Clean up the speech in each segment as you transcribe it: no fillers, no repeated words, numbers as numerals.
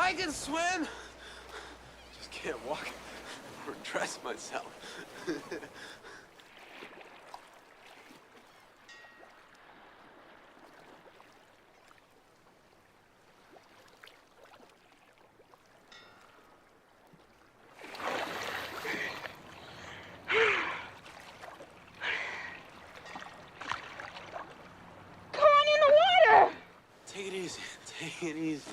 I can swim. Just can't walk or dress myself. Take it easy. Take it easy.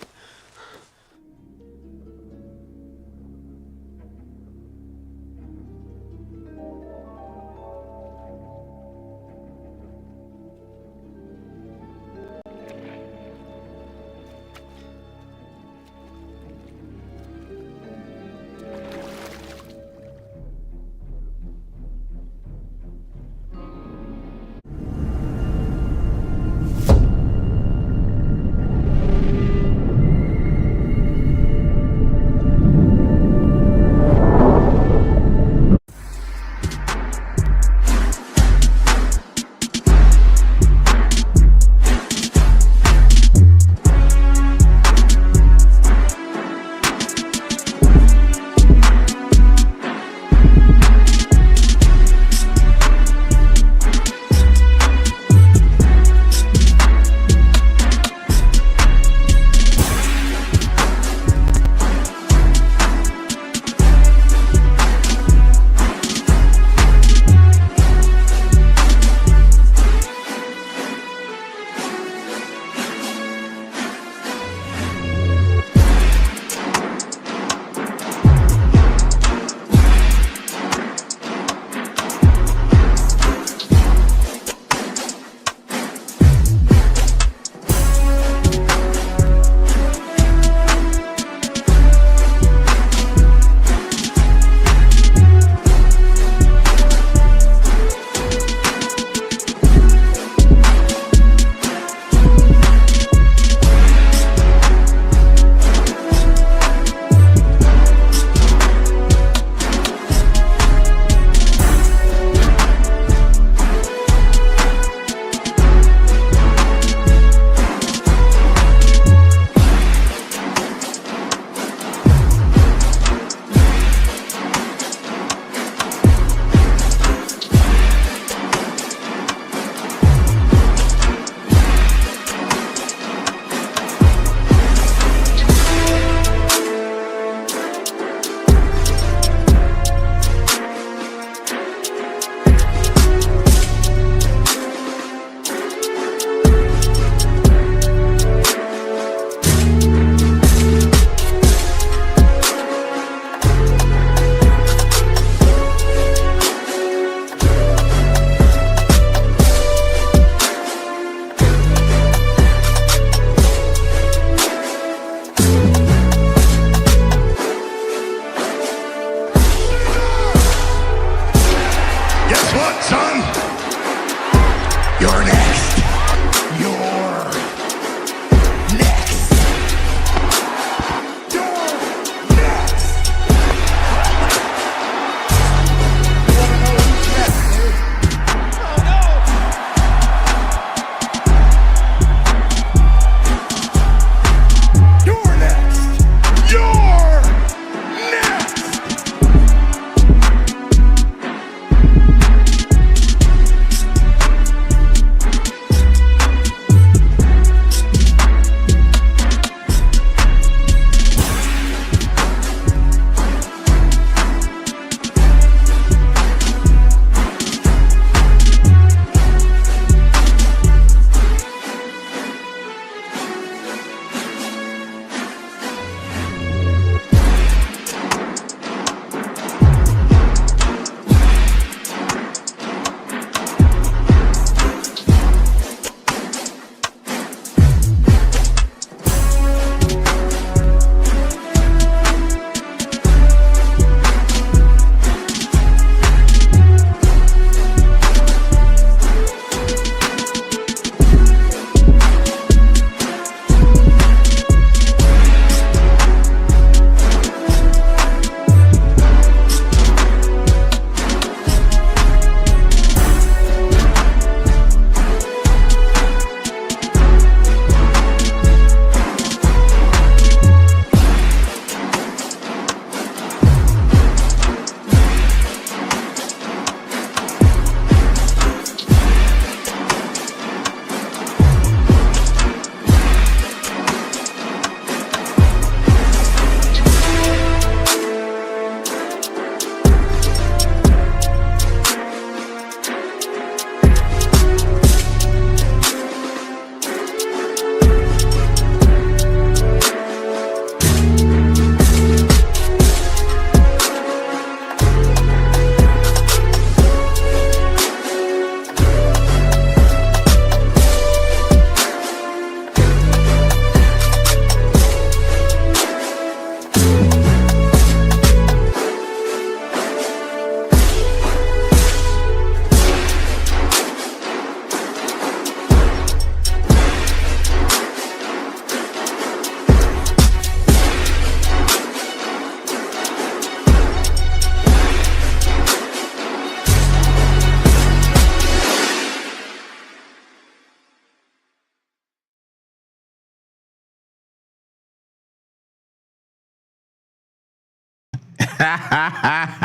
Yeah,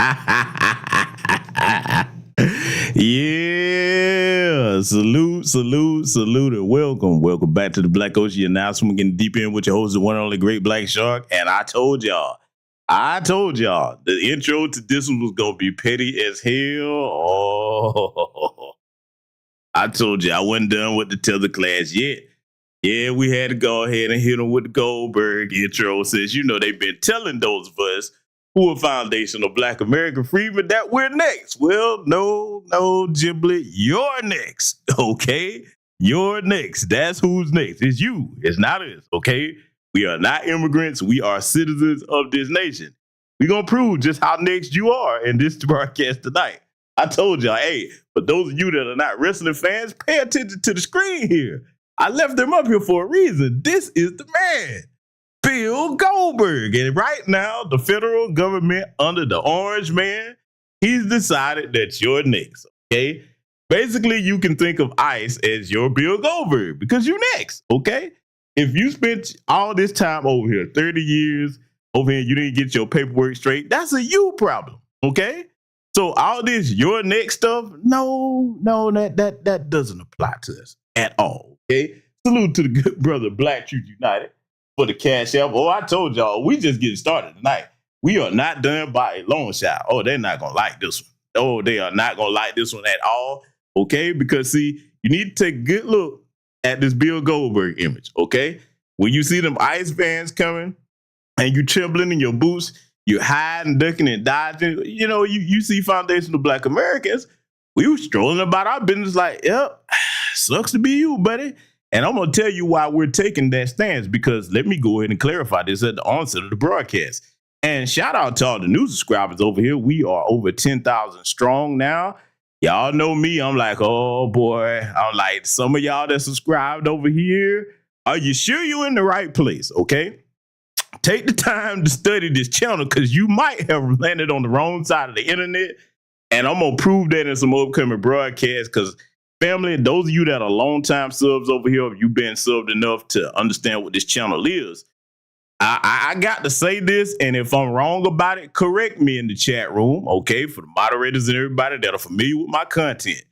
salute, and welcome back to the Black Ocean Announcement. We're getting deep in with your host, the one and only Great Black Shark. And I told y'all, the intro to this one was gonna be petty as hell. Oh, I told you I wasn't done with the Tether class yet. Yeah, we had to go ahead and hit them with the Goldberg intro, since they've been telling those of us who are Foundational Black American Freedmen that we're next. Well, no, Giblet, you're next, okay? You're next. That's who's next. It's you. It's not us, okay? We are not immigrants. We are citizens of this nation. We're going to prove just how next you are in this broadcast tonight. I told y'all, hey, for those of you that are not wrestling fans, pay attention to the screen here. I left them up here for a reason. This is the man, Bill Goldberg. And right now, the federal government under the orange man, he's decided that you're next, okay? Basically, you can think of ICE as your Bill Goldberg because you're next, okay? If you spent all this time over here, 30 years over here, you didn't get your paperwork straight, that's a you problem, okay? So all this your next stuff, no, that doesn't apply to us at all, okay? Salute to the good brother Black Truth United for the cash app. Oh, I told y'all, we just getting started tonight. We are not done by a long shot. Oh, they're not going to like this one. Oh, they are not going to like this one at all, okay? Because, see, you need to take a good look at this Bill Goldberg image, okay? When you see them ICE vans coming and you trembling in your boots, you hiding, ducking, and dodging, you see Foundational Black Americans, we were strolling about our business like, yep, sucks to be you, buddy. And I'm going to tell you why we're taking that stance, because let me go ahead and clarify this at the onset of the broadcast. And shout out to all the new subscribers over here. We are over 10,000 strong now. Y'all know me. I'm like, oh, boy. I'm like, some of y'all that subscribed over here, are you sure you're in the right place, okay? Take the time to study this channel, because you might have landed on the wrong side of the internet. And I'm going to prove that in some upcoming broadcasts, because family, those of you that are long-time subs over here, if you've been subbed enough to understand what this channel is, I got to say this, and if I'm wrong about it, correct me in the chat room, okay, for the moderators and everybody that are familiar with my content.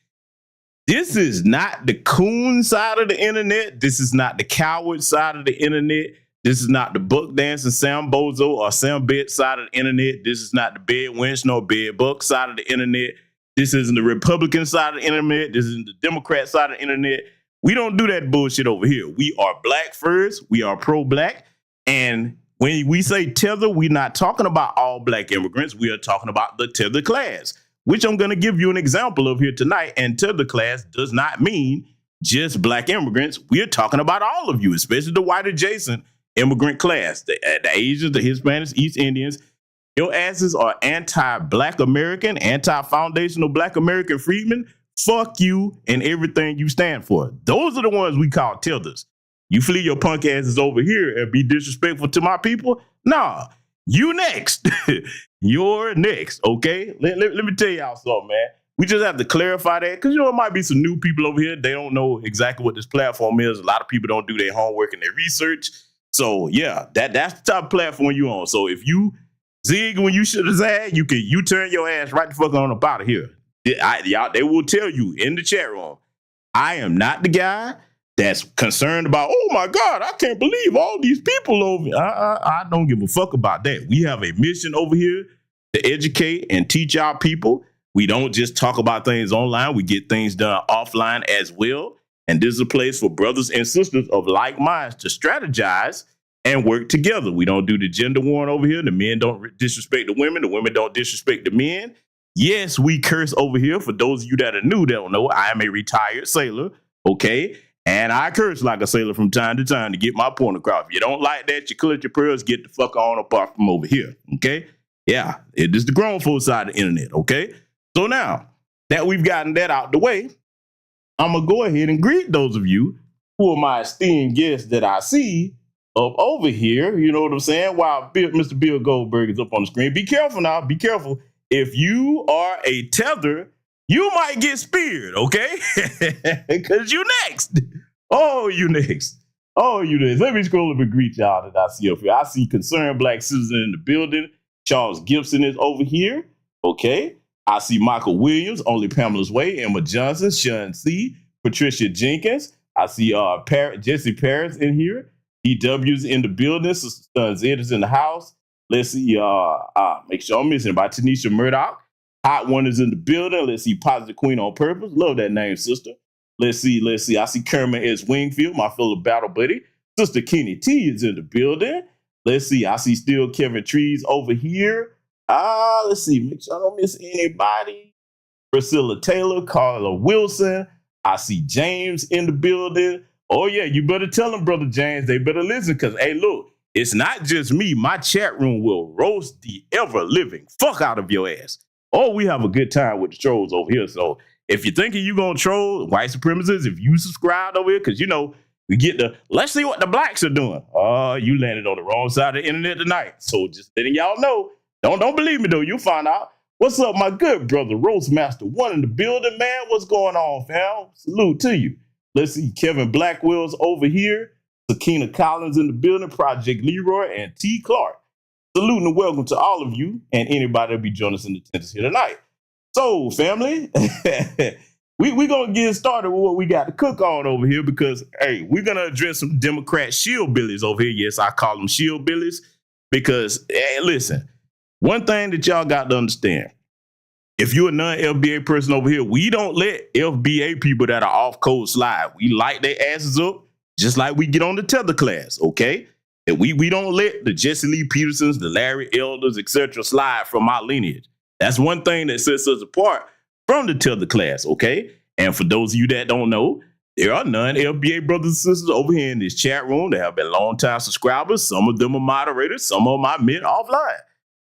This is not the coon side of the internet. This is not the coward side of the internet. This is not the buck dancing Sam Bozo or Sam Bet side of the internet. This is not the bed wench nor bed buck side of the internet. This isn't the Republican side of the internet. This isn't the Democrat side of the internet. We don't do that bullshit over here. We are black first. We are pro-black. And when we say Tether, we're not talking about all black immigrants. We are talking about the Tether class, which I'm going to give you an example of here tonight. And Tether class does not mean just black immigrants. We're talking about all of you, especially the white adjacent immigrant class, the Asians, the Hispanics, East Indians. Your asses are anti-Black American, anti-Foundational Black American Freedmen. Fuck you and everything you stand for. Those are the ones we call tethers. You flee your punk asses over here and be disrespectful to my people? Nah, you next. You're next, okay? Let me tell y'all something, man. We just have to clarify that, because, it might be some new people over here. They don't know exactly what this platform is. A lot of people don't do their homework and their research. So, yeah, that's the type of platform you on. So if you zig when you should have zagged, you turn your ass right the fuck on up out of here. They will tell you in the chat room, I am not the guy that's concerned about, oh my God, I can't believe all these people over here. I don't give a fuck about that. We have a mission over here to educate and teach our people. We don't just talk about things online. We get things done offline as well. And this is a place for brothers and sisters of like minds to strategize and work together. We don't do the gender war over here. The men don't disrespect the women don't disrespect the men. Yes, we curse over here. For those of you that are new, that don't know, I am a retired sailor, okay? And I curse like a sailor from time to time to get my point across. If you don't like that, you clutch your pearls, get the fuck on apart from over here, okay? Yeah, it is the grown folks side of the internet, okay? So now that we've gotten that out the way, I'm going to go ahead and greet those of you who are my esteemed guests that I see up over here. You know what I'm saying? While Mr. Bill Goldberg is up on the screen. Be careful now. Be careful. If you are a tether, you might get speared, okay? Because you next. Oh, you next. Oh, you next. Let me scroll up and greet y'all that I see up here. I see concerned black citizen in the building. Charles Gibson is over here. Okay. I see Michael Williams, Only Pamela's Way, Emma Johnson, Sean C., Patricia Jenkins. I see Jesse Paris in here. EW's in the building. Sister Zed in the house. Let's see. Make sure I'm missing by Tanisha Murdoch. Hot One is in the building. Let's see. Positive Queen on Purpose. Love that name, sister. Let's see. I see Kermit S. Wingfield, my fellow battle buddy. Sister Kenny T is in the building. Let's see. I see still Kevin Trees over here. Let's see. Make sure I don't miss anybody. Priscilla Taylor, Carla Wilson. I see James in the building. Oh, yeah, you better tell them, Brother James. They better listen because, hey, look, it's not just me. My chat room will roast the ever-living fuck out of your ass. Oh, we have a good time with the trolls over here. So if you're thinking you're going to troll white supremacists, if you subscribe over here, because, you know, we get let's see what the blacks are doing. Oh, you landed on the wrong side of the internet tonight. So just letting y'all know. Don't believe me, though. You'll find out. What's up, my good brother, Roastmaster One in the building, man? What's going on, fam? Salute to you. Let's see, Kevin Blackwell's over here. Sakina Collins in the building, Project Leroy, and T. Clark. Salute and welcome to all of you and anybody that'll be joining us in attendance here tonight. So, family, we're going to get started with what we got to cook on over here because, hey, we're going to address some Democrat shillbillies over here. Yes, I call them shillbillies because, hey, listen, one thing that y'all got to understand, if you're a non-FBA person over here, we don't let FBA people that are off code slide. We light their asses up just like we get on the Tether class, okay? And we don't let the Jesse Lee Petersons, the Larry Elders, etc. slide from our lineage. That's one thing that sets us apart from the Tether class, okay? And for those of you that don't know, there are non-FBA brothers and sisters over here in this chat room that have been long-time subscribers. Some of them are moderators. Some of them I met offline.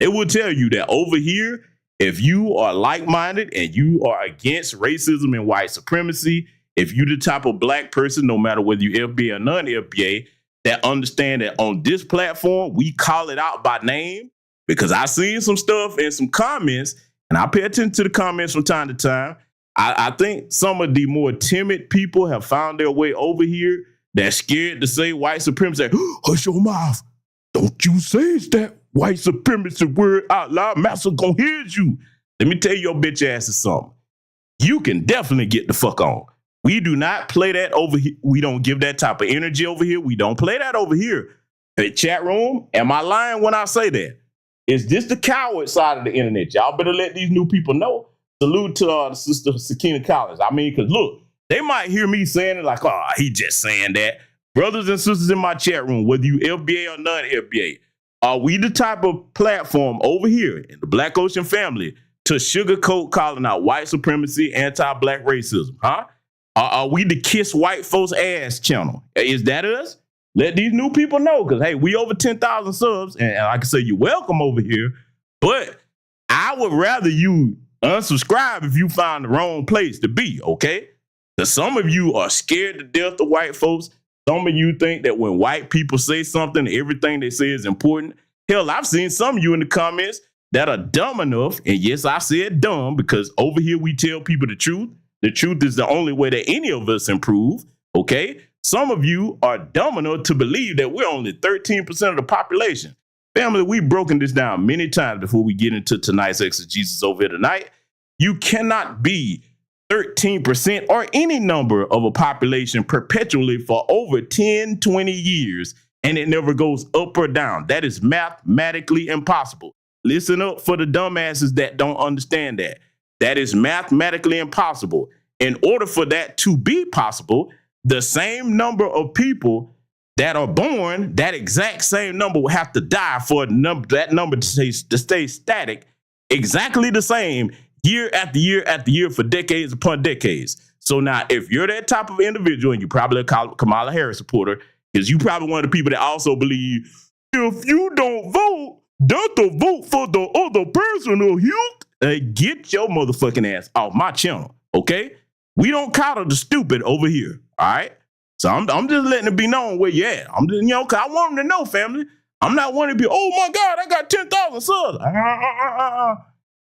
It will tell you that over here, if you are like-minded and you are against racism and white supremacy, if you're the type of black person, no matter whether you're FBA or non-FBA, that understand that on this platform, we call it out by name because I seen some stuff and some comments, and I pay attention to the comments from time to time. I think some of the more timid people have found their way over here that's scared to say white supremacy. Hush your mouth. Don't you say that white supremacy word out loud. Master gonna hear you. Let me tell your bitch asses something. You can definitely get the fuck on. We do not play that over here. We don't give that type of energy over here. We don't play that over here. The chat room, am I lying when I say that? Is this the coward side of the internet? Y'all better let these new people know. Salute to the sister Sakina Collins. I mean, because look, they might hear me saying it like, oh, he just saying that. Brothers and sisters in my chat room, whether you FBA or non-FBA, are we the type of platform over here in the Black Ocean family to sugarcoat calling out white supremacy, anti-black racism, huh? Are we the Kiss White Folks Ass channel? Is that us? Let these new people know, because, hey, we over 10,000 subs, and like I say, you're welcome over here, but I would rather you unsubscribe if you find the wrong place to be, okay? Because some of you are scared to death of white folks. Some of you think that when white people say something, everything they say is important. Hell, I've seen some of you in the comments that are dumb enough, and yes, I said dumb, because over here we tell people the truth. The truth is the only way that any of us improve, okay? Some of you are dumb enough to believe that we're only 13% of the population. Family, we've broken this down many times before we get into tonight's exegesis over here tonight. You cannot be 13% or any number of a population perpetually for over 10, 20 years, and it never goes up or down. That is mathematically impossible. Listen up for the dumbasses that don't understand that. That is mathematically impossible. In order for that to be possible, the same number of people that are born, that exact same number will have to die for that number to stay static, exactly the same year after year after year for decades upon decades. So now, if you're that type of individual, and you probably a Kamala Harris supporter, because you probably one of the people that also believe if you don't vote, don't vote for the other person or you. Get your motherfucking ass off my channel, okay? We don't coddle the stupid over here, all right? So I'm just letting it be known where you at. I'm just, cause I want them to know, family. I'm not wanting to be, oh my God, I got 10,000 subs.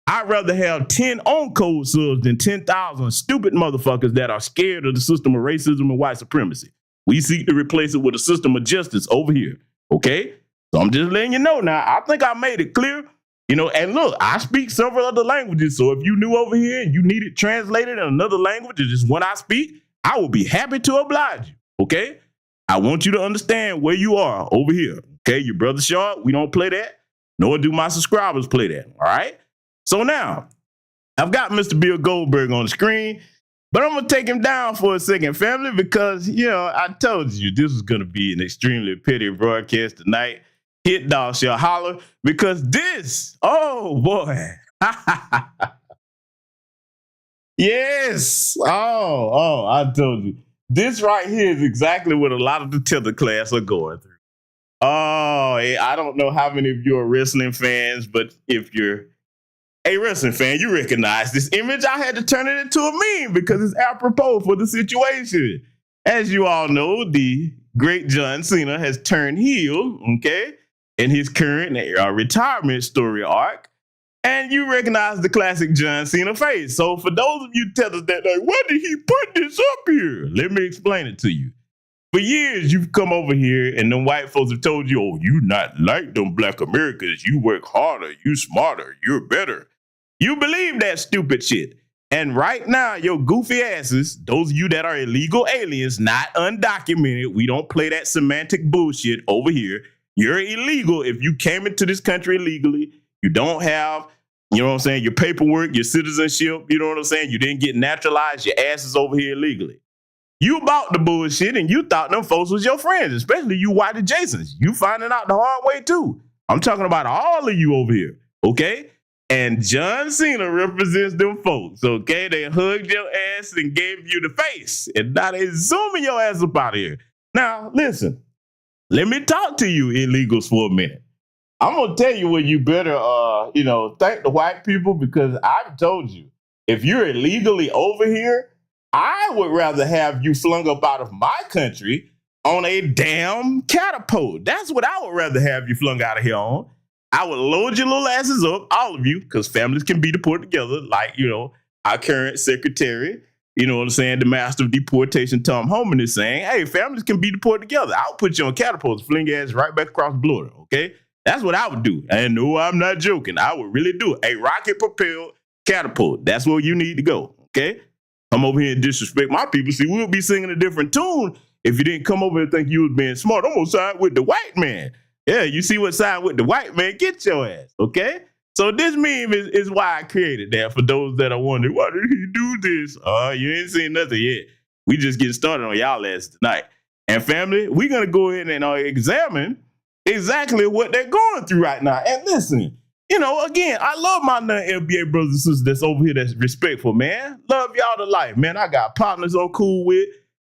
I'd rather have 10 on-code subs than 10,000 stupid motherfuckers that are scared of the system of racism and white supremacy. We seek to replace it with a system of justice over here, okay? So I'm just letting you know now. I think I made it clear. You know, and look, I speak several other languages. So if you new over here and you need it translated in another language or just one I speak, I will be happy to oblige you. Okay? I want you to understand where you are over here. Okay, your brother Shark, we don't play that, nor do my subscribers play that. All right. So now I've got Mr. Bill Goldberg on the screen, but I'm gonna take him down for a second, family, because I told you this was gonna be an extremely petty broadcast tonight. Hit dog shall holler, because this, oh boy. Yes. Oh, I told you. This right here is exactly what a lot of the Tether class are going through. Oh, I don't know how many of you are wrestling fans, but if you're a wrestling fan, you recognize this image. I had to turn it into a meme because it's apropos for the situation. As you all know, the great John Cena has turned heel, okay, in his current retirement story arc. And you recognize the classic John Cena face. So for those of you tethers that like, where did he put this up here? Let me explain it to you. For years, you've come over here and them white folks have told you, oh, you not like them black Americans. You work harder, you smarter, you're better. You believe that stupid shit. And right now, your goofy asses, those of you that are illegal aliens, not undocumented, we don't play that semantic bullshit over here. You're illegal if you came into this country illegally. You don't have, your paperwork, your citizenship, you know what I'm saying? You didn't get naturalized, your ass is over here illegally. You bought the bullshit and you thought them folks was your friends, especially you white adjacents. You finding out the hard way too. I'm talking about all of you over here, okay? And John Cena represents them folks, okay? They hugged your ass and gave you the face, and now they zooming your ass up out of here. Now, listen, let me talk to you illegals for a minute. I'm gonna tell you what you better, thank the white people, because I've told you, if you're illegally over here, I would rather have you flung up out of my country on a damn catapult. That's what I would rather have you flung out of here on. I would load your little asses up, all of you, because families can be deported together, like, our current secretary, the master of deportation, Tom Homan, is saying, hey, families can be deported together. I'll put you on catapults, fling your ass right back across the border, okay? That's what I would do. And no, I'm not joking. I would really do it. A rocket-propelled catapult. That's where you need to go, okay? Come over here and disrespect my people. See, we'll be singing a different tune if you didn't come over and think you was being smart. I'm going to side with the white man. Yeah, you see what side with the white man? Get your ass, okay? So this meme is why I created that, for those that are wondering, why did he do this? You ain't seen nothing yet. We just getting started on y'all ass tonight. And family, we're going to go ahead and examine exactly what they're going through right now. And listen, again, I love my non-NBA brothers and sisters that's over here that's respectful, man. Love y'all to life, man. I got partners I'm cool with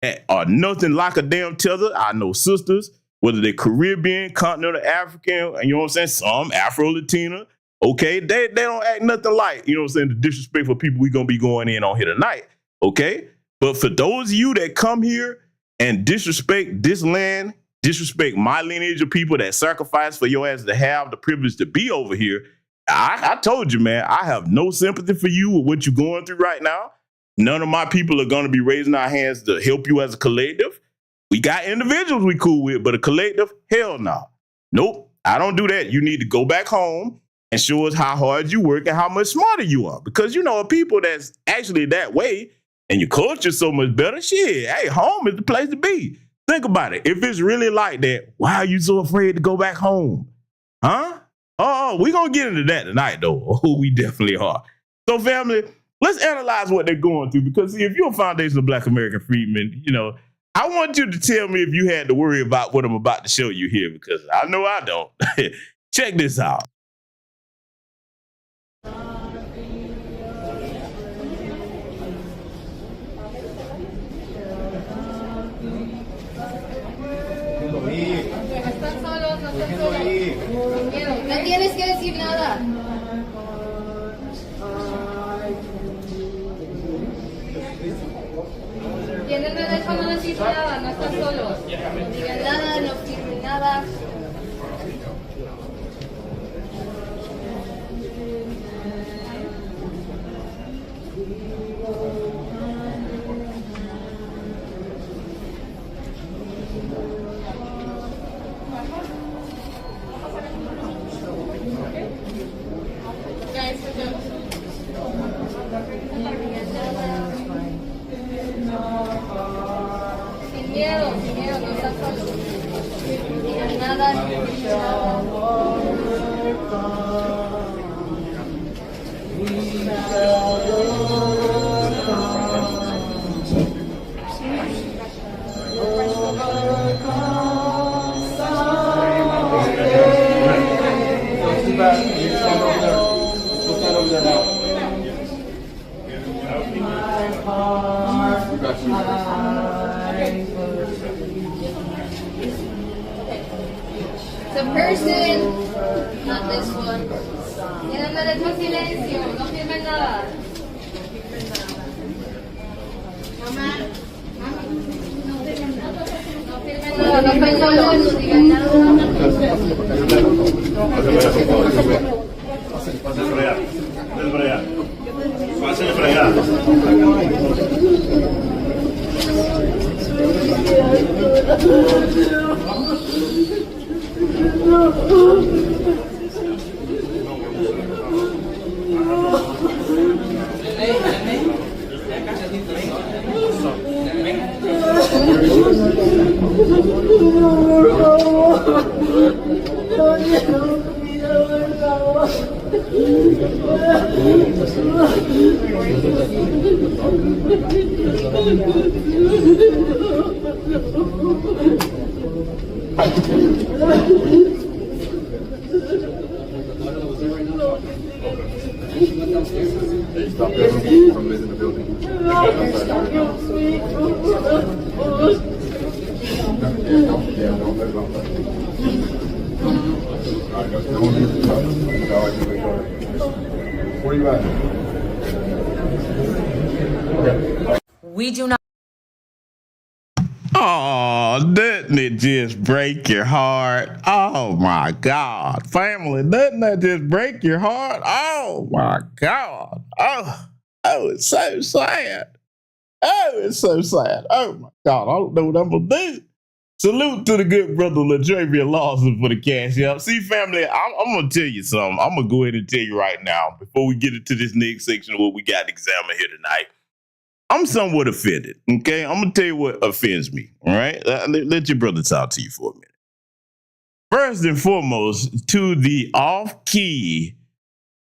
that are nothing like a damn tether. I know sisters, whether they're Caribbean, continental African, and you know what I'm saying, some Afro-Latina, okay? They don't act nothing like, the disrespectful people we going to be going in on here tonight, okay? But for those of you that come here and disrespect this land, disrespect my lineage of people that sacrifice for your ass to have the privilege to be over here, I told you, man, I have no sympathy for you with what you're going through right now. None of my people are going to be raising our hands to help you as a collective. We got individuals we cool with, but a collective, hell no. Nope, I don't do that. You need to go back home and show us how hard you work and how much smarter you are. Because, people that's actually that way and your culture's so much better, shit, hey, home is the place to be. Think about it. If it's really like that, why are you so afraid to go back home? Huh? Oh, we're going to get into that tonight, though. Oh, we definitely are. So, family, let's analyze what they're going through. Because if you're a Foundational Black American Freedmen, I want you to tell me if you had to worry about what I'm about to show you here, because I know I don't. Check this out. No tienes que decir nada. Tienen derecho a no decir nada, no están solos. No digan nada, no firmen nada. sin miedo, no estás solo. No digan nada, no digan nada. It's a person, not this one. Yan na rin silencio, no firmen nada. Mama, no firmen nada. No firmen nada, no firmen nada, no digan Stop everyone from leaving the building. Don't let it on. Where you at? Okay. We do not. Oh, doesn't it just break your heart? Oh my God. Family, doesn't that just break your heart? Oh my God. Oh, it's so sad. Oh, it's so sad. Oh my God. I don't know what I'm gonna do. Salute to the good brother Latravia Lawson for the cash out. See, family, I'm gonna tell you something. I'm gonna go ahead and tell you right now, before we get into this next section of what we got to examine here tonight. I'm somewhat offended, okay? I'm going to tell you what offends me, all right? Let your brother talk to you for a minute. First and foremost, to the off-key,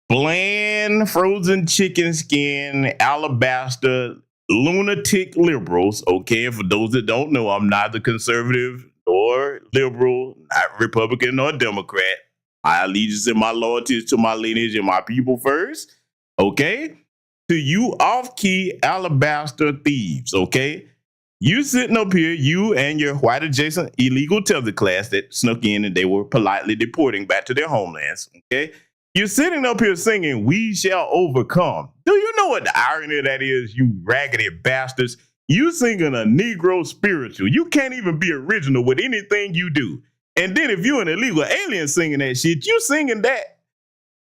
bland, frozen chicken skin, alabaster, lunatic liberals, okay? And for those that don't know, I'm neither conservative nor liberal, not Republican nor Democrat. My allegiance and my loyalty is to my lineage and my people first, okay? To you off-key alabaster thieves, okay? You sitting up here, you and your white adjacent illegal Tether class that snuck in and they were politely deporting back to their homelands, okay? You're sitting up here singing, "We shall overcome." Do you know what the irony of that is, you raggedy bastards? You singing a Negro spiritual. You can't even be original with anything you do. And then if you're an illegal alien singing that shit, you singing that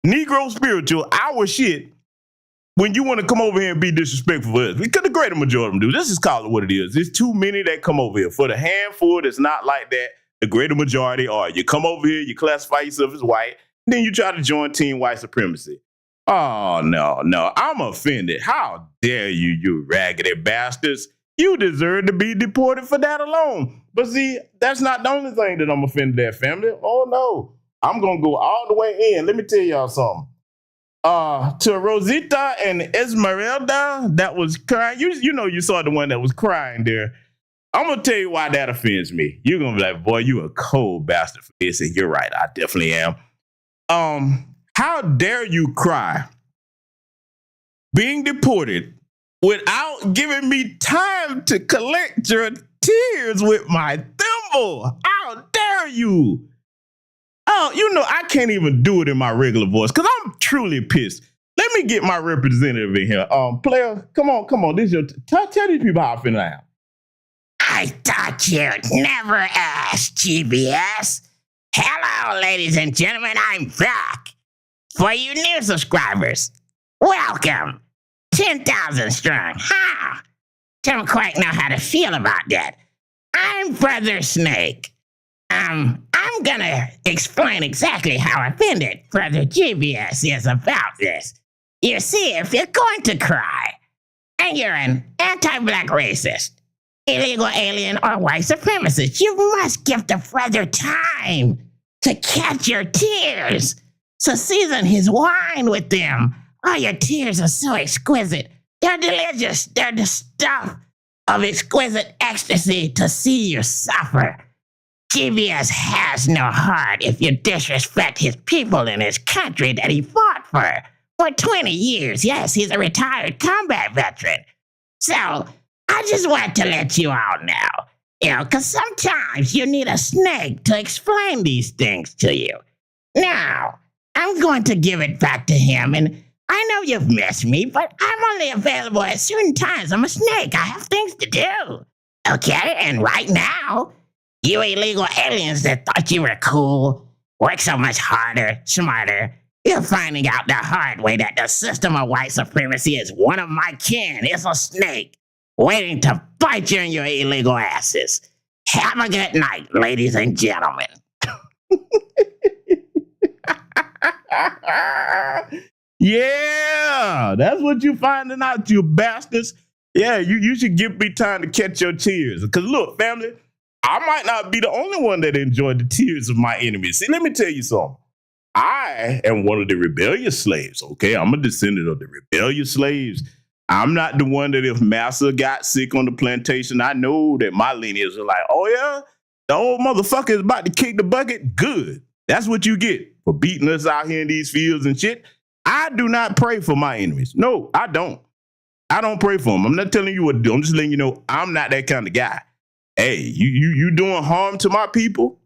Negro spiritual, our shit, when you want to come over here and be disrespectful for us, because the greater majority of them do. This is call it what it is. There's too many that come over here. For the handful that's not like that, the greater majority are. You come over here, you classify yourself as white, and then you try to join team white supremacy. Oh, no, I'm offended. How dare you, you raggedy bastards. You deserve to be deported for that alone. But see, that's not the only thing that I'm offended at, family. Oh, no. I'm going to go all the way in. Let me tell y'all something. To Rosita and Esmeralda that was crying. You know, you saw the one that was crying there. I'm going to tell you why that offends me. You're going to be like, boy, you a cold bastard for this. And you're right. I definitely am. How dare you cry being deported without giving me time to collect your tears with my thimble? How dare you? Oh, you know, I can't even do it in my regular voice because I'm truly pissed. Let me get my representative in here. Player, come on. This is your tell these people how I feel now. I thought you'd never ask, GBS. Hello, ladies and gentlemen, I'm back. For you new subscribers, welcome. 10,000 strong. Ha! Don't quite know how to feel about that. I'm Brother Snake. I'm gonna explain exactly how offended Brother GBS is about this. You see, if you're going to cry, and you're an anti-black racist, illegal alien, or white supremacist. You must give the brother time to catch your tears. So season his wine with them. Oh, your tears are so exquisite. They're delicious. They're the stuff of exquisite ecstasy to see you suffer. GBS has no heart if you disrespect his people in his country that he fought for 20 years. Yes, he's a retired combat veteran. So I just want to let you all know, because sometimes you need a snake to explain these things to you. Now, I'm going to give it back to him, and I know you've missed me, but I'm only available at certain times. I'm a snake. I have things to do. Okay, and right now, you illegal aliens that thought you were cool, work so much harder, smarter, you're finding out the hard way that the system of white supremacy is one of my kin. It's a snake waiting to bite you in your illegal asses. Have a good night, ladies and gentlemen. Yeah, that's what you finding out, you bastards. Yeah, you should give me time to catch your tears. Because look, family, I might not be the only one that enjoyed the tears of my enemies. See, let me tell you something. I am one of the rebellious slaves, okay? I'm a descendant of the rebellious slaves. I'm not the one that if massa got sick on the plantation, I know that my lineage are like, oh yeah, the old motherfucker is about to kick the bucket. Good. That's what you get for beating us out here in these fields and shit. I do not pray for my enemies. No, I don't. I don't pray for them. I'm not telling you what to do. I'm just letting you know I'm not that kind of guy. Hey, you doing harm to my people?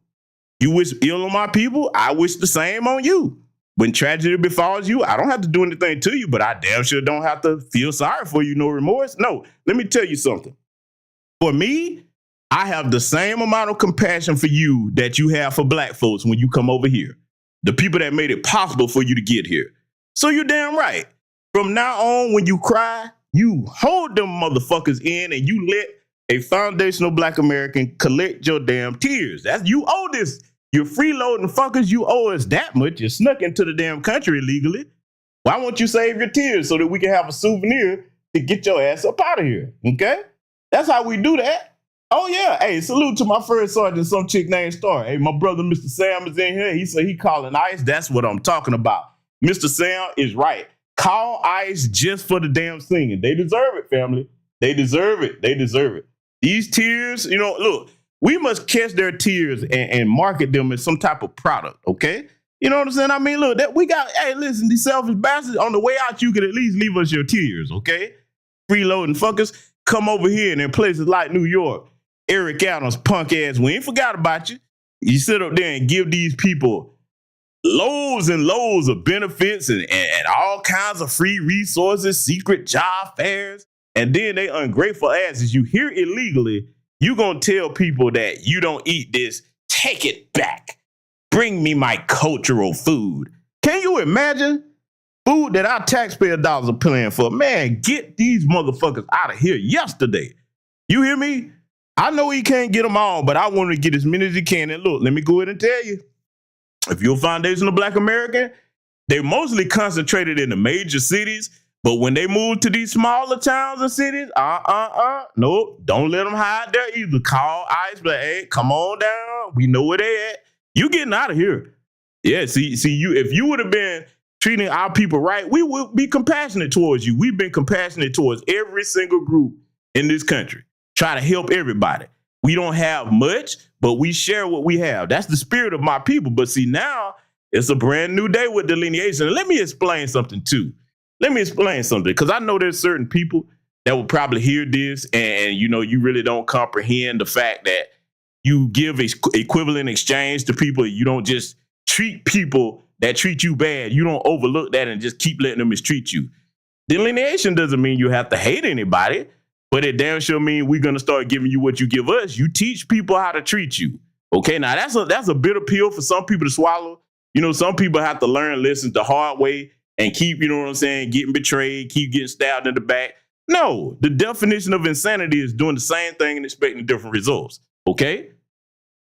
You wish ill on my people? I wish the same on you. When tragedy befalls you, I don't have to do anything to you, but I damn sure don't have to feel sorry for you, no remorse. No, let me tell you something. For me, I have the same amount of compassion for you that you have for black folks when you come over here. The people that made it possible for you to get here. So you're damn right. From now on, when you cry, you hold them motherfuckers in and you let a foundational Black American collect your damn tears. That's you owe this. You're freeloading fuckers. You owe us that much. You snuck into the damn country illegally. Why won't you save your tears so that we can have a souvenir to get your ass up out of here? Okay? That's how we do that. Oh yeah. Hey, salute to my first sergeant, some chick named Star. Hey, my brother Mr. Sam is in here. He said he calling ICE. That's what I'm talking about. Mr. Sam is right. Call ICE just for the damn singing. They deserve it, family. They deserve it. They deserve it. These tears, look, we must catch their tears and market them as some type of product, okay? You know what I'm saying? I mean, look, hey, listen, these selfish bastards, on the way out, you could at least leave us your tears, okay? Freeloading fuckers, come over here and in places like New York, Eric Adams, punk ass, we ain't forgot about you. You sit up there and give these people loads and loads of benefits and all kinds of free resources, secret job fairs. And then they ungrateful asses, you here illegally, you gonna tell people that you don't eat this, take it back. Bring me my cultural food. Can you imagine food that our taxpayer dollars are paying for? Man, get these motherfuckers out of here yesterday. You hear me? I know he can't get them all, but I want to get as many as he can. And look, let me go ahead and tell you, if you're a foundational Black American, they're mostly concentrated in the major cities. But when they move to these smaller towns and cities, nope, don't let them hide there either. Call ICE, but hey, come on down. We know where they at. You getting out of here. Yeah, see, you. If you would have been treating our people right, we would be compassionate towards you. We've been compassionate towards every single group in this country. Try to help everybody. We don't have much, but we share what we have. That's the spirit of my people. But see, now it's a brand new day with delineation. And let me explain something too. Let me explain something, because I know there's certain people that will probably hear this and you really don't comprehend the fact that you give equivalent exchange to people. You don't just treat people that treat you bad. You don't overlook that and just keep letting them mistreat you. Delineation doesn't mean you have to hate anybody, but it damn sure means we're going to start giving you what you give us. You teach people how to treat you. Okay, now that's a bitter pill for some people to swallow. Some people have to learn lessons the hard way and keep, getting betrayed, keep getting stabbed in the back. No, the definition of insanity is doing the same thing and expecting different results. Okay?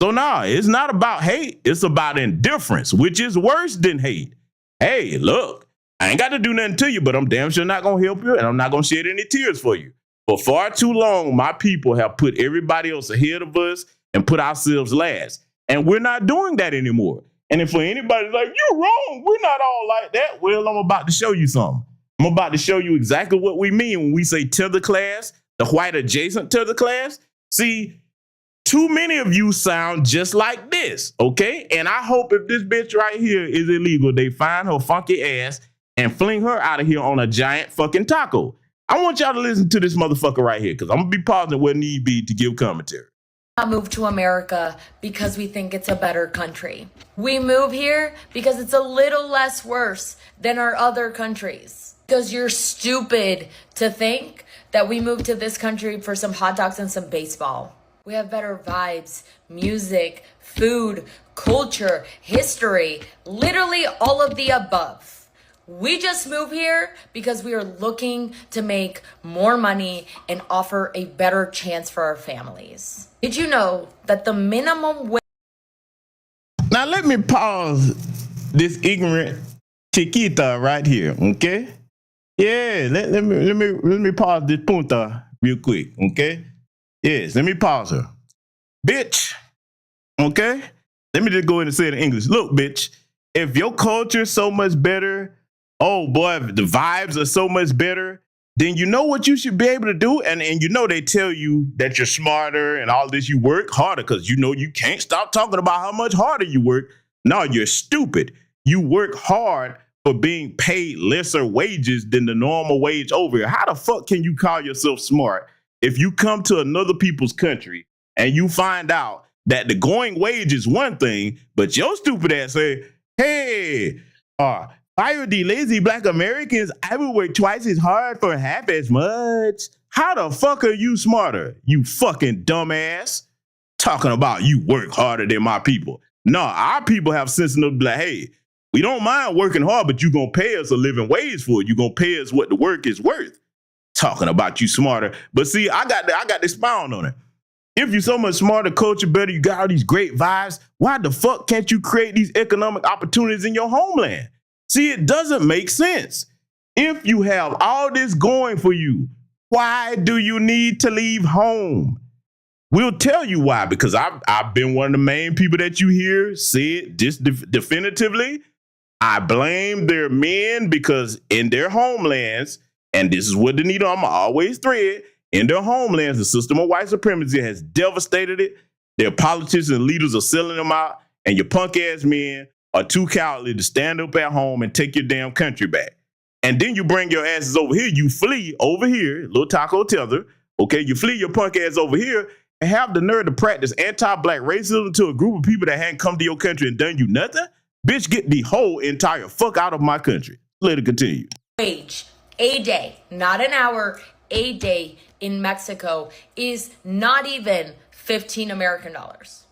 So nah, it's not about hate. It's about indifference, which is worse than hate. Hey, look, I ain't got to do nothing to you, but I'm damn sure not going to help you, and I'm not going to shed any tears for you. For far too long, my people have put everybody else ahead of us and put ourselves last. And we're not doing that anymore. And if for anybody like, you're wrong, we're not all like that. Well, I'm about to show you something. I'm about to show you exactly what we mean when we say tether class, the white adjacent tether class. See, too many of you sound just like this, okay? And I hope if this bitch right here is illegal, they find her funky ass and fling her out of here on a giant fucking taco. I want y'all to listen to this motherfucker right here, because I'm going to be pausing where need be to give commentary. Move to America because we think it's a better country. We move here because it's a little less worse than our other countries. Because you're stupid to think that we moved to this country for some hot dogs and some baseball. We have better vibes, music, food, culture, history, literally all of the above. We just moved here because we are looking to make more money and offer a better chance for our families. Did you know that the minimum wage... Now let me pause this ignorant chiquita right here, okay? Yeah, let me pause this punta real quick, okay? Yes, let me pause her. Bitch, okay? Let me just go in and say it in English. Look, bitch, if your culture is so much better, oh boy, the vibes are so much better, then you know what you should be able to do. And you know they tell you that you're smarter and all this, you work harder, because you know you can't stop talking about how much harder you work. No, you're stupid. You work hard for being paid lesser wages than the normal wage over here. How the fuck can you call yourself smart if you come to another people's country and you find out that the going wage is one thing, but your stupid ass say, hey, fire the lazy black Americans, I will work twice as hard for half as much. How the fuck are you smarter, you fucking dumbass? Talking about you work harder than my people. No, our people have sense enough to be like, hey, we don't mind working hard, but you're going to pay us a living wage for it. You're going to pay us what the work is worth. Talking about you smarter. But see, I got to expound on it. If you're so much smarter, culture better, you got all these great vibes, why the fuck can't you create these economic opportunities in your homeland? See, it doesn't make sense. If you have all this going for you, why do you need to leave home? We'll tell you why, because I've been one of the main people that you hear say it just definitively. I blame their men because in their homelands, and this is what the needle I'm always thread, in their homelands, the system of white supremacy has devastated it. Their politicians and leaders are selling them out, and your punk ass men are too cowardly to stand up at home and take your damn country back. And then you bring your asses over here, you flee over here, little taco tether, okay? You flee your punk ass over here and have the nerve to practice anti-black racism to a group of people that hadn't come to your country and done you nothing? Bitch, get the whole entire fuck out of my country. Let it continue. Wage, a day, not an hour, a day in Mexico is not even 15 American dollars.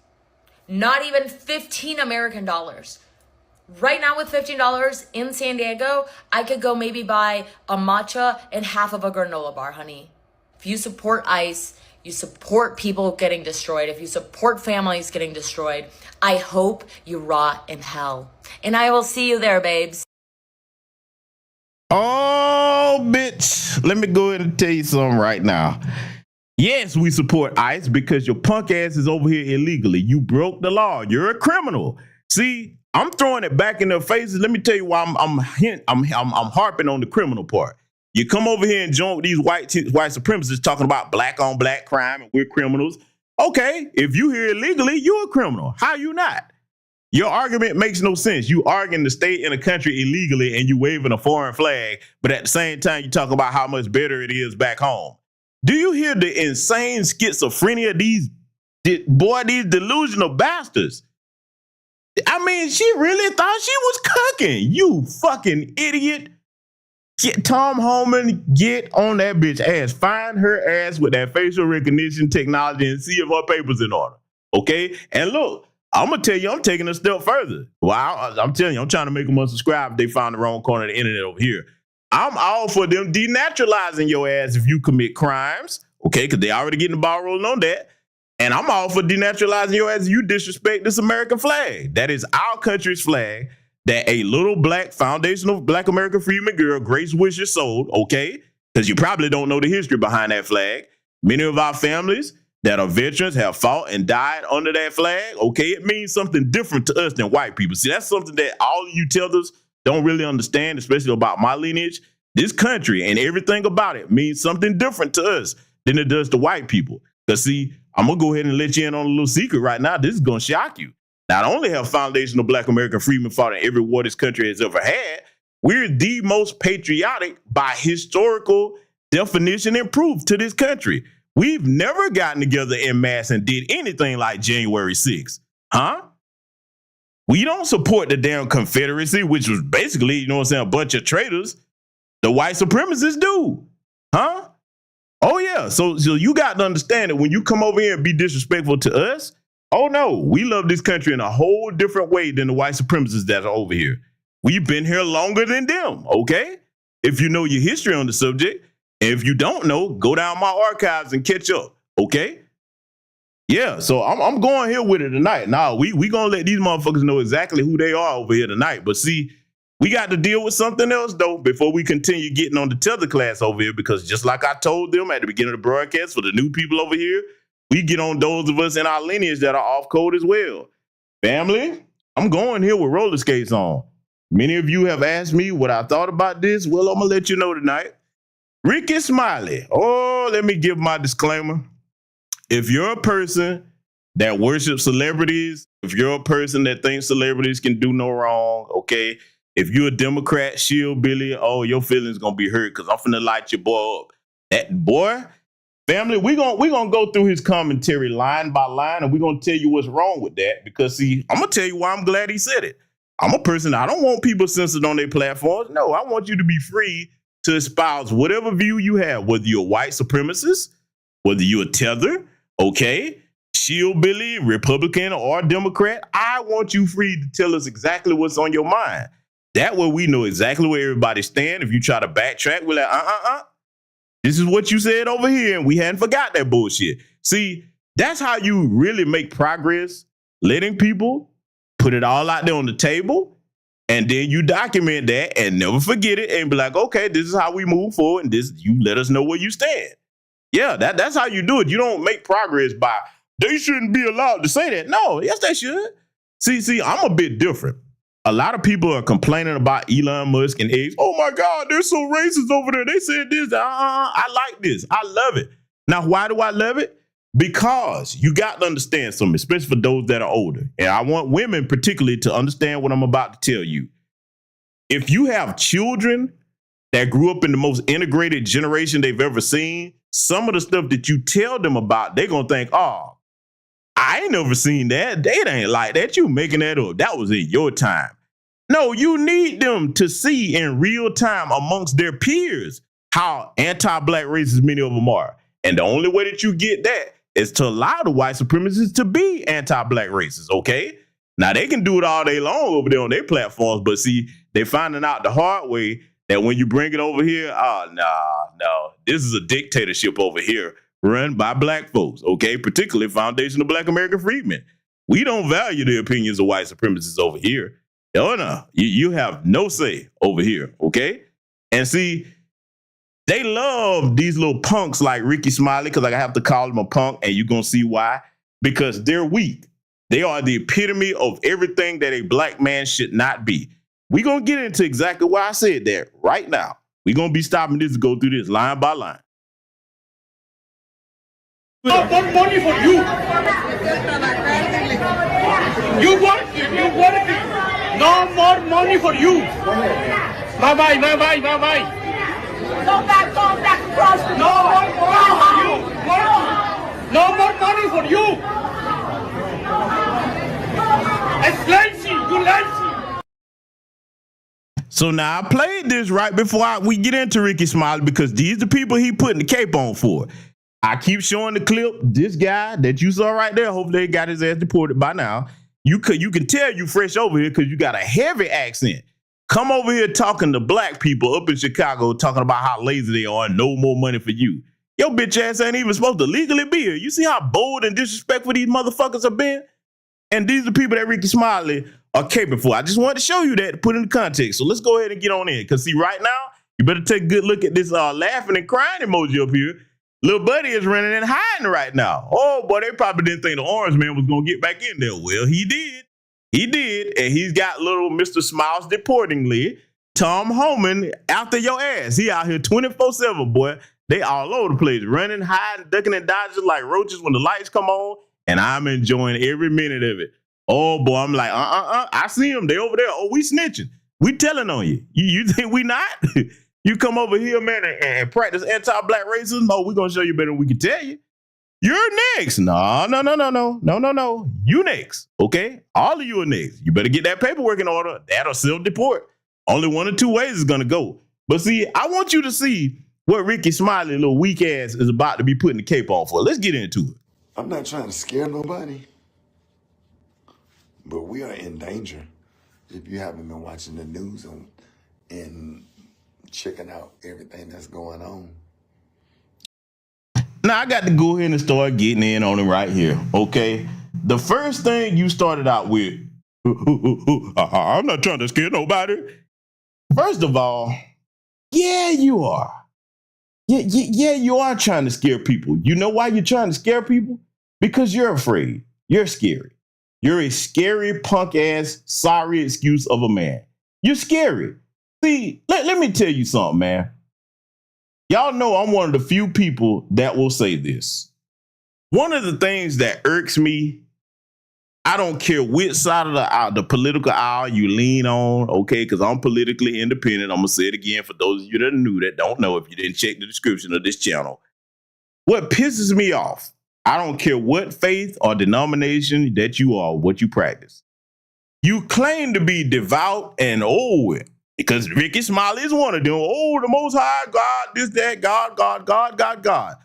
Not even 15 American dollars. Right now with $15 in San Diego, I could go maybe buy a matcha and half of a granola bar, honey. If you support ICE, you support people getting destroyed. If you support families getting destroyed, I hope you rot in hell. And I will see you there, babes. Oh, bitch. Let me go ahead and tell you something right now. Yes, we support ICE because your punk ass is over here illegally. You broke the law. You're a criminal. See, I'm throwing it back in their faces. Let me tell you why I'm harping on the criminal part. You come over here and join with these white supremacists talking about black on black crime and we're criminals. Okay, if you here illegally, you're a criminal. How you not? Your argument makes no sense. You arguing to stay in a country illegally and you waving a foreign flag, but at the same time you talk about how much better it is back home. Do you hear the insane schizophrenia of these delusional bastards? I mean, she really thought she was cooking. You fucking idiot. Get Tom Homan, get on that bitch ass. Find her ass with that facial recognition technology and see if her paper's in order. Okay? And look, I'm going to tell you, I'm taking a step further. Well, I'm telling you, I'm trying to make them unsubscribe if they found the wrong corner of the internet over here. I'm all for them denaturalizing your ass if you commit crimes. Okay? Because they already getting the ball rolling on that. And I'm all for denaturalizing your ass if you disrespect this American flag. That is our country's flag that a little black Foundational Black American Freedmen girl, Grace Wishes, sold, okay? because you probably don't know the history behind that flag. Many of our families that are veterans have fought and died under that flag. Okay, it means something different to us than white people. See, that's something that all of you tethers don't really understand, especially about my lineage. This country and everything about it means something different to us than it does to white people. Because see, I'm going to go ahead and let you in on a little secret right now. This is going to shock you. Not only have Foundational Black American Freedmen fought in every war this country has ever had, we're the most patriotic by historical definition and proof to this country. We've never gotten together en masse and did anything like January 6th. Huh? We don't support the damn Confederacy, which was basically, you know what I'm saying, a bunch of traitors. The white supremacists do. Huh? Oh, yeah. So you got to understand that when you come over here and be disrespectful to us, oh, no, we love this country in a whole different way than the white supremacists that are over here. We've been here longer than them, okay? If you know your history on the subject, and if you don't know, go down my archives and catch up, okay? Yeah, so I'm going here with it tonight. Now, we going to let these motherfuckers know exactly who they are over here tonight. But see, we got to deal with something else, though, before we continue getting on the Tether class over here, because just like I told them at the beginning of the broadcast, for the new people over here, we get on those of us in our lineage that are off code as well. Family, I'm going here with roller skates on. Many of you have asked me what I thought about this. Well, I'm going to let you know tonight. Ricky Smiley. Oh, let me give my disclaimer. If you're a person that worships celebrities, if you're a person that thinks celebrities can do no wrong, okay, if you're a Democrat, shield Billy, oh, your feelings going to be hurt because I'm finna light your boy up. That boy, family, we gonna go through his commentary line by line, and we're going to tell you what's wrong with that because, see, I'm going to tell you why I'm glad he said it. I'm a person, I don't want people censored on their platforms. No, I want you to be free to espouse whatever view you have, whether you're a white supremacist, whether you're a tether, okay, shield Billy, Republican or Democrat. I want you free to tell us exactly what's on your mind. That way we know exactly where everybody stand. If you try to backtrack, we're like, this is what you said over here, and we hadn't forgot that bullshit. See, that's how you really make progress, letting people put it all out there on the table, and then you document that and never forget it and be like, okay, this is how we move forward, and this, you let us know where you stand. Yeah, that's how you do it. You don't make progress by, they shouldn't be allowed to say that. No, yes, they should. See, I'm a bit different. A lot of people are complaining about Elon Musk and X. Oh my God, they're so racist over there. They said this. I like this. I love it. Now, why do I love it? Because you got to understand something, especially for those that are older. And I want women particularly to understand what I'm about to tell you. If you have children that grew up in the most integrated generation they've ever seen, some of the stuff that you tell them about, they're going to think, oh, I ain't never seen that. They ain't like that. You making that up. That was in your time. No, you need them to see in real time amongst their peers how anti-black racist many of them are. And the only way that you get that is to allow the white supremacists to be anti-black racists, okay? Now, they can do it all day long over there on their platforms, but see, they're finding out the hard way that when you bring it over here, no, this is a dictatorship over here run by black folks, okay? Particularly Foundational Black American Freedmen. We don't value the opinions of white supremacists over here. Oh, no, you have no say over here, okay? And see, they love these little punks like Ricky Smiley, because I have to call him a punk, and you're going to see why. Because they're weak. They are the epitome of everything that a black man should not be. We're going to get into exactly why I said that right now. We're going to be stopping this to go through this line by line. No more money for you. You want it. No more money for you. Bye-bye. Go back across the No more money for you. It's lazy. You lazy. So now I played this right before we get into Ricky Smiley, because these are the people he putting the cape on for. I keep showing the clip. This guy that you saw right there, hopefully they got his ass deported by now. You can tell you fresh over here because you got a heavy accent. Come over here talking to black people up in Chicago, talking about how lazy they are and no more money for you. Your bitch ass ain't even supposed to legally be here. You see how bold and disrespectful these motherfuckers have been? And these are the people that Ricky Smiley are caping for. I just wanted to show you that, to put in the context. So let's go ahead and get on in. Because see, right now, You better take a good look at this laughing and crying emoji up here. Little buddy is running and hiding right now. Oh, boy, they probably didn't think the orange man was going to get back in there. Well, he did. He did. And he's got little Mr. Smiles deportingly, Tom Homan, after your ass. He out here 24/7, boy. They all over the place, running, hiding, ducking, and dodging like roaches when the lights come on. And I'm enjoying every minute of it. Oh, boy, I'm like, I see them. They over there. Oh, we snitching. We telling on you. You think we not? You come over here, man, and practice anti-black racism? Oh, we're going to show you better than we can tell you. You're next. No. You next, okay? All of you are next. You better get that paperwork in order. That'll self-deport. Only one or two ways is going to go. But see, I want you to see what Ricky Smiley, little weak ass, is about to be putting the cape on for. Let's get into it. I'm not trying to scare nobody, but we are in danger if you haven't been watching the news and checking out everything that's going on. Now, I got to go ahead and start getting in on it right here, okay? The first thing you started out with, I'm not trying to scare nobody. First of all, yeah, you are. Yeah, you are trying to scare people. You know why you're trying to scare people? Because you're afraid. You're scary. You're a scary, punk-ass, sorry excuse of a man. You're scary. See, let me tell you something, man. Y'all know I'm one of the few people that will say this. One of the things that irks me, I don't care which side of the political aisle you lean on, okay, because I'm politically independent. I'm going to say it again for those of you that are new that don't know if you didn't check the description of this channel. What pisses me off, I don't care what faith or denomination that you are, what you practice. You claim to be devout and because Ricky Smiley is one of them. Oh, the Most High, God, this, that, God.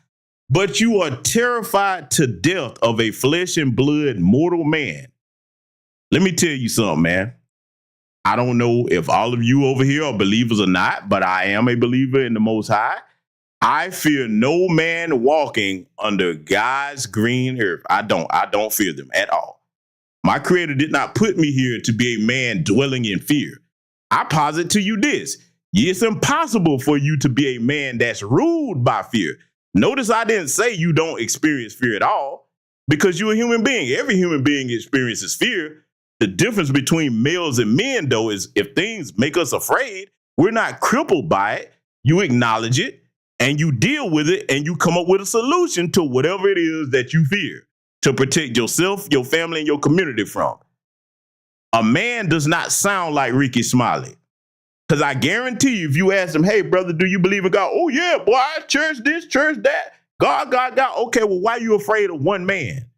But you are terrified to death of a flesh and blood mortal man. Let me tell you something, man. I don't know if all of you over here are believers or not, but I am a believer in the Most High. I fear no man walking under God's green earth. I don't fear them at all. My Creator did not put me here to be a man dwelling in fear. I posit to you this. It's impossible for you to be a man that's ruled by fear. Notice I didn't say you don't experience fear at all, because you're a human being. Every human being experiences fear. The difference between males and men, though, is if things make us afraid, we're not crippled by it. You acknowledge it and you deal with it and you come up with a solution to whatever it is that you fear to protect yourself, your family, and your community from. A man does not sound like Ricky Smiley. Because I guarantee you, if you ask him, hey, brother, do you believe in God? Oh, yeah, boy, church this, church that. God. Okay, well, why are you afraid of one man?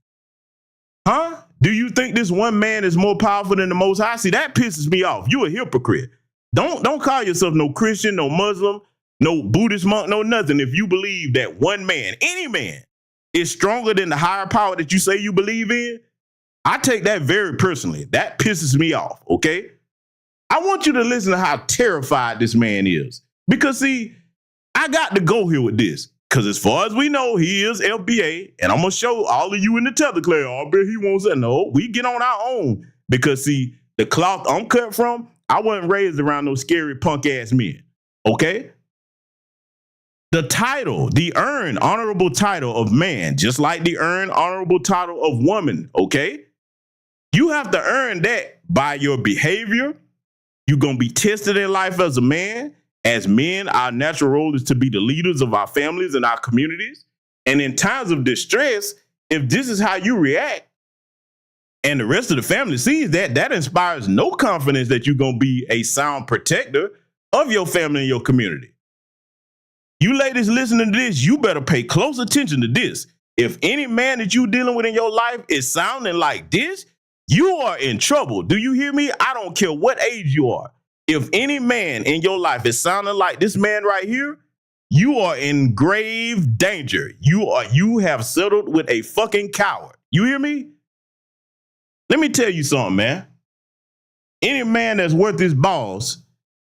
Huh? Do you think this one man is more powerful than the Most High? See, that pisses me off. You a hypocrite. Don't call yourself no Christian, no Muslim, no Buddhist monk, no nothing. If you believe that one man, any man, is stronger than the higher power that you say you believe in, I take that very personally. That pisses me off, okay? I want you to listen to how terrified this man is. Because, see, I got to go here with this. Because as far as we know, he is FBA. And I'm going to show all of you in the Tether clan. I bet he won't say no. We get on our own. Because, see, the cloth I'm cut from, I wasn't raised around those scary punk-ass men, okay? The title, the earned honorable title of man, just like the earned honorable title of woman, okay? You have to earn that by your behavior. You're going to be tested in life as a man. As men, our natural role is to be the leaders of our families and our communities. And in times of distress, if this is how you react and the rest of the family sees that, that inspires no confidence that you're going to be a sound protector of your family and your community. You ladies listening to this, you better pay close attention to this. If any man that you're dealing with in your life is sounding like this, you are in trouble. Do you hear me? I don't care what age you are. If any man in your life is sounding like this man right here, you are in grave danger. You have settled with a fucking coward. You hear me? Let me tell you something, man. Any man that's worth his balls,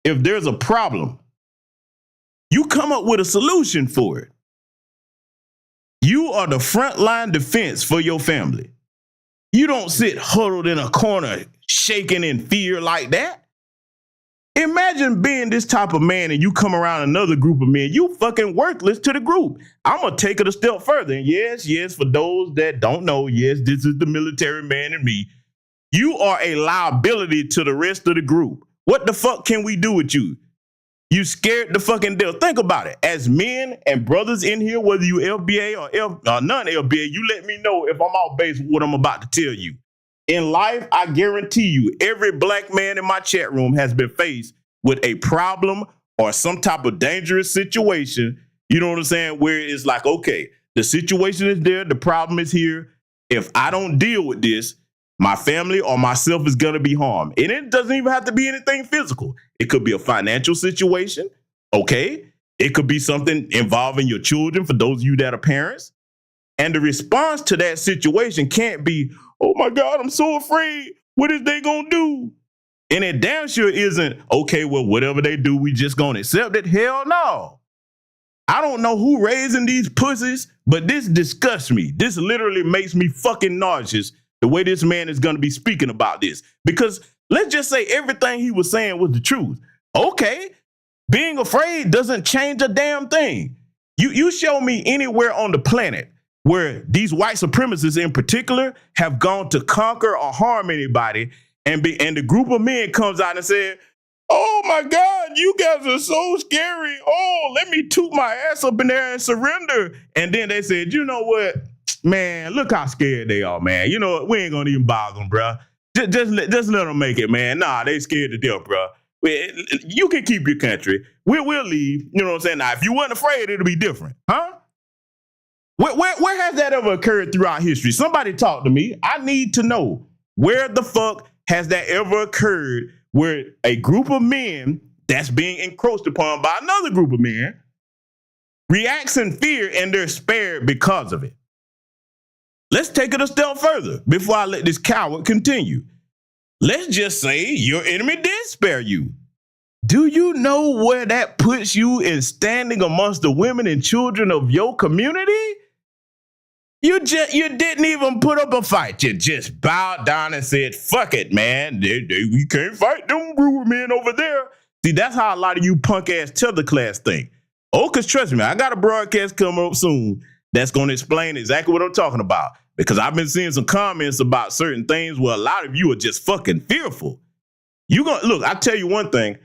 if there's a problem, you come up with a solution for it. You are the frontline defense for your family. You don't sit huddled in a corner shaking in fear like that. Imagine being this type of man and you come around another group of men, you fucking worthless to the group. I'm going to take it a step further. And yes, for those that don't know, yes, this is the military man in me. You are a liability to the rest of the group. What the fuck can we do with you? You scared the fucking deal. Think about it. As men and brothers in here, whether you FBA or non-FBA, you let me know if I'm off base with what I'm about to tell you. In life, I guarantee you, every black man in my chat room has been faced with a problem or some type of dangerous situation, you know what I'm saying, where it's like, okay, the situation is there, the problem is here. If I don't deal with this, my family or myself is going to be harmed. And it doesn't even have to be anything physical. It could be a financial situation, okay? It could be something involving your children for those of you that are parents. And the response to that situation can't be, oh my God, I'm so afraid. What is they gonna do? And it damn sure isn't, okay, well, whatever they do, we just gonna accept it. Hell no. I don't know who raising these pussies, but this disgusts me. This literally makes me fucking nauseous, the way this man is gonna be speaking about this. Because let's just say everything he was saying was the truth. Okay, being afraid doesn't change a damn thing. You show me anywhere on the planet where these white supremacists in particular have gone to conquer or harm anybody, and the group of men comes out and says, oh my God, you guys are so scary. Oh, let me toot my ass up in there and surrender. And then they said, you know what, man, look how scared they are, man. You know what, we ain't gonna even bother them, bro. Just let them make it, man. Nah, they scared to death, bro. You can keep your country. We'll leave. You know what I'm saying? Now, if you weren't afraid, it'll be different, huh? Where has that ever occurred throughout history? Somebody talk to me. I need to know, where the fuck has that ever occurred where a group of men that's being encroached upon by another group of men reacts in fear and they're spared because of it? Let's take it a step further before I let this coward continue. Let's just say your enemy did spare you. Do you know where that puts you in standing amongst the women and children of your community? You didn't even put up a fight. You just bowed down and said, fuck it, man. We can't fight them group of men over there. See, that's how a lot of you punk ass Tether class think. Oh, because trust me, I got a broadcast coming up soon that's going to explain exactly what I'm talking about. Because I've been seeing some comments about certain things where a lot of you are just fucking fearful. Look, I'll tell you one thing.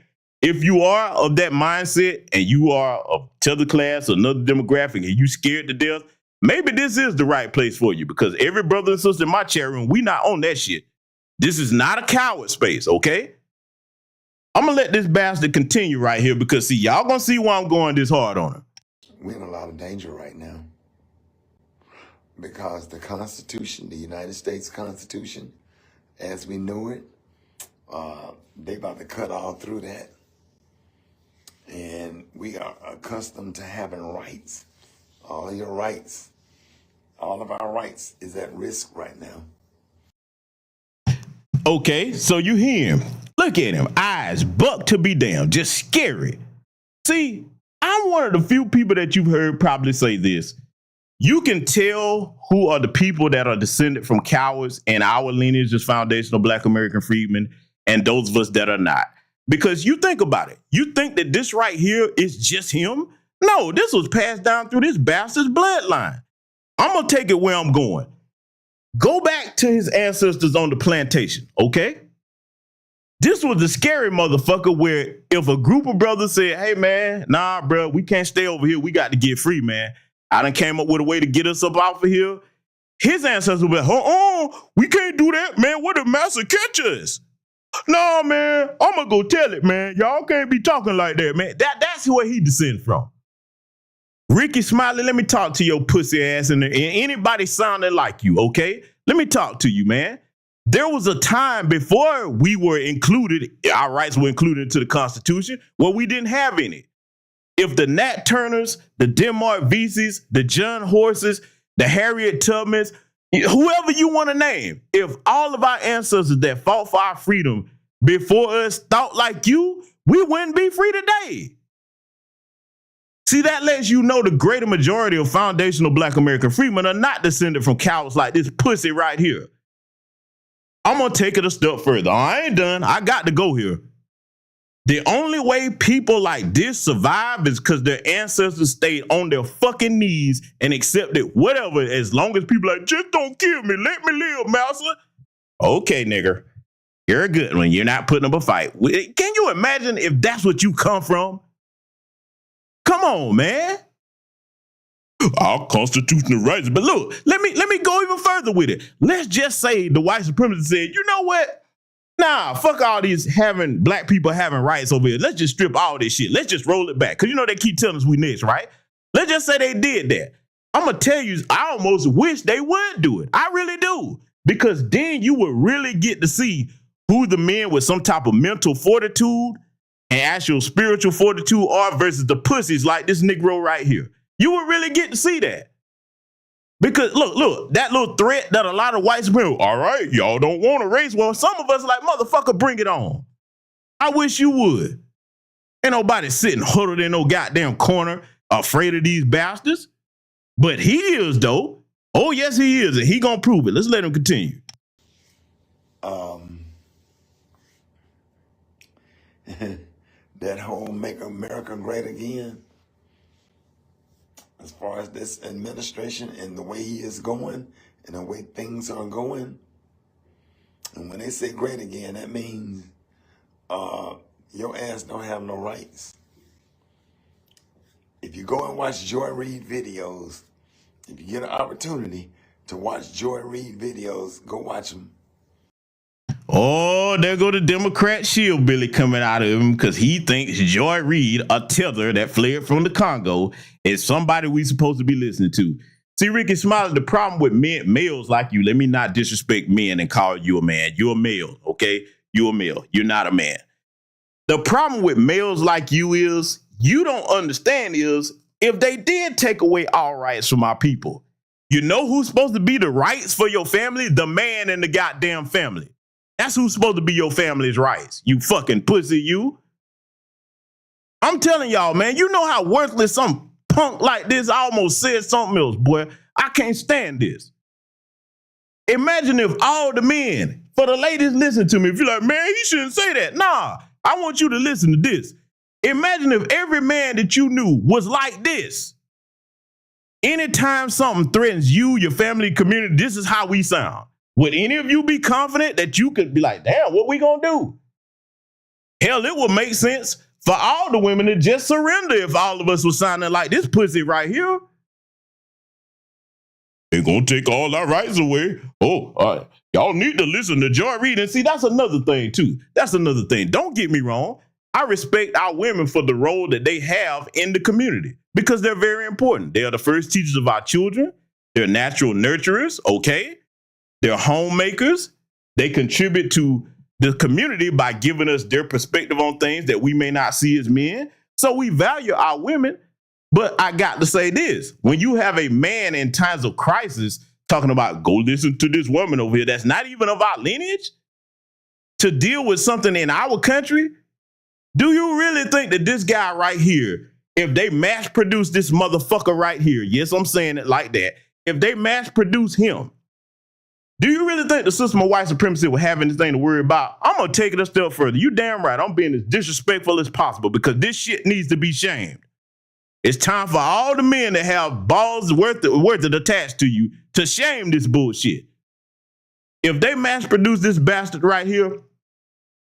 If you are of that mindset and you are of Tether class or another demographic and you scared to death, maybe this is the right place for you, because every brother and sister in my chat room, we not on that shit. This is not a coward space, okay? I'm going to let this bastard continue right here because, see, y'all going to see why I'm going this hard on him. We're in a lot of danger right now because the Constitution, the United States Constitution, as we know it, they about to cut all through that. And we are accustomed to having rights. All your rights, all of our rights is at risk right now. Okay, so you hear him. Look at him. Eyes buck to be damned. Just scary. See, I'm one of the few people that you've heard probably say this. You can tell who are the people that are descended from cowards and our lineage is Foundational Black American Freedmen and those of us that are not. Because you think about it. You think that this right here is just him? No, this was passed down through this bastard's bloodline. I'm going to take it where I'm going. Go back to his ancestors on the plantation, okay? This was the scary motherfucker where if a group of brothers said, hey, man, nah, bro, we can't stay over here. We got to get free, man. I done came up with a way to get us up off of here. His ancestors would be like, we can't do that, man. What if master catch us? No, man, I'm going to go tell it, man. Y'all can't be talking like that, man. That's where he descends from. Ricky Smiley, let me talk to your pussy ass and anybody sounding like you, okay? Let me talk to you, man. There was a time before we were included, our rights were included into the Constitution, where we didn't have any. If the Nat Turners, the Denmark Veseys, the John Horses, the Harriet Tubmans, whoever you want to name, if all of our ancestors that fought for our freedom before us thought like you, we wouldn't be free today. See, that lets you know the greater majority of Foundational Black American Freedmen are not descended from cowards like this pussy right here. I'm going to take it a step further. I ain't done. I got to go here. The only way people like this survive is because their ancestors stayed on their fucking knees and accepted whatever, as long as people like, just don't kill me, let me live, master. Okay, nigger, you're a good one. You're not putting up a fight. Can you imagine if that's what you come from? Come on, man. Our constitutional rights. But look, let me go even further with it. Let's just say the white supremacists said, you know what? Nah, fuck all these black people having rights over here. Let's just strip all this shit. Let's just roll it back. Because you know they keep telling us we next, right? Let's just say they did that. I'm going to tell you, I almost wish they would do it. I really do. Because then you would really get to see who the men with some type of mental fortitude and actual spiritual fortitude are versus the pussies like this Negro right here. You would really get to see that. Because look, that little threat that a lot of white people, all right, y'all don't want a race war. Some of us are like, motherfucker, bring it on. I wish you would. Ain't nobody sitting huddled in no goddamn corner afraid of these bastards. But he is, though. Oh, yes, he is. And he gonna prove it. Let's let him continue. That whole make America great again, as far as this administration and the way he is going and the way things are going. And when they say great again, that means your ass don't have no rights. If you go and watch Joy Reid videos, if you get an opportunity to watch Joy Reid videos, go watch them. Oh, there go the Democrat shillbilly coming out of him because he thinks Joy Reid, a tether that fled from the Congo, is somebody we supposed to be listening to. See, Ricky Smiley, the problem with males like you, let me not disrespect men and call you a man. You're a male, okay? You're a male. You're not a man. The problem with males like you is, you don't understand is, if they did take away all rights from our people, you know who's supposed to be the rights for your family? The man in the goddamn family. That's who's supposed to be your family's rights. You fucking pussy, you. I'm telling y'all, man, you know how worthless some punk like this. I almost said something else, boy. I can't stand this. Imagine if all the men, for the ladies, listen to me. If you're like, man, he shouldn't say that. Nah, I want you to listen to this. Imagine if every man that you knew was like this. Anytime something threatens you, your family, community, this is how we sound. Would any of you be confident that you could be like, damn, what we gonna do? Hell, it would make sense for all the women to just surrender if all of us were sounding like this pussy right here. They're gonna take all our rights away. Oh, y'all need to listen to Joy Reid. And see, that's another thing, too. That's another thing. Don't get me wrong. I respect our women for the role that they have in the community because they're very important. They are the first teachers of our children. They're natural nurturers, okay? They're homemakers. They contribute to the community by giving us their perspective on things that we may not see as men. So we value our women. But I got to say this. When you have a man in times of crisis talking about go listen to this woman over here that's not even of our lineage to deal with something in our country, do you really think that this guy right here, if they mass produce this motherfucker right here, yes, I'm saying it like that, if they mass produce him, do you really think the system of white supremacy will have anything to worry about? I'm going to take it a step further. You damn right. I'm being as disrespectful as possible because this shit needs to be shamed. It's time for all the men that have balls worth it attached to you to shame this bullshit. If they mass produce this bastard right here,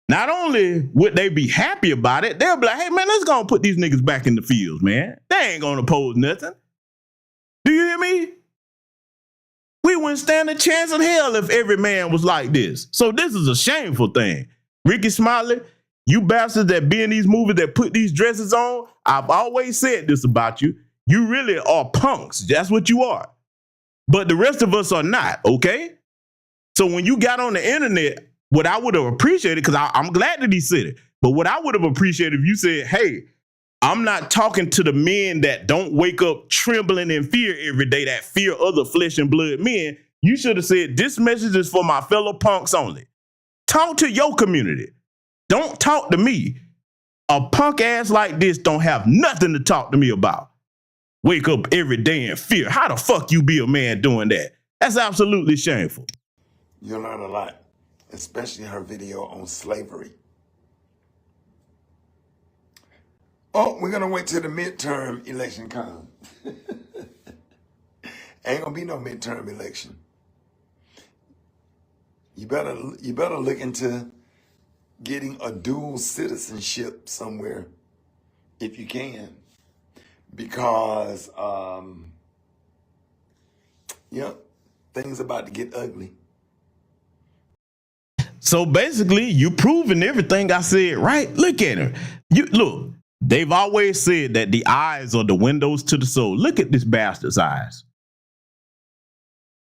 not only would they be happy about it, they'll be like, hey, man, let's go and put these niggas back in the fields, man. They ain't going to oppose nothing. Do you hear me? We wouldn't stand a chance in hell if every man was like this. So this is a shameful thing. Ricky Smiley, you bastards that be in these movies that put these dresses on, I've always said this about you. You really are punks. That's what you are. But the rest of us are not, okay? So when you got on the internet, what I would have appreciated, because I'm glad that he said it, but what I would have appreciated if you said, hey, I'm not talking to the men that don't wake up trembling in fear every day, that fear other flesh and blood men. You should have said, this message is for my fellow punks only. Talk to your community. Don't talk to me. A punk ass like this don't have nothing to talk to me about. Wake up every day in fear. How the fuck you be a man doing that? That's absolutely shameful. You'll learn a lot, especially her video on slavery. Oh, we're gonna wait till the midterm election comes. Ain't gonna be no midterm election. You better look into getting a dual citizenship somewhere if you can, because things about to get ugly. So basically, you proving everything I said, right? Look at her. You look. They've always said that the eyes are the windows to the soul. Look at this bastard's eyes.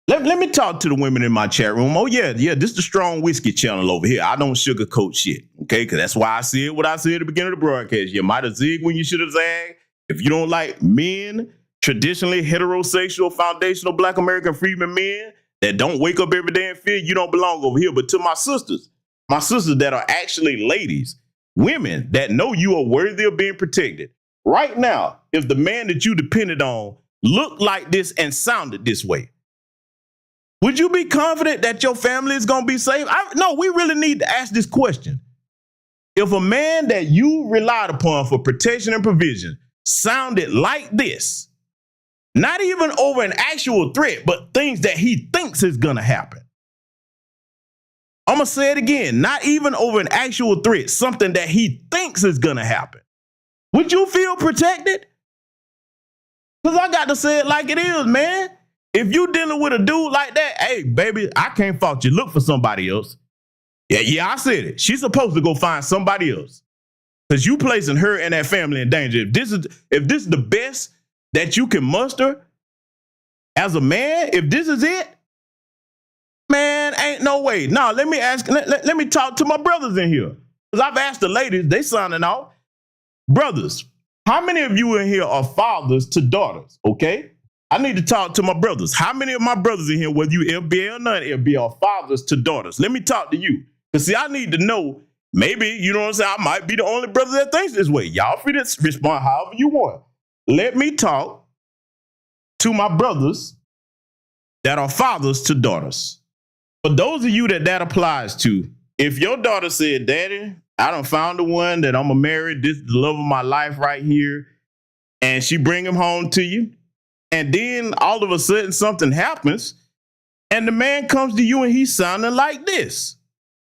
Let me talk to the women in my chat room. Oh, yeah, this is the Strong Whiskey channel over here. I don't sugarcoat shit, okay? Because that's why I said what I said at the beginning of the broadcast. You might have zigged when you should have zagged. If you don't like men, traditionally heterosexual, foundational Black American Freedmen men that don't wake up every day and fear, you don't belong over here. But to my sisters that are actually ladies, women that know you are worthy of being protected. Right now, if the man that you depended on looked like this and sounded this way, would you be confident that your family is going to be safe? No, we really need to ask this question. If a man that you relied upon for protection and provision sounded like this, not even over an actual threat, but things that he thinks is going to happen. I'm going to say it again, not even over an actual threat, something that he thinks is going to happen. Would you feel protected? Because I got to say it like it is, man. If you dealing with a dude like that, hey, baby, I can't fault you. Look for somebody else. Yeah, I said it. She's supposed to go find somebody else. Because you placing her and that family in danger. If this is the best that you can muster as a man, if this is it, man, ain't no way. Now, let me talk to my brothers in here. Because I've asked the ladies, they signing off. Brothers, how many of you in here are fathers to daughters, okay? I need to talk to my brothers. How many of my brothers in here, whether you FBA or non-FBA, are fathers to daughters? Let me talk to you. Because, see, I need to know, maybe, you know what I'm saying, I might be the only brother that thinks this way. Y'all free to respond however you want. Let me talk to my brothers that are fathers to daughters. For those of you that applies to, if your daughter said, Daddy, I done found the one that I'm going to marry, this is the love of my life right here, and she bring him home to you, and then all of a sudden something happens, and the man comes to you and he's sounding like this.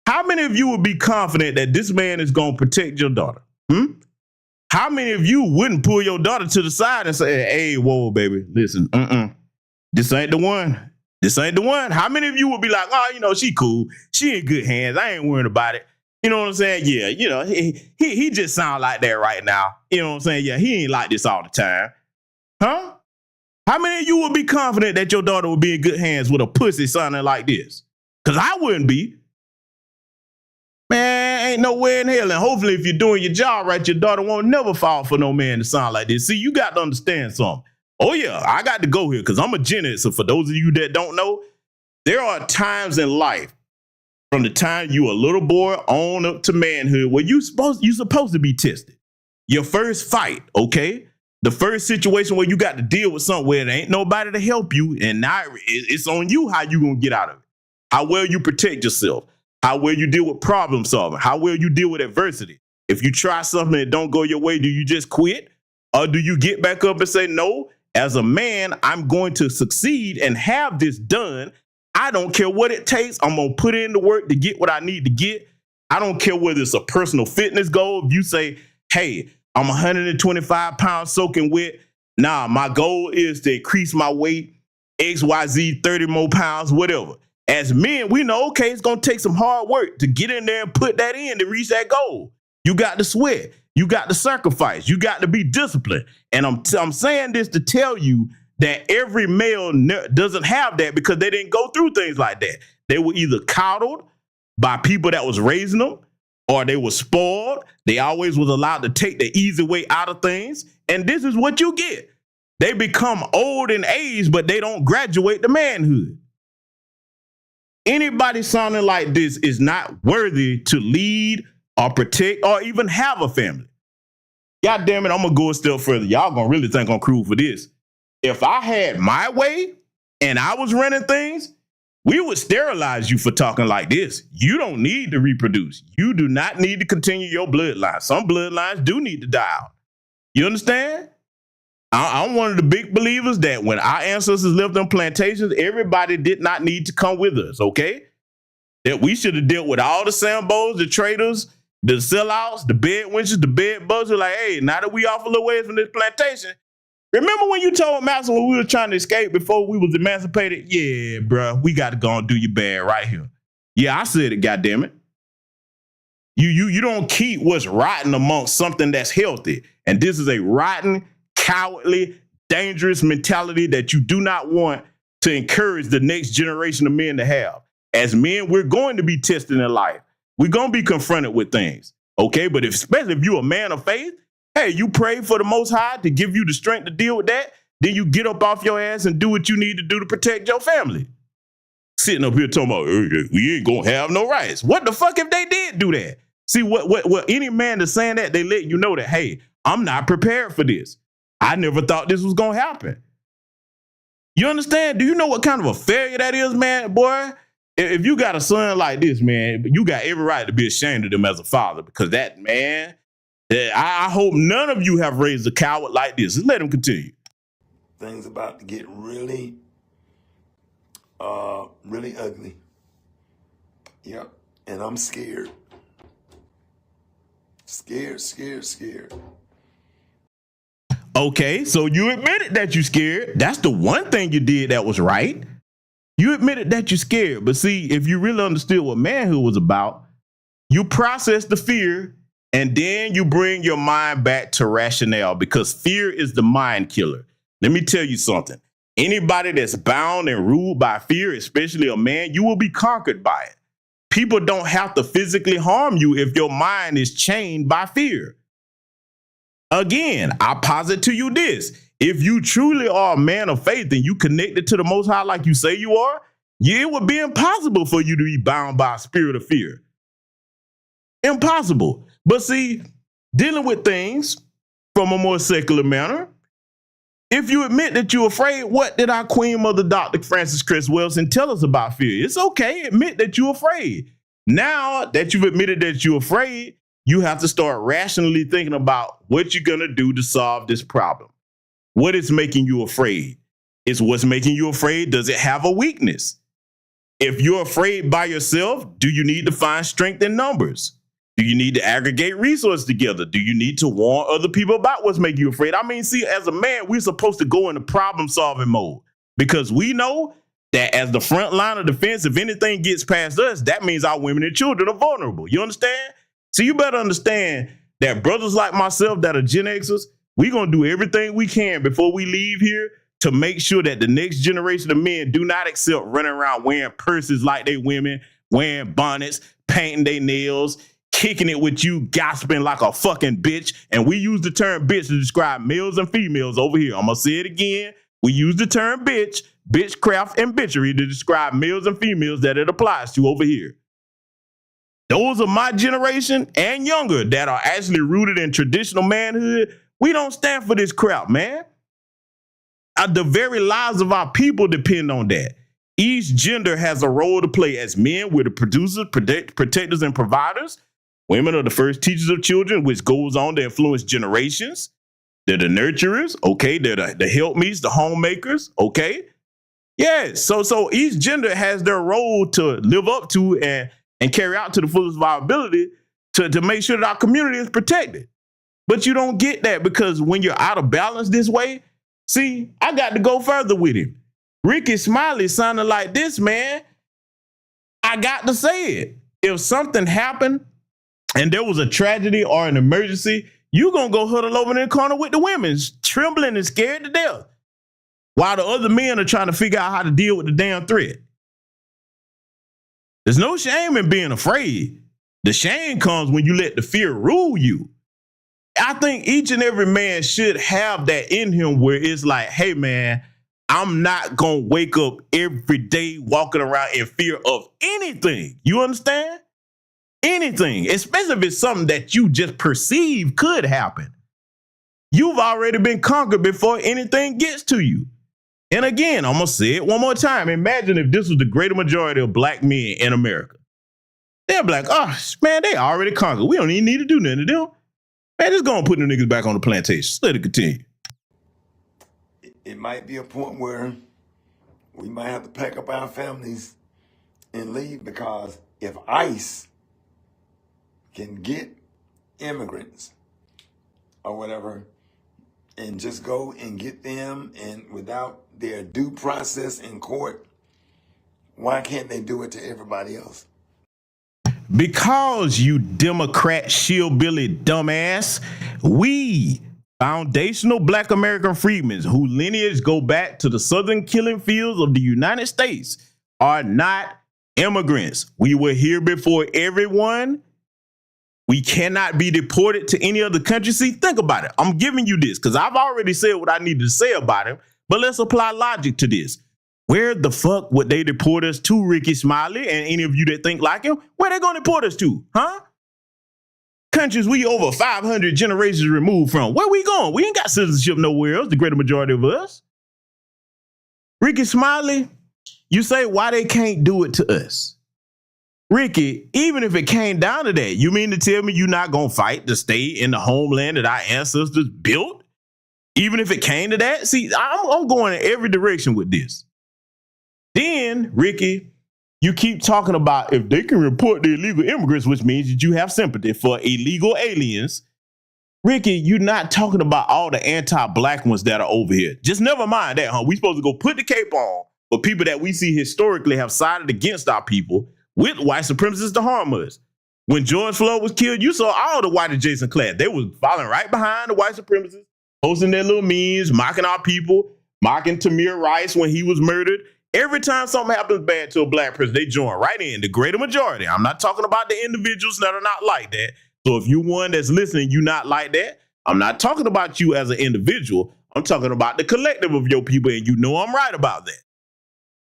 How many of you would be confident that this man is going to protect your daughter? How many of you wouldn't pull your daughter to the side and say, hey, whoa, baby, listen, this ain't the one. This ain't the one. How many of you would be like, oh, she cool. She in good hands. I ain't worried about it. You know what I'm saying? Yeah, he just sound like that right now. You know what I'm saying? Yeah, he ain't like this all the time. Huh? How many of you would be confident that your daughter would be in good hands with a pussy sounding like this? Because I wouldn't be. Man, ain't no way in hell. And hopefully if you're doing your job right, your daughter won't never fall for no man to sound like this. See, you got to understand something. Oh, yeah, I got to go here because I'm a Gen X. So for those of you that don't know, there are times in life from the time you a little boy on up to manhood where you're supposed to be tested. Your first fight, okay? The first situation where you got to deal with something where there ain't nobody to help you, and now it's on you how you going to get out of it. How well you protect yourself. How well you deal with problem solving. How well you deal with adversity. If you try something that don't go your way, do you just quit? Or do you get back up and say, no, as a man, I'm going to succeed and have this done. I don't care what it takes. I'm going to put in the work to get what I need to get. I don't care whether it's a personal fitness goal. If you say, hey, I'm 125 pounds soaking wet. Nah, my goal is to increase my weight, XYZ, 30 more pounds, whatever. As men, we know, okay, it's going to take some hard work to get in there and put that in to reach that goal. You got to sweat. You got to sacrifice. You got to be disciplined. And I'm saying this to tell you that every male doesn't have that because they didn't go through things like that. They were either coddled by people that was raising them, or they were spoiled. They always was allowed to take the easy way out of things. And this is what you get. They become old in age, but they don't graduate to manhood. Anybody sounding like this is not worthy to lead or protect or even have a family. God damn it, I'm going to go a step further. Y'all going to really think I'm cruel for this. If I had my way and I was running things, we would sterilize you for talking like this. You don't need to reproduce. You do not need to continue your bloodline. Some bloodlines do need to die out. You understand? I'm one of the big believers that when our ancestors lived on plantations, everybody did not need to come with us, okay? That we should have dealt with all the Sambos, the traders, the sellouts, the bed wenches, the bed bugs. Were like, hey, now that we off a little ways from this plantation, remember when you told Master when we were trying to escape before we was emancipated? Yeah, bro, we got to go and do your bad right here. Yeah, I said it, goddammit. You don't keep what's rotten amongst something that's healthy. And this is a rotten, cowardly, dangerous mentality that you do not want to encourage the next generation of men to have. As men, we're going to be tested in life. We're going to be confronted with things, okay? But especially if you're a man of faith, hey, you pray for the Most High to give you the strength to deal with that, then you get up off your ass and do what you need to do to protect your family. Sitting up here talking about, we ain't going to have no rights. What the fuck if they did do that? See, what any man that's saying that, they let you know that, hey, I'm not prepared for this. I never thought this was going to happen. You understand? Do you know what kind of a failure that is, man, boy? If you got a son like this, man, you got every right to be ashamed of them as a father, because that, man, I hope none of you have raised a coward like this. Just let him continue. Things about to get really, really ugly. Yep. And I'm scared. Scared. Okay, so you admitted that you're scared. That's the one thing you did that was right. You admitted that you're scared. But see, if you really understood what manhood was about, you process the fear and then you bring your mind back to rationale, because fear is the mind killer. Let me tell you something. Anybody that's bound and ruled by fear, especially a man, you will be conquered by it. People don't have to physically harm you if your mind is chained by fear. Again, I posit to you this. If you truly are a man of faith and you connected to the Most High like you say you are, it would be impossible for you to be bound by a spirit of fear. Impossible. But see, dealing with things from a more secular manner, if you admit that you're afraid, what did our Queen Mother Dr. Frances Cress Welsing tell us about fear? It's okay, admit that you're afraid. Now that you've admitted that you're afraid, you have to start rationally thinking about what you're going to do to solve this problem. What is making you afraid? Is what's making you afraid, does it have a weakness? If you're afraid by yourself, do you need to find strength in numbers? Do you need to aggregate resources together? Do you need to warn other people about what's making you afraid? I mean, see, as a man, we're supposed to go into problem-solving mode, because we know that as the front line of defense, if anything gets past us, that means our women and children are vulnerable. You understand? So you better understand that brothers like myself that are Gen Xers, we're going to do everything we can before we leave here to make sure that the next generation of men do not accept running around wearing purses like they women, wearing bonnets, painting their nails, kicking it with you, gossiping like a fucking bitch. And we use the term bitch to describe males and females over here. I'm going to say it again. We use the term bitch, bitchcraft, and bitchery to describe males and females that it applies to over here. Those are my generation and younger that are actually rooted in traditional manhood. We don't stand for this crap, man. The very lives of our people depend on that. Each gender has a role to play. As men, we're the producers, protectors, and providers. Women are the first teachers of children, which goes on to influence generations. They're the nurturers, okay? They're the helpmeets, the homemakers, okay? Yes, so each gender has their role to live up to and carry out to the fullest of our ability to make sure that our community is protected. But you don't get that, because when you're out of balance this way, see, I got to go further with him. Ricky Smiley sounded like this, man. I got to say it. If something happened and there was a tragedy or an emergency, you're going to go huddle over in the corner with the women, trembling and scared to death, while the other men are trying to figure out how to deal with the damn threat. There's no shame in being afraid. The shame comes when you let the fear rule you. I think each and every man should have that in him where it's like, hey, man, I'm not going to wake up every day walking around in fear of anything. You understand? Anything, especially if it's something that you just perceive could happen. You've already been conquered before anything gets to you. And again, I'm going to say it one more time. Imagine if this was the greater majority of black men in America. They're like, oh, man, they already conquered. We don't even need to do nothing to them. Man, just go and put the niggas back on the plantation. Let it continue. It might be a point where we might have to pack up our families and leave, because if ICE can get immigrants or whatever and just go and get them and without their due process in court, why can't they do it to everybody else? Because, you Democrat shillbilly dumbass, we Foundational Black American Freedmen, whose lineage go back to the southern killing fields of the United States, are not immigrants. We were here before everyone. We cannot be deported to any other country. See, think about it. I'm giving you this because I've already said what I needed to say about him, but let's apply logic to this. Where the fuck would they deport us to, Ricky Smiley, and any of you that think like him? Where they gonna deport us to, huh? Countries we over 500 generations removed from. Where we going? We ain't got citizenship nowhere else, the greater majority of us. Ricky Smiley, you say why they can't do it to us. Ricky, even if it came down to that, you mean to tell me you're not gonna fight to stay in the homeland that our ancestors built? Even if it came to that? See, I'm going in every direction with this. Then, Ricky, you keep talking about if they can report the illegal immigrants, which means that you have sympathy for illegal aliens. Ricky, you're not talking about all the anti-black ones that are over here. Just never mind that, huh? We supposed to go put the cape on for people that we see historically have sided against our people with white supremacists to harm us. When George Floyd was killed, you saw all the white adjacent class. They was following right behind the white supremacists, posting their little memes, mocking our people, mocking Tamir Rice when he was murdered. Every time something happens bad to a black person, they join right in, the greater majority. I'm not talking about the individuals that are not like that. So if you one that's listening, you not like that, I'm not talking about you as an individual. I'm talking about the collective of your people, and you know I'm right about that.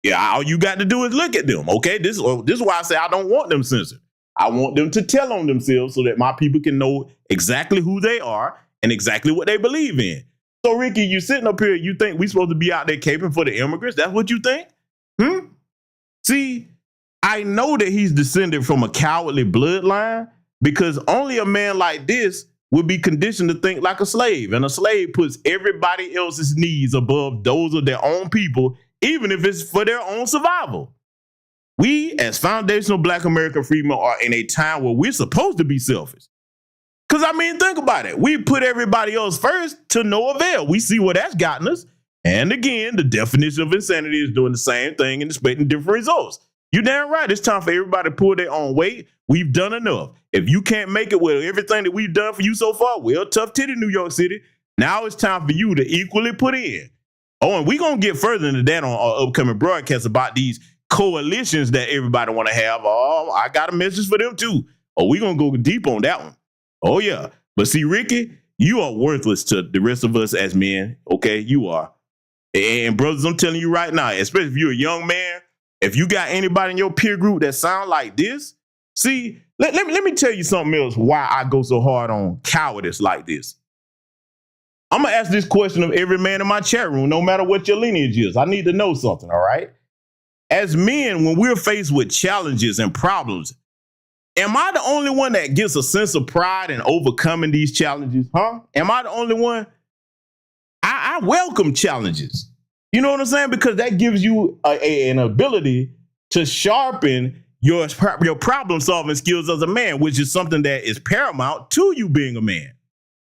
Yeah, all you got to do is look at them, okay? This is why I say I don't want them censored. I want them to tell on themselves so that my people can know exactly who they are and exactly what they believe in. So, Ricky, you sitting up here, you think we supposed to be out there caping for the immigrants? That's what you think? See, I know that he's descended from a cowardly bloodline because only a man like this would be conditioned to think like a slave. And a slave puts everybody else's needs above those of their own people, even if it's for their own survival. We, as Foundational Black American Freedmen, are in a time where we're supposed to be selfish. Because, I mean, think about it. We put everybody else first to no avail. We see what that's gotten us. And again, the definition of insanity is doing the same thing and expecting different results. You're damn right. It's time for everybody to pull their own weight. We've done enough. If you can't make it with everything that we've done for you so far, well, tough titty, New York City. Now it's time for you to equally put in. Oh, and we're going to get further into that on our upcoming broadcast about these coalitions that everybody want to have. Oh, I got a message for them too. Oh, we're going to go deep on that one. Oh, yeah. But see, Ricky, you are worthless to the rest of us as men. Okay, you are. And brothers, I'm telling you right now, especially if you're a young man, if you got anybody in your peer group that sound like this, see, let me tell you something else why I go so hard on cowardice like this. I'm going to ask this question of every man in my chat room, no matter what your lineage is. I need to know something, all right? As men, when we're faced with challenges and problems, am I the only one that gets a sense of pride in overcoming these challenges? Huh? Am I the only one? I welcome challenges. You know what I'm saying? Because that gives you an ability to sharpen your problem solving skills as a man, which is something that is paramount to you being a man.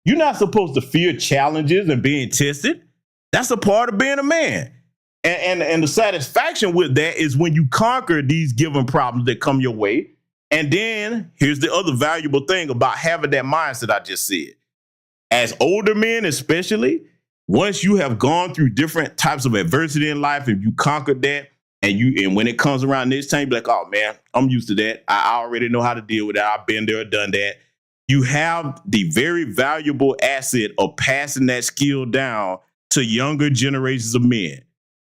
You're not supposed to fear challenges and being tested. That's a part of being a man. And the satisfaction with that is when you conquer these given problems that come your way. And then here's the other valuable thing about having that mindset I just said. As older men, especially, once you have gone through different types of adversity in life and you conquered that, and when it comes around this time, you're like, oh man, I'm used to that. I already know how to deal with that. I've been there, done that. You have the very valuable asset of passing that skill down to younger generations of men.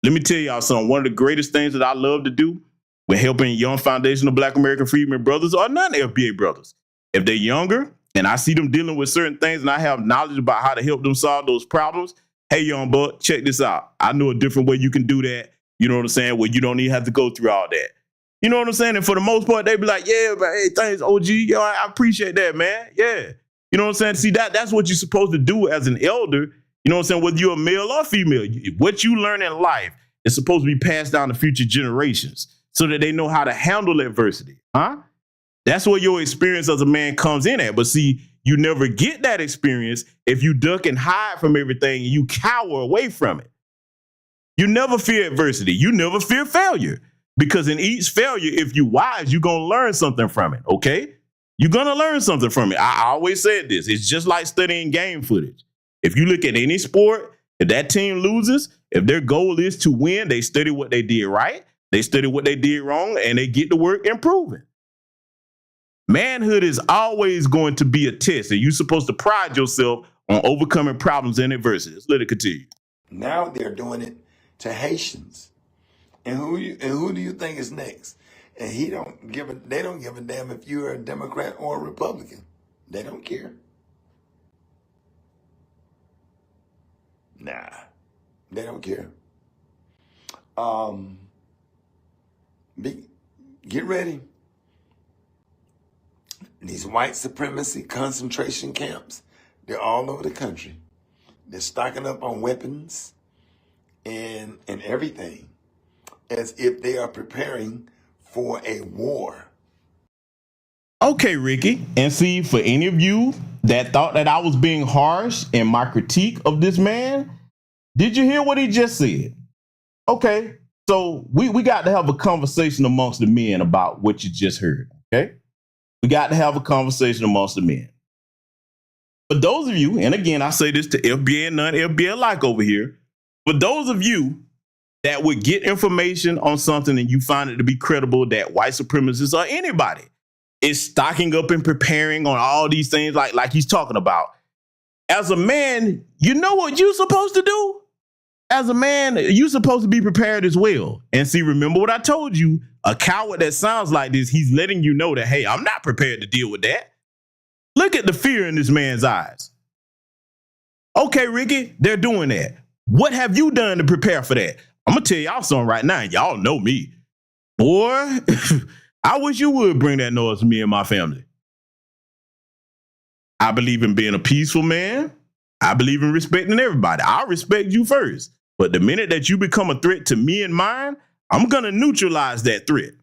Let me tell y'all something. One of the greatest things that I love to do when helping young Foundational Black American Freedmen brothers or non-FBA brothers, if they're younger and I see them dealing with certain things and I have knowledge about how to help them solve those problems, hey, young buck, check this out. I know a different way you can do that. You know what I'm saying? Where you don't even have to go through all that. You know what I'm saying? And for the most part, they be like, yeah, but hey, thanks, OG. Yo, I appreciate that, man. Yeah. You know what I'm saying? See, that's what you're supposed to do as an elder. You know what I'm saying? Whether you're a male or female, what you learn in life is supposed to be passed down to future generations so that they know how to handle adversity. Huh? That's where your experience as a man comes in at. But see, you never get that experience if you duck and hide from everything and you cower away from it. You never fear adversity. You never fear failure. Because in each failure, if you wise, you're going to learn something from it, okay? You're going to learn something from it. I always said this. It's just like studying game footage. If you look at any sport, if that team loses, if their goal is to win, they study what they did right, they study what they did wrong, and they get to work improving. Manhood is always going to be a test, and you're supposed to pride yourself on overcoming problems and adversities. Let it continue. Now they're doing it to Haitians. And who do you think is next? And they don't give a damn if you're a Democrat or a Republican. They don't care. Nah, they don't care. Get ready. These white supremacy concentration camps, they're all over the country. They're stocking up on weapons and everything as if they are preparing for a war. Okay, Ricky. And see, for any of you that thought that I was being harsh in my critique of this man, did you hear what he just said? Okay, so we got to have a conversation amongst the men about what you just heard, okay? We got to have a conversation amongst the men. For those of you, and again, I say this to FBA and non-FBA alike over here, for those of you that would get information on something and you find it to be credible that white supremacists or anybody is stocking up and preparing on all these things like he's talking about, as a man, you know what you're supposed to do? As a man, you're supposed to be prepared as well. And see, remember what I told you, a coward that sounds like this, he's letting you know that, hey, I'm not prepared to deal with that. Look at the fear in this man's eyes. Okay, Ricky, they're doing that. What have you done to prepare for that? I'm going to tell y'all something right now. Y'all know me. Boy, I wish you would bring that noise to me and my family. I believe in being a peaceful man. I believe in respecting everybody. I respect you first. But the minute that you become a threat to me and mine, I'm going to neutralize that threat.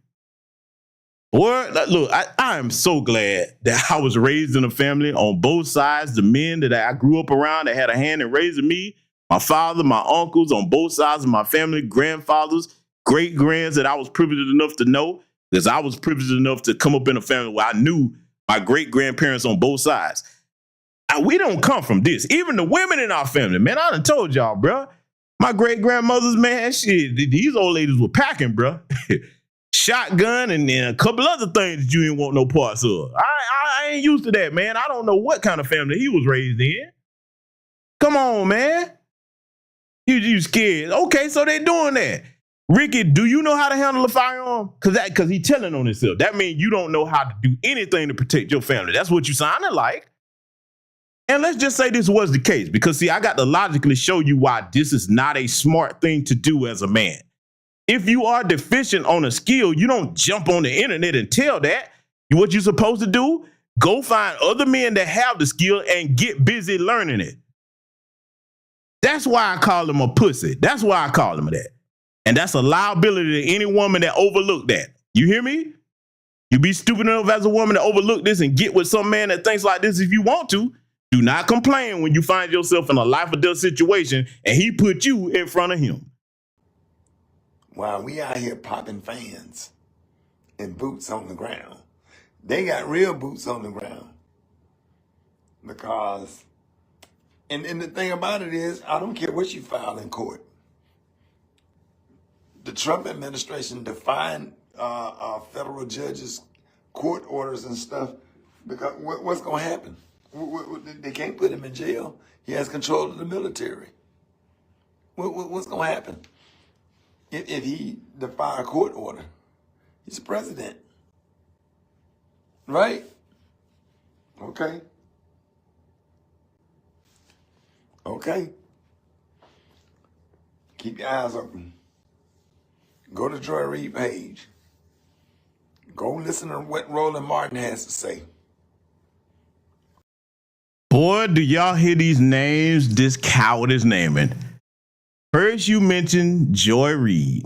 Boy, look, I am so glad that I was raised in a family on both sides. The men that I grew up around that had a hand in raising me, my father, my uncles on both sides of my family, grandfathers, great-grands that I was privileged enough to know, because I was privileged enough to come up in a family where I knew my great-grandparents on both sides. And we don't come from this. Even the women in our family, man, I done told y'all, bro. My great-grandmothers, man, shit, these old ladies were packing, bro. Shotgun and then a couple other things that you didn't want no parts of. I ain't used to that, man. I don't know what kind of family he was raised in. Come on, man. You scared. Okay, so they doing that. Ricky, do you know how to handle a firearm? Because he telling on himself. That means you don't know how to do anything to protect your family. That's what you sounded like. And let's just say this was the case, because see, I got to logically show you why this is not a smart thing to do as a man. If you are deficient on a skill, you don't jump on the internet and tell that. What you're supposed to do, go find other men that have the skill and get busy learning it. That's why I call him a pussy. That's why I call him that. And that's a liability to any woman that overlooked that. You hear me? You be stupid enough as a woman to overlook this and get with some man that thinks like this if you want to. Do not complain when you find yourself in a life or death situation and he put you in front of him. While we out here popping fans and boots on the ground, they got real boots on the ground. Because, and the thing about it is, I don't care what you file in court. The Trump administration defied federal judges' court orders and stuff. Because what's going to happen? They can't put him in jail. He has control of the military. What's going to happen? If he defy a court order, he's president. Right? Okay. Okay. Keep your eyes open. Go to Joy Reid page. Go listen to what Roland Martin has to say. Boy, do y'all hear these names this coward is naming? First, you mentioned Joy Reid.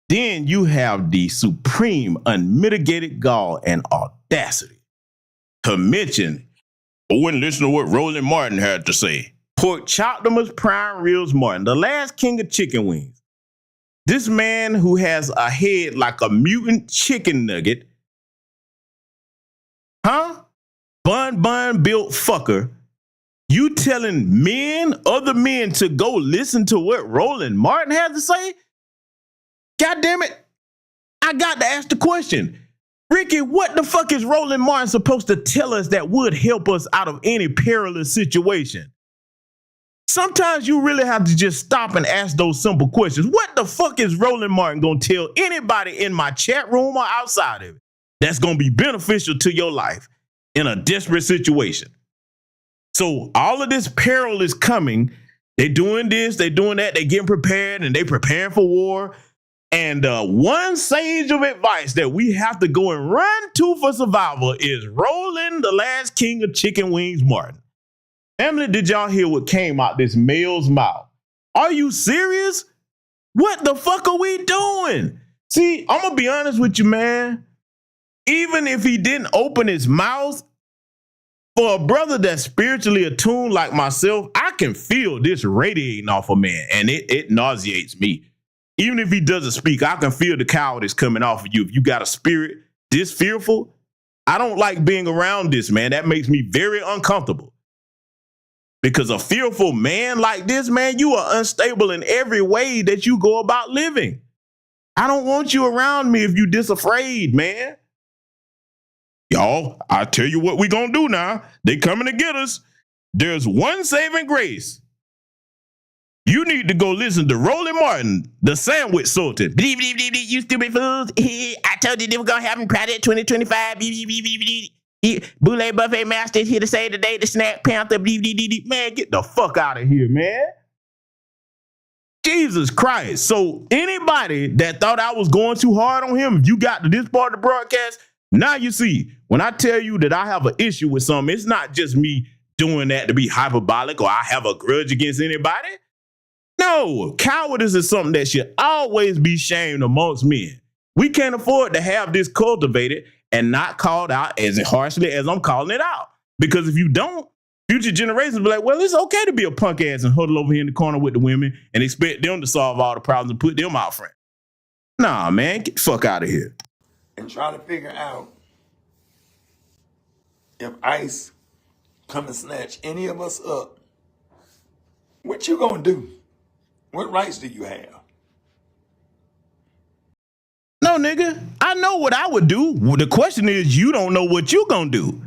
Then you have the supreme unmitigated gall and audacity to mention, oh, and listen to what Roland Martin had to say. Pork Choptimus Prime Ribs Martin, the last king of chicken wings. This man who has a head like a mutant chicken nugget, bun built fucker, you telling men, other men, to go listen to what Roland Martin had to say? God damn it. I got to ask the question. Ricky, what the fuck is Roland Martin supposed to tell us that would help us out of any perilous situation? Sometimes you really have to just stop and ask those simple questions. What the fuck is Roland Martin going to tell anybody in my chat room or outside of it that's going to be beneficial to your life in a desperate situation? So all of this peril is coming. They're doing this, they're doing that, they're getting prepared, and they're preparing for war. And one sage of advice that we have to go and run to for survival is Roland, the last king of chicken wings, Martin. Family, did y'all hear what came out this male's mouth? Are you serious? What the fuck are we doing? See, I'm going to be honest with you, man. Even if he didn't open his mouth, for a brother that's spiritually attuned like myself, I can feel this radiating off a man, and it nauseates me. Even if he doesn't speak, I can feel the cowardice coming off of you. If you got a spirit this fearful, I don't like being around this, man. That makes me very uncomfortable. Because a fearful man like this, man, you are unstable in every way that you go about living. I don't want you around me if you disafraid, man. Y'all, I tell you what we gonna do now. They coming to get us. There's one saving grace. You need to go listen to Roland Martin, the sandwich sultan. You stupid fools. I told you they were going to happen Project 2025. Boule Buffet Master is here to say today the Snack Panther. Man, get the fuck out of here, man. Jesus Christ. So anybody that thought I was going too hard on him, if you got to this part of the broadcast, now you see, when I tell you that I have an issue with something, it's not just me doing that to be hyperbolic or I have a grudge against anybody. No, cowardice is something that should always be shamed amongst men. We can't afford to have this cultivated and not called out as harshly as I'm calling it out. Because if you don't, future generations will be like, well, it's okay to be a punk ass and huddle over here in the corner with the women and expect them to solve all the problems and put them out front. Nah, man, get the fuck out of here. And try to figure out if ICE come and snatch any of us up, what you gonna do? What rights do you have? No, nigga, I know what I would do. The question is, you don't know what you gonna do.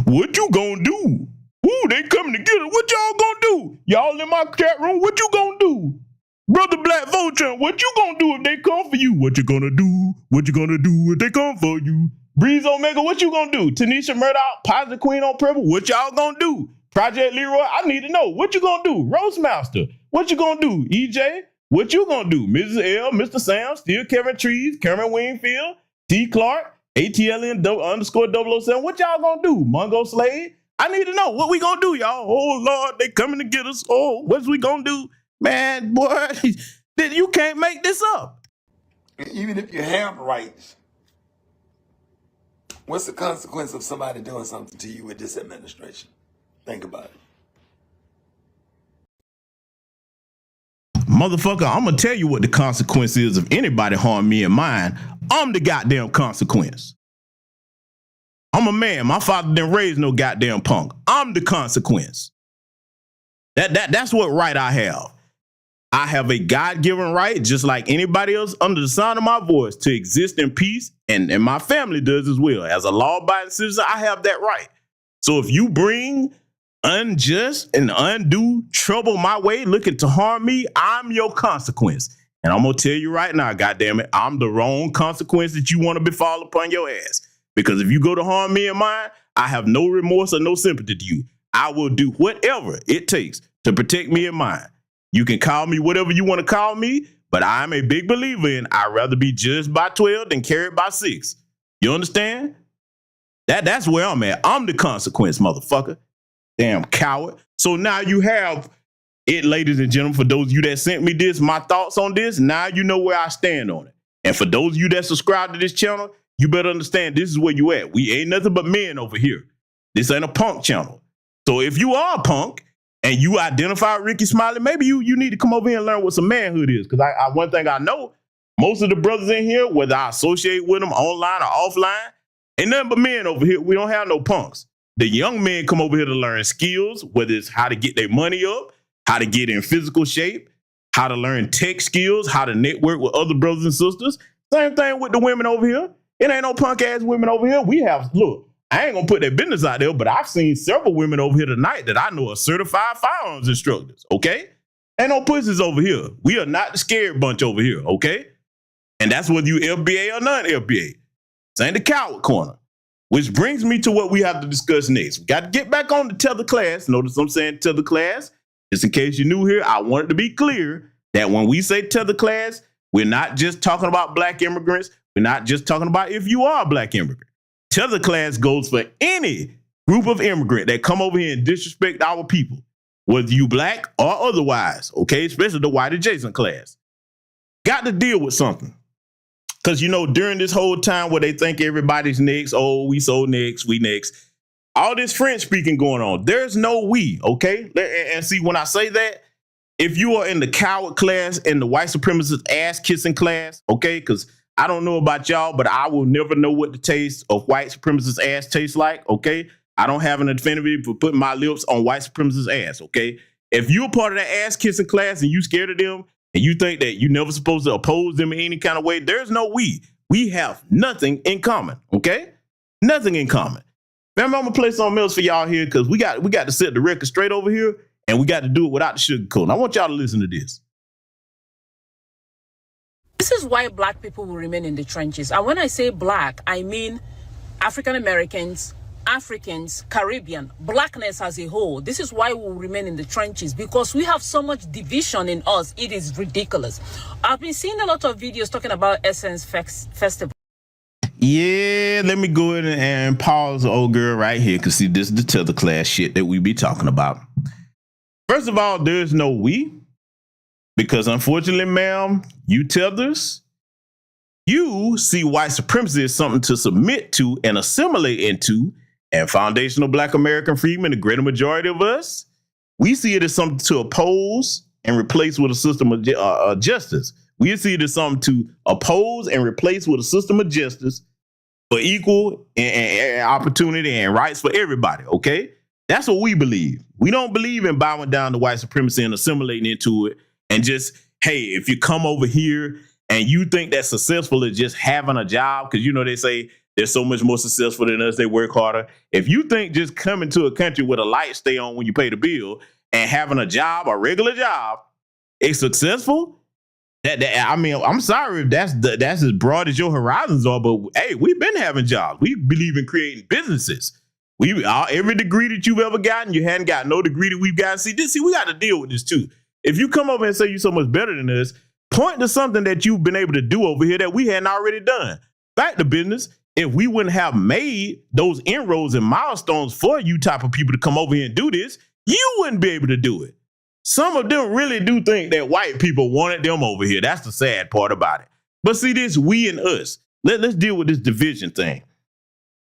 What you gonna do? Ooh, they coming to get us. What y'all gonna do? Y'all in my chat room, what you gonna do? Brother Black Voltron, what you gonna do if they come for you? What you gonna do? What you gonna do if they come for you? Breeze Omega, what you gonna do? Tanisha Murdoch, Positive Queen on Purple, what y'all gonna do? Project Leroy, I need to know. What you gonna do? Roastmaster, what you gonna do? EJ, what you gonna do? Mrs. L, Mr. Sam, Still Kevin Trees, Cameron Wingfield, T. Clark, ATLN _ 007, what y'all gonna do? Mungo Slade, I need to know. What we gonna do, y'all? Oh, Lord, they coming to get us. Oh, what's we gonna do? Man, boy, you can't make this up. Even if you have rights, what's the consequence of somebody doing something to you with this administration? Think about it. Motherfucker, I'm gonna tell you what the consequence is if anybody harm me and mine. I'm the goddamn consequence. I'm a man. My father didn't raise no goddamn punk. I'm the consequence. That's what right I have. I have a God-given right, just like anybody else under the sound of my voice, to exist in peace, and my family does as well. As a law-abiding citizen, I have that right. So if you bring unjust and undue trouble my way, looking to harm me, I'm your consequence. And I'm going to tell you right now, goddammit, I'm the wrong consequence that you want to befall upon your ass. Because if you go to harm me and mine, I have no remorse or no sympathy to you. I will do whatever it takes to protect me and mine. You can call me whatever you want to call me, but I'm a big believer in I'd rather be judged by 12 than carried by 6. You understand? That's where I'm at. I'm the consequence, motherfucker. Damn coward. So now you have it, ladies and gentlemen, for those of you that sent me this, my thoughts on this, now you know where I stand on it. And for those of you that subscribe to this channel, you better understand this is where you at. We ain't nothing but men over here. This ain't a punk channel. So if you are a punk and you identify Ricky Smiley, maybe you need to come over here and learn what some manhood is. Because one thing I know, most of the brothers in here, whether I associate with them online or offline, ain't nothing but men over here. We don't have no punks. The young men come over here to learn skills, whether it's how to get their money up, how to get in physical shape, how to learn tech skills, how to network with other brothers and sisters. Same thing with the women over here. It ain't no punk ass women over here. We have, look, I ain't gonna put their business out there, but I've seen several women over here tonight that I know are certified firearms instructors, okay? Ain't no pussies over here. We are not the scared bunch over here, okay? And that's whether you FBA or non-FBA. This ain't the coward corner. Which brings me to what we have to discuss next. We got to get back on the Tether class. Notice I'm saying Tether class. Just in case you're new here, I wanted to be clear that when we say Tether class, we're not just talking about black immigrants. We're not just talking about if you are a black immigrant. Tether class goes for any group of immigrant that come over here and disrespect our people, whether you black or otherwise, okay? Especially the white adjacent class. Got to deal with something. Because, you know, during this whole time where they think everybody's next, oh, we so next, we next, all this French speaking going on, there's no we, okay? And see, when I say that, if you are in the coward class and the white supremacist ass kissing class, okay, because I don't know about y'all, but I will never know what the taste of white supremacist ass tastes like, okay? I don't have an affinity for putting my lips on white supremacist ass, okay? If you're part of that ass kissing class and you scared of them, and you think that you're never supposed to oppose them in any kind of way, there's no we. We have nothing in common, okay? Nothing in common. Remember, I'm gonna play something else for y'all here because we got to set the record straight over here, and we got to do it without the sugarcoating. I want y'all to listen to this. This is why black people will remain in the trenches. And when I say black, I mean African Americans, Africans, Caribbean, blackness as a whole. This is why we will remain in the trenches, because we have so much division in us. It is ridiculous. I've been seeing a lot of videos talking about Essence Festival. Yeah, let me go in and pause the old girl right here, because see, this is the Tether class shit that we be talking about. First of all, there's no we, because unfortunately, ma'am, you Tethers, you see white supremacy as something to submit to and assimilate into. And Foundational Black American Freedmen, the greater majority of us, we see it as something to oppose and replace with a system of justice. We see it as something to oppose and replace with a system of justice for equal and opportunity and rights for everybody, okay? That's what we believe. We don't believe in bowing down to white supremacy and assimilating into it and just, hey, if you come over here and you think that successful is just having a job, because, you know, they say they're so much more successful than us, they work harder. If you think just coming to a country where the lights stay on when you pay the bill and having a job, a regular job, is successful, I mean, I'm sorry if that's as broad as your horizons are, but hey, we've been having jobs. We believe in creating businesses. Every degree that you've ever gotten, you hadn't got no degree that we've gotten. See, we got to deal with this too. If you come over and say you're so much better than us, point to something that you've been able to do over here that we hadn't already done. Back to business. If we wouldn't have made those inroads and milestones for you type of people to come over here and do this, you wouldn't be able to do it. Some of them really do think that white people wanted them over here. That's the sad part about it. But see, this we and us. Let's deal with this division thing.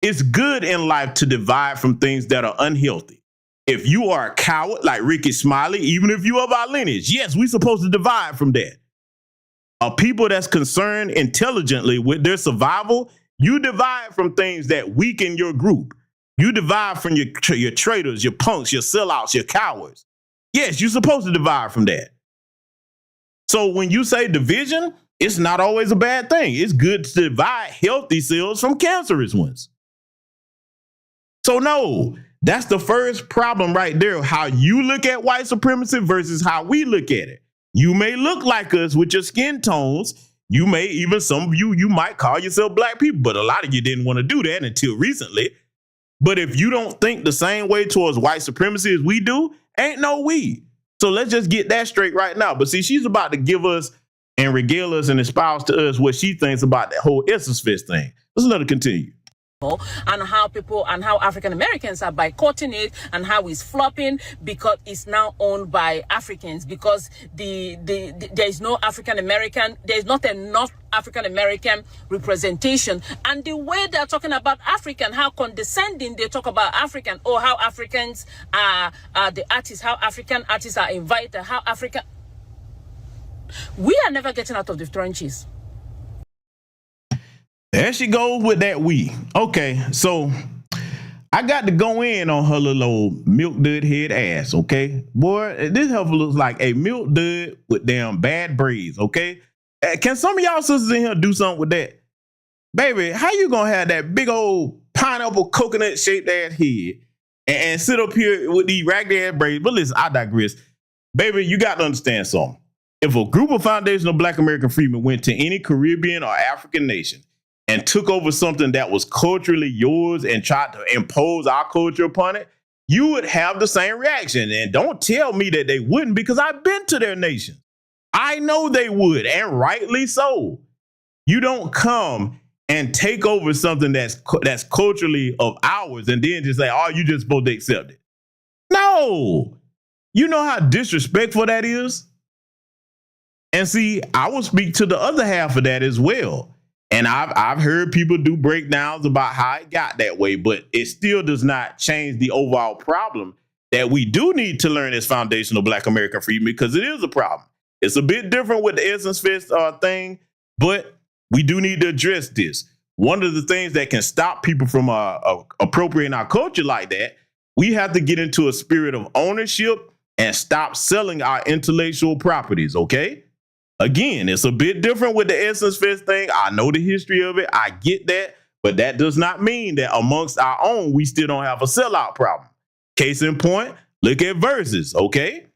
It's good in life to divide from things that are unhealthy. If you are a coward like Ricky Smiley, even if you are of our lineage, yes, we're supposed to divide from that. A people that's concerned intelligently with their survival, you divide from things that weaken your group. You divide from your traitors, your punks, your sellouts, your cowards. Yes, you're supposed to divide from that. So when you say division, it's not always a bad thing. It's good to divide healthy cells from cancerous ones. So no, that's the first problem right there. How you look at white supremacy versus how we look at it. You may look like us with your skin tones. You may, even some of you might call yourself black people, but a lot of you didn't want to do that until recently. But if you don't think the same way towards white supremacy as we do, ain't no we. So let's just get that straight right now. But see, she's about to give us and regale us and espouse to us what she thinks about that whole Essence Fest thing. Let's let her continue. and how people and how African Americans are boycotting it and how it's flopping because it's now owned by Africans because there is no African American, there is not enough African American representation. And the way they're talking about African, how condescending they talk about African, or how Africans are the artists, how African artists are invited, how African. We are never getting out of the trenches. There she goes with that we. Okay, so I got to go in on her little old milk dud head ass, okay? Boy, this heifer looks like a milk dud with damn bad braids, okay? Can some of y'all sisters in here do something with that? Baby, how you gonna have that big old pineapple coconut shaped ass head and sit up here with these ragged ass braids? But listen, I digress. Baby, you got to understand something. If a group of Foundational Black American Freedmen went to any Caribbean or African nation and took over something that was culturally yours and tried to impose our culture upon it, you would have the same reaction. And don't tell me that they wouldn't, because I've been to their nation. I know they would, and rightly so. You don't come and take over something that's culturally of ours and then just say, oh, you just supposed to accept it. No. You know how disrespectful that is? And see, I will speak to the other half of that as well. And I've heard people do breakdowns about how it got that way, but it still does not change the overall problem that we do need to learn as Foundational Black American Freedmen, because it is a problem. It's a bit different with the Essence Fest thing, but we do need to address this. One of the things that can stop people from appropriating our culture like that, we have to get into a spirit of ownership and stop selling our intellectual properties, okay? Again, it's a bit different with the Essence Fest thing. I know the history of it. I get that. But that does not mean that amongst our own, we still don't have a sellout problem. Case in point, look at Versus, okay?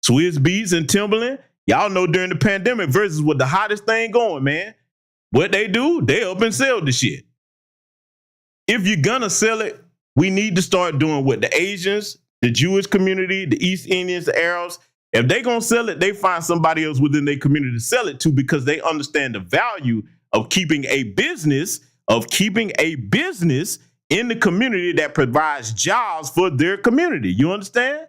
Swizz Beatz and Timberland. Y'all know during the pandemic, Versus was the hottest thing going, man. What they do, they up and sell the shit. If you're gonna sell it, we need to start doing what the Asians, the Jewish community, the East Indians, the Arabs, if they gonna sell it, they find somebody else within their community to sell it to, because they understand the value of keeping a business, in the community that provides jobs for their community. You understand?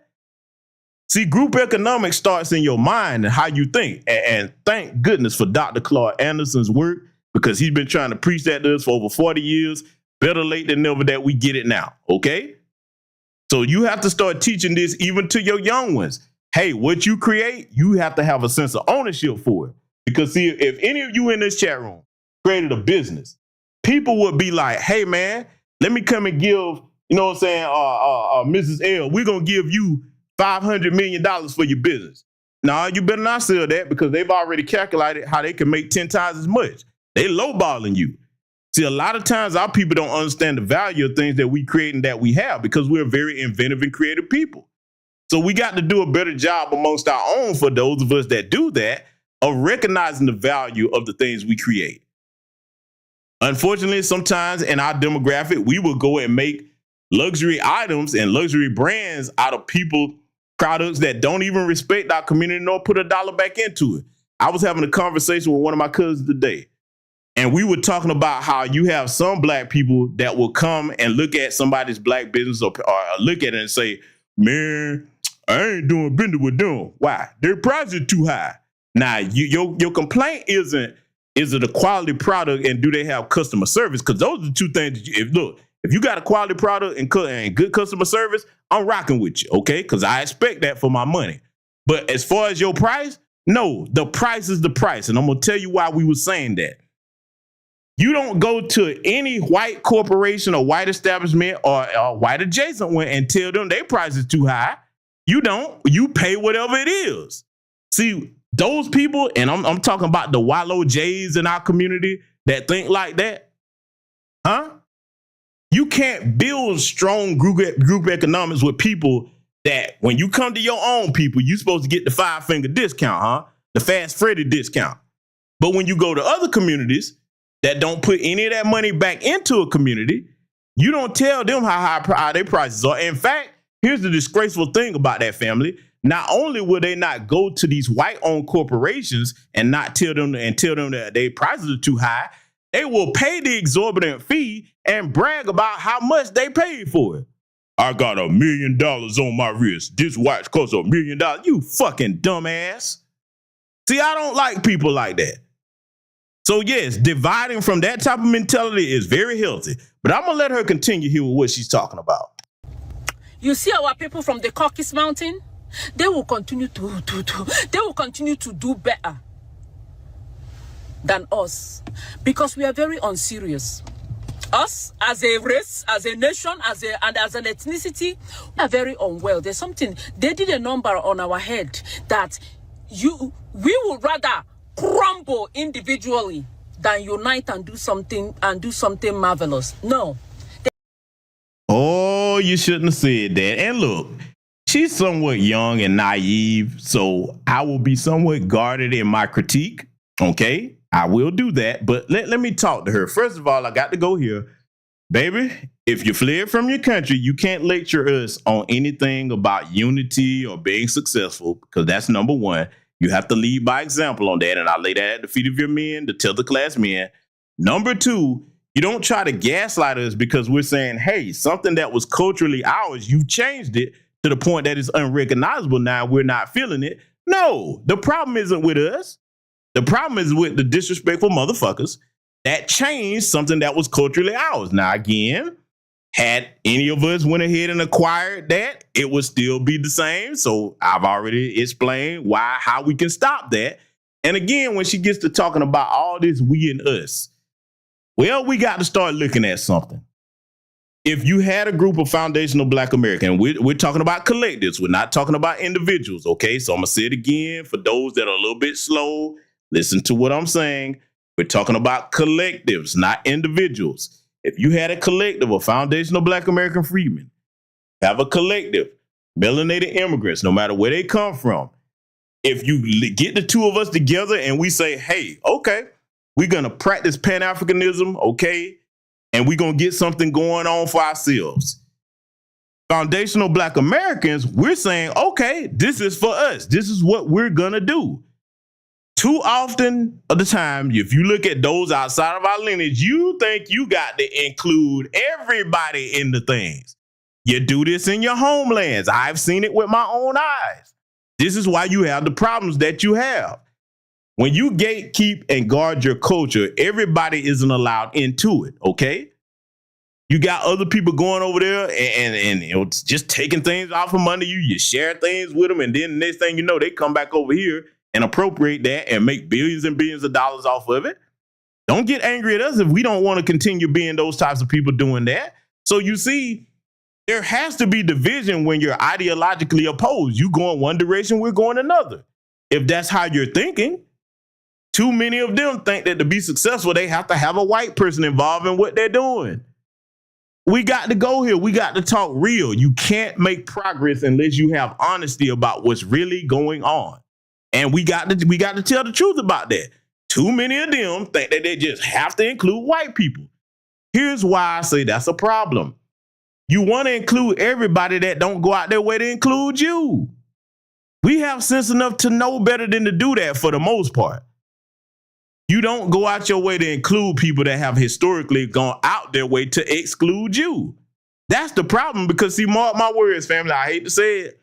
See, group economics starts in your mind and how you think. And thank goodness for Dr. Claude Anderson's work, because he's been trying to preach that to us for over 40 years. Better late than never that we get it now, okay? So you have to start teaching this even to your young ones. Hey, what you create, you have to have a sense of ownership for it. Because see, if any of you in this chat room created a business, people would be like, hey man, let me come and give, you know what I'm saying, Mrs. L, we're going to give you $500 million for your business. Nah, you better not sell that, because they've already calculated how they can make 10 times as much. They lowballing you. See, a lot of times our people don't understand the value of things that we create and that we have, because we're very inventive and creative people. So we got to do a better job amongst our own, for those of us that do that, of recognizing the value of the things we create. Unfortunately, sometimes in our demographic, we will go and make luxury items and luxury brands out of products that don't even respect our community nor put $1 back into it. I was having a conversation with one of my cousins today, and we were talking about how you have some black people that will come and look at somebody's black business or look at it and say, man, I ain't doing business with them. Why? Their prices are too high. Now, your complaint is it a quality product and do they have customer service? Because those are the two things. If you got a quality product and good customer service, I'm rocking with you, okay? Because I expect that for my money. But as far as your price, no, the price is the price. And I'm going to tell you why we were saying that. You don't go to any white corporation or white establishment or white adjacent one and tell them their price is too high. You don't. You pay whatever it is. See, those people, and I'm talking about the Wallow Jays in our community that think like that, huh? You can't build strong group economics with people that when you come to your own people, you're supposed to get the 5-finger discount, huh? The Fast Freddy discount. But when you go to other communities that don't put any of that money back into a community, you don't tell them how high their prices are. In fact, here's the disgraceful thing about that, family. Not only will they not go to these white-owned corporations and not tell them that their prices are too high, They will pay the exorbitant fee and brag about how much they paid for it. I got $1 million on my wrist. This watch costs $1 million. You fucking dumbass. See, I don't like people like that. So yes, dividing from that type of mentality is very healthy. But I'm gonna let her continue here with what she's talking about. You see our people from the Caucasus Mountain? They will continue to do better than us because we are very unserious. Us as a race, as a nation, as an ethnicity, we are very unwell. There's something they did a number on our head that we would rather crumble individually than unite and do something marvelous. No. Oh, you shouldn't have said that. And look, she's somewhat young and naive, so I will be somewhat guarded in my critique. Okay, I will do that, but let me talk to her. First of all, I got to go here. Baby, if you fled from your country, you can't lecture us on anything about unity or being successful, because that's number one. You have to lead by example on that, and I lay that at the feet of your men, the Tether class men. Number two, you don't try to gaslight us because we're saying, hey, something that was culturally ours, you've changed it to the point that it's unrecognizable now. We're not feeling it. No, the problem isn't with us. The problem is with the disrespectful motherfuckers that changed something that was culturally ours. Now, again, had any of us went ahead and acquired that, it would still be the same. So I've already explained how we can stop that. And again, when she gets to talking about all this we and us, well, we got to start looking at something. If you had a group of foundational Black American, we're talking about collectives. We're not talking about individuals. Okay, so I'm going to say it again for those that are a little bit slow. Listen to what I'm saying. We're talking about collectives, not individuals. If you had a collective of foundational Black American freedmen, have a collective, melanated immigrants, no matter where they come from. If you get the two of us together and we say, hey, okay, we're going to practice Pan-Africanism, okay, and we're going to get something going on for ourselves. Foundational Black Americans, we're saying, okay, this is for us. This is what we're going to do. Too often of the time, if you look at those outside of our lineage, you think you got to include everybody in the things. You do this in your homelands. I've seen it with my own eyes. This is why you have the problems that you have. When you gatekeep and guard your culture, everybody isn't allowed into it, okay? You got other people going over there and you know, just taking things off from under you. You share things with them, and then the next thing you know, they come back over here and appropriate that and make billions and billions of dollars off of it. Don't get angry at us if we don't want to continue being those types of people doing that. So you see, there has to be division when you're ideologically opposed. You going one direction, we're going another. If that's how you're thinking, too many of them think that to be successful, they have to have a white person involved in what they're doing. We got to go here. We got to talk real. You can't make progress unless you have honesty about what's really going on. And we got to tell the truth about that. Too many of them think that they just have to include white people. Here's why I say that's a problem. You want to include everybody that don't go out their way to include you. We have sense enough to know better than to do that for the most part. You don't go out your way to include people that have historically gone out their way to exclude you. That's the problem because, see, mark my words, family, I hate to say it.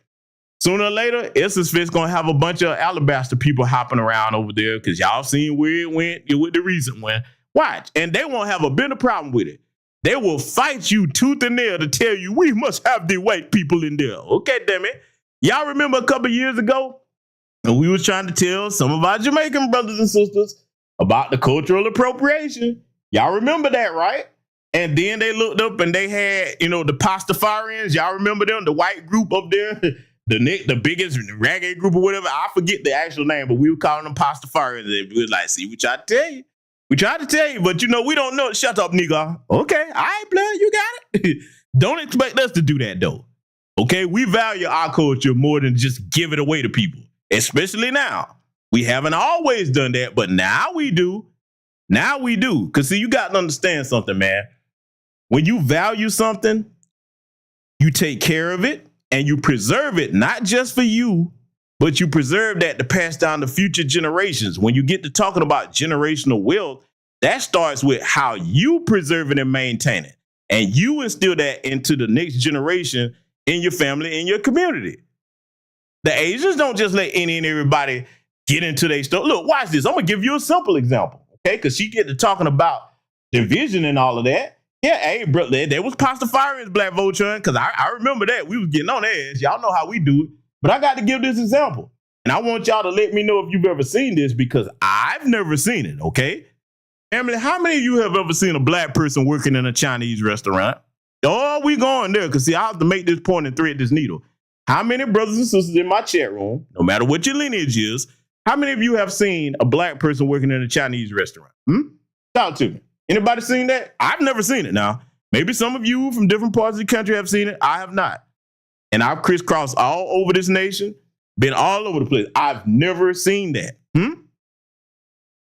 Sooner or later, Essence Fest going to have a bunch of alabaster people hopping around over there because y'all seen where it went with the recent one. Watch. And they won't have a bit of problem with it. They will fight you tooth and nail to tell you we must have the white people in there. Okay, damn it. Y'all remember a couple years ago, and we was trying to tell some of our Jamaican brothers and sisters about the cultural appropriation. Y'all remember that, right? And then they looked up and they had, you know, the Pastafarians. Y'all remember them, the white group up there, the biggest reggae group or whatever. I forget the actual name, but we were calling them Pastafarians. And we was like, see, we tried to tell you. We tried to tell you, but you know, we don't know. Shut up, nigga. Okay, all right, blood, you got it. Don't expect us to do that, though. Okay, we value our culture more than just give it away to people, especially now. We haven't always done that, but now we do. Now we do. Because, see, you got to understand something, man. When you value something, you take care of it and you preserve it, not just for you, but you preserve that to pass down to future generations. When you get to talking about generational wealth, That starts with how you preserve it and maintain it. And you instill that into the next generation in your family, in your community. The Asians don't just let any and everybody get into their stuff. Look, watch this. I'm going to give you a simple example, okay? Because she get to talking about division and all of that. Yeah, hey, bro, there was Pastafarians, Black Voltron, because I remember that. We was getting on their ass. Y'all know how we do it. But I got to give this example. And I want y'all to let me know if you've ever seen this, because I've never seen it, okay? Emily, how many of you have ever seen a Black person working in a Chinese restaurant? Oh, we going there, because see, I have to make this point and thread this needle. How many brothers and sisters in my chat room, no matter what your lineage is, how many of you have seen a Black person working in a Chinese restaurant? Talk to me. Anybody seen that? I've never seen it now. Maybe some of you from different parts of the country have seen it. I have not. And I've crisscrossed all over this nation, been all over the place. I've never seen that.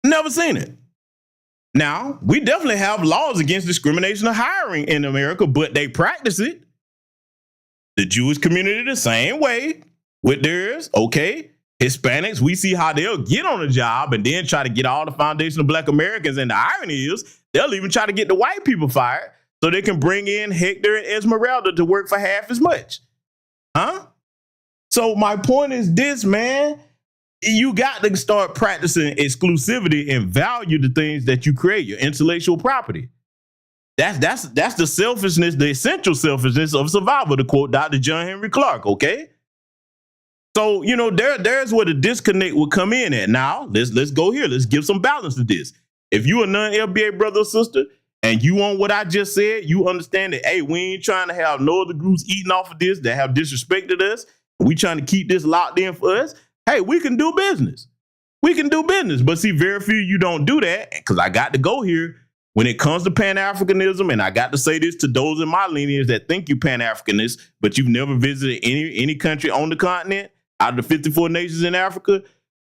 Never seen it. Now, we definitely have laws against discrimination of hiring in America, but they practice it. The Jewish community the same way with theirs, okay? Hispanics, we see how they'll get on a job and then try to get all the Foundational Black Americans. And the irony is, they'll even try to get the white people fired so they can bring in Hector and Esmeralda to work for half as much. So my point is this, man. You got to start practicing exclusivity and value the things that you create, your intellectual property. That's the selfishness, the essential selfishness of survival, to quote Dr. John Henry Clark, okay? So, you know, there's where the disconnect will come in at. Now, let's go here. Let's give some balance to this. If you a non-LBA brother or sister and you on what I just said, you understand that, hey, we ain't trying to have no other groups eating off of this that have disrespected us. We trying to keep this locked in for us. Hey, we can do business. We can do business. But see, very few of you don't do that, because I got to go here. When it comes to Pan-Africanism, and I got to say this to those in my lineage that think you Pan-Africanist, but you've never visited any country on the continent out of the 54 nations in Africa,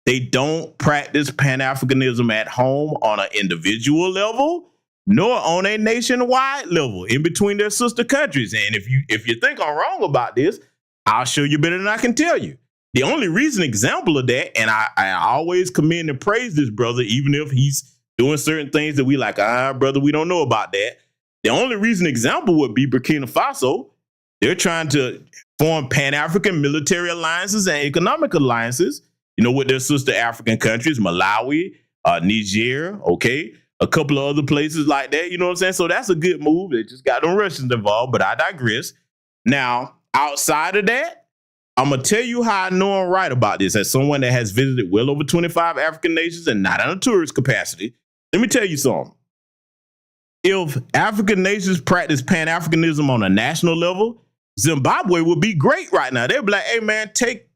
they don't practice Pan-Africanism at home on an individual level, nor on a nationwide level in between their sister countries. And if you think I'm wrong about this, I'll show you better than I can tell you. The only reason example of that, and I always commend and praise this brother, even if he's doing certain things that we like, brother, we don't know about that. The only reason example would be Burkina Faso. They're trying to form Pan-African military alliances and economic alliances, you know, with their sister African countries, Malawi, Niger, okay, a couple of other places like that, you know what I'm saying? So that's a good move. They just got them Russians involved, but I digress. Now, outside of that, I'm going to tell you how I know I'm right about this as someone that has visited well over 25 African nations and not in a tourist capacity. Let me tell you something. If African nations practice Pan-Africanism on a national level, Zimbabwe would be great right now. They'd be like, hey, man, take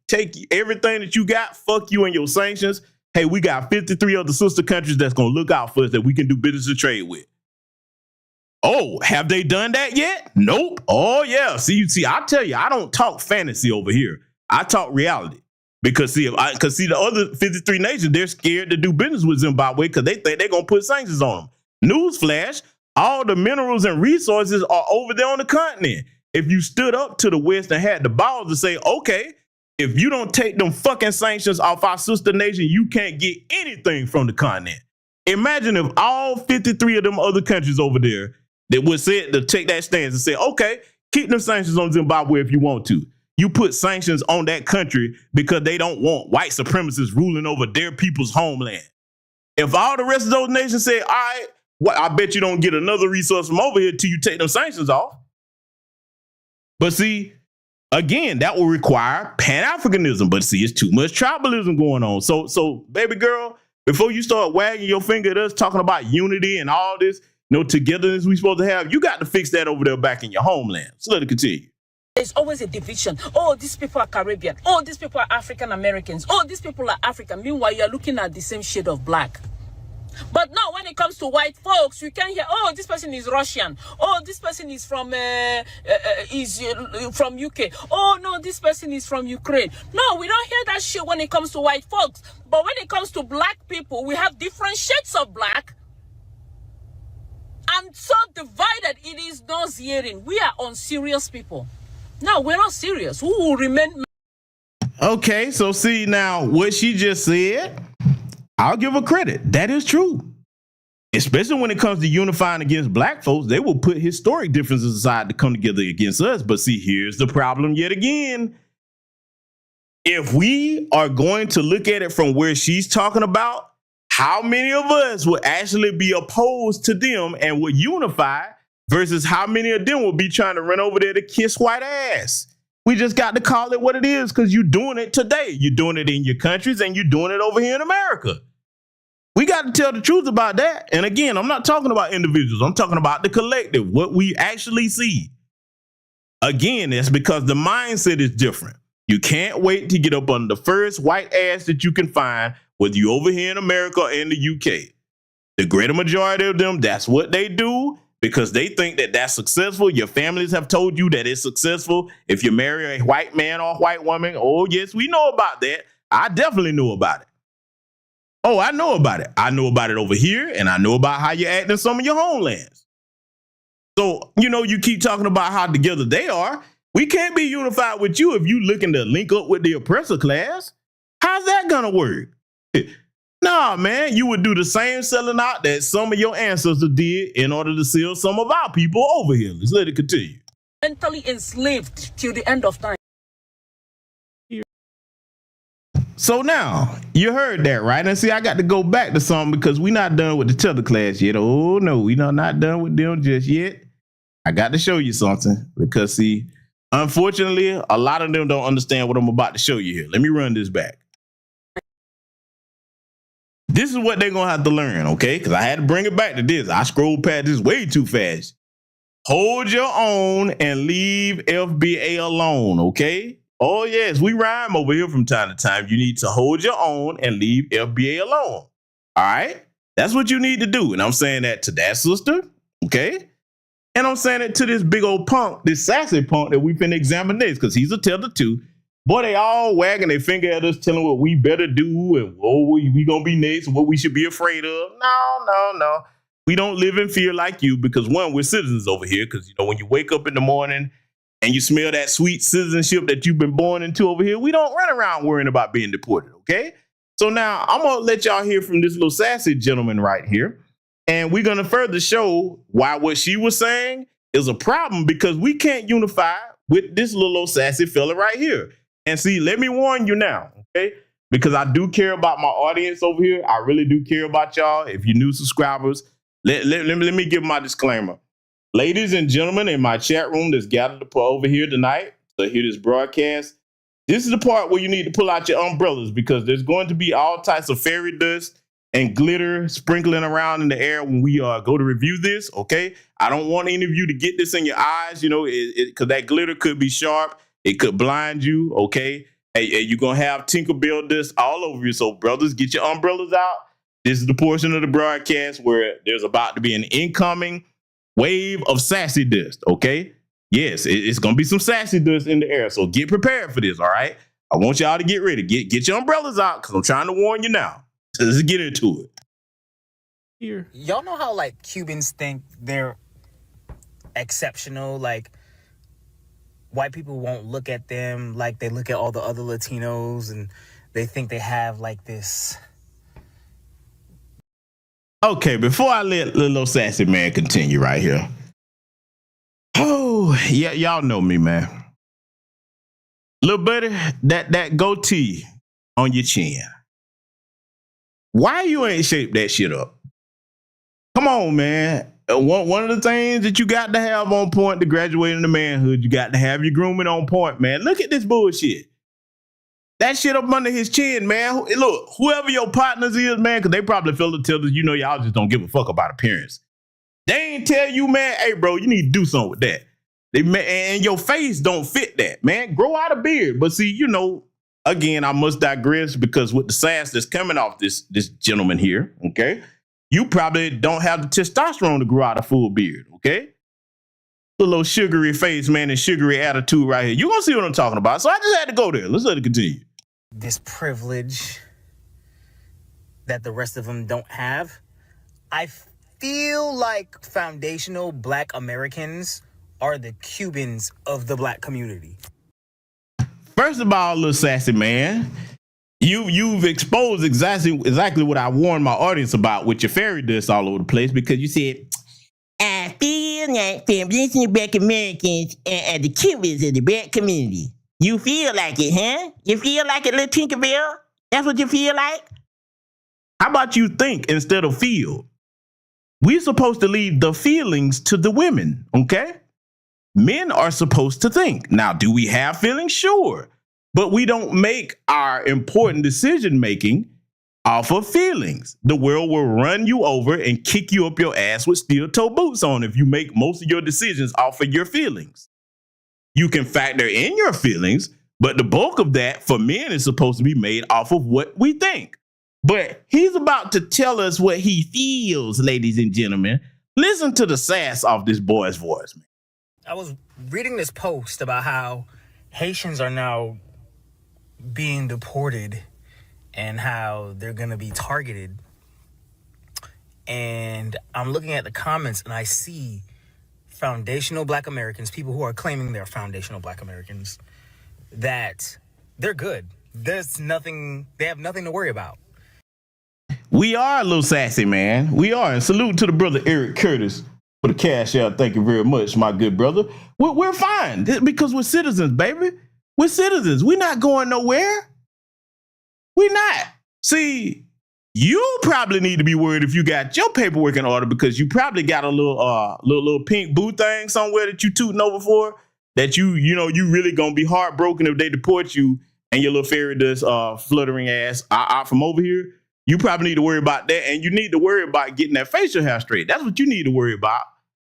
everything that you got. Fuck you and your sanctions. Hey, we got 53 other sister countries that's going to look out for us that we can do business and trade with. Oh, have they done that yet? Nope. Oh, yeah. See, I tell you, I don't talk fantasy over here. I talk reality. Because the other 53 nations, they're scared to do business with Zimbabwe because they think they're going to put sanctions on them. Newsflash, all the minerals and resources are over there on the continent. If you stood up to the West and had the balls to say, okay, if you don't take them fucking sanctions off our sister nation, you can't get anything from the continent. Imagine if all 53 of them other countries over there that would say to take that stance and say, okay, keep them sanctions on Zimbabwe if you want to. You put sanctions on that country because they don't want white supremacists ruling over their people's homeland. If all the rest of those nations say, all right, I bet you don't get another resource from over here till you take them sanctions off. But see, again, that will require Pan-Africanism. But see, it's too much tribalism going on. So baby girl, before you start wagging your finger at us talking about unity and all this, togetherness we supposed to have, you got to fix that over there back in your homeland. So let it continue. There's always a division. Oh, these people are Caribbean. Oh, these people are African Americans. Oh, these people are African. Meanwhile, you're looking at the same shade of black. But now when it comes to white folks, you can hear, oh, this person is Russian. Oh, this person is from UK. Oh, no, this person is from Ukraine. No, we don't hear that shit when it comes to white folks. But when it comes to black people, we have different shades of black. And so divided, it is nauseating. We are unserious people. No, we're not serious. Who will remain? Okay, so see now what she just said, I'll give her credit. That is true. especially when it comes to unifying against black folks, they will put historic differences aside to come together against us. But see, here's the problem yet again. If we are going to look at it from where she's talking about, how many of us would actually be opposed to them and would unify versus how many of them will be trying to run over there to kiss white ass? We just got to call it what it is, because you're doing it today. You're doing it in your countries and you're doing it over here in America. We got to tell the truth about that. And again, I'm not talking about individuals. I'm talking about the collective, what we actually see. Again, it's because the mindset is different. You can't wait to get up on the first white ass that you can find, whether you over here in America or in the UK. The greater majority of them, that's what they do because they think that that's successful. Your families have told you that it's successful. If you marry a white man or a white woman, oh, yes, we know about that. I definitely know about it. Oh, I know about it. I know about it over here, and I know about how you act in some of your homelands. So, you keep talking about how together they are. We can't be unified with you if you looking to link up with the oppressor class. How's that going to work? Nah, man, you would do the same selling out that some of your ancestors did in order to sell some of our people over here. Let's let it continue. Mentally enslaved till the end of time. So now, you heard that, right? And see, I got to go back to something because we're not done with the Tether class yet. Oh, no, we're not done with them just yet. I got to show you something because, see, unfortunately, a lot of them don't understand what I'm about to show you here. Let me run this back. This is what they're going to have to learn, okay? Because I had to bring it back to this. I scrolled past this way too fast. Hold your own and leave FBA alone, okay? Oh, yes, we rhyme over here from time to time. You need to hold your own and leave FBA alone. All right? That's what you need to do. And I'm saying that to that sister, okay? And I'm saying it to this big old punk, this sassy punk that we finna examine this, because he's a Tether too. Boy, they all wagging their finger at us, telling what we better do and we gonna be next and what we should be afraid of. No. We don't live in fear like you because, one, we're citizens over here because, when you wake up in the morning and you smell that sweet citizenship that you've been born into over here, we don't run around worrying about being deported, okay? So now I'm going to let y'all hear from this little sassy gentleman right here, and we're going to further show why what she was saying is a problem because we can't unify with this little old sassy fella right here. And see, let me warn you now, okay? Because I do care about my audience over here. I really do care about y'all. If you're new subscribers, let me give my disclaimer. Ladies and gentlemen in my chat room that's gathered over here tonight to hear this broadcast, this is the part where you need to pull out your umbrellas because there's going to be all types of fairy dust and glitter sprinkling around in the air when we go to review this, okay? I don't want any of you to get this in your eyes, because that glitter could be sharp. It could blind you, okay? And you're going to have Tinkerbell dust all over you. So, brothers, get your umbrellas out. This is the portion of the broadcast where there's about to be an incoming wave of sassy dust, okay? Yes, it's going to be some sassy dust in the air, so get prepared for this, all right? I want y'all to get ready. Get your umbrellas out because I'm trying to warn you now. So let's get into it. Here. Y'all know how, Cubans think they're exceptional? White people won't look at them like they look at all the other Latinos, and they think they have, this... Okay, before I let little sassy man continue right here. Oh, yeah, y'all know me, man. Little buddy, that goatee on your chin. Why you ain't shaped that shit up? Come on, man. One of the things that you got to have on point to graduate into manhood, you got to have your grooming on point, man. Look at this bullshit. That shit up under his chin, man. Look, whoever your partners is, man, because they probably feel the Tethers, y'all just don't give a fuck about appearance. They ain't tell you, man, hey, bro, you need to do something with that. And your face don't fit that, man. Grow out a beard. But see, again, I must digress because with the sass that's coming off this gentleman here, okay, you probably don't have the testosterone to grow out a full beard, okay? The little sugary face, man, and sugary attitude right here. You're going to see what I'm talking about. So I just had to go there. Let's let it continue. This privilege that the rest of them don't have. I feel like foundational Black Americans are the Cubans of the Black community. First of all, little sassy man, You've exposed exactly what I warned my audience about with your fairy dust all over the place, because you said, I feel like Foundational Black Americans and the Cubans in the black community. You feel like it, huh? You feel like it, little Tinkerbell? That's what you feel like? How about you think instead of feel? We're supposed to leave the feelings to the women, okay? Men are supposed to think. Now, do we have feelings? Sure. But we don't make our important decision making off of feelings. The world will run you over and kick you up your ass with steel toe boots on if you make most of your decisions off of your feelings. You can factor in your feelings, but the bulk of that for men is supposed to be made off of what we think. But he's about to tell us what he feels, ladies and gentlemen. Listen to the sass off this boy's voice, man. I was reading this post about how Haitians are now being deported and how they're going to be targeted. And I'm looking at the comments and I see foundational Black Americans, people who are claiming they're foundational Black Americans, that they're good. There's nothing, they have nothing to worry about. We are a little sassy, man. We are. And salute to the brother Eric Curtis for the cash out. Thank you very much, my good brother. We're fine because we're citizens, baby. We're citizens. We're not going nowhere. We're not. See, you probably need to be worried if you got your paperwork in order, because you probably got a little pink boo thing somewhere that you tooting over for, that you really gonna be heartbroken if they deport you and your little fairy dust fluttering ass out from over here. You probably need to worry about that, and you need to worry about getting that facial hair straight. That's what you need to worry about,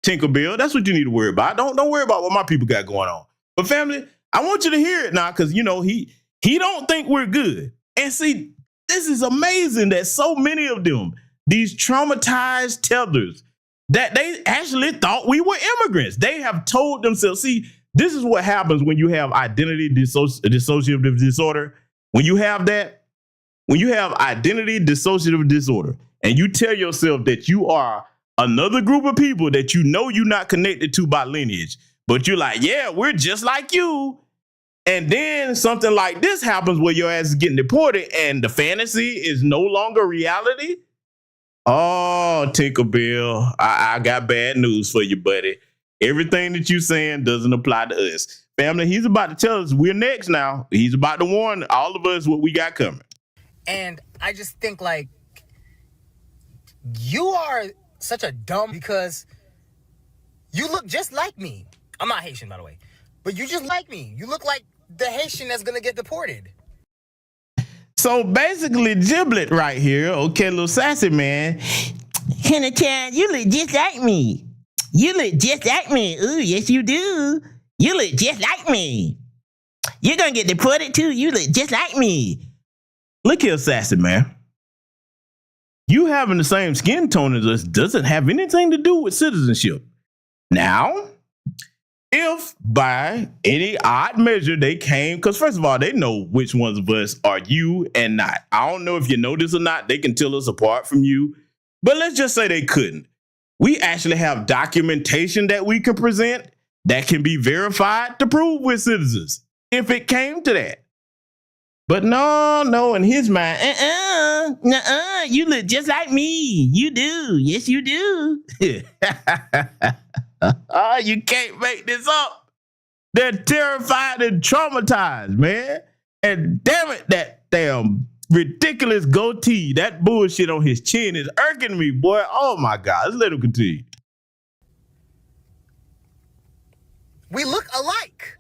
Tinkerbell. That's what you need to worry about. Don't worry about what my people got going on. But family, I want you to hear it now, because he don't think we're good. And see, this is amazing that so many of them, these traumatized tethers, that they actually thought we were immigrants. They have told themselves, see, this is what happens when you have identity dissociative disorder. When you have identity dissociative disorder and you tell yourself that you are another group of people that you know you're not connected to by lineage, but you're like, yeah, we're just like you. And then something like this happens where your ass is getting deported and the fantasy is no longer reality. Oh, Tinkerbell, I got bad news for you, buddy. Everything that you're saying doesn't apply to us. Family, he's about to tell us we're next now. He's about to warn all of us what we got coming. And I just think, like, you are such a dumb, because you look just like me. I'm not Haitian, by the way, but you just like me. You look like the Haitian that's gonna get deported. So basically, Giblet right here, okay, little sassy man. Chan, you look just like me. You look just like me. Ooh, yes you do. You look just like me. You're gonna get deported too. You look just like me. Look here, sassy man. You having the same skin tone as us doesn't have anything to do with citizenship. Now, if by any odd measure they came, because first of all, they know which ones of us are you and not. I don't know if you know this or not. They can tell us apart from you. But let's just say they couldn't. We actually have documentation that we can present that can be verified to prove we're citizens, if it came to that. But no, in his mind, you look just like me. You do. Yes, you do. Oh, you can't make this up. They're terrified and traumatized, man. And damn it, that damn ridiculous goatee, that bullshit on his chin is irking me, boy. Oh my God, let's let him continue. We look alike.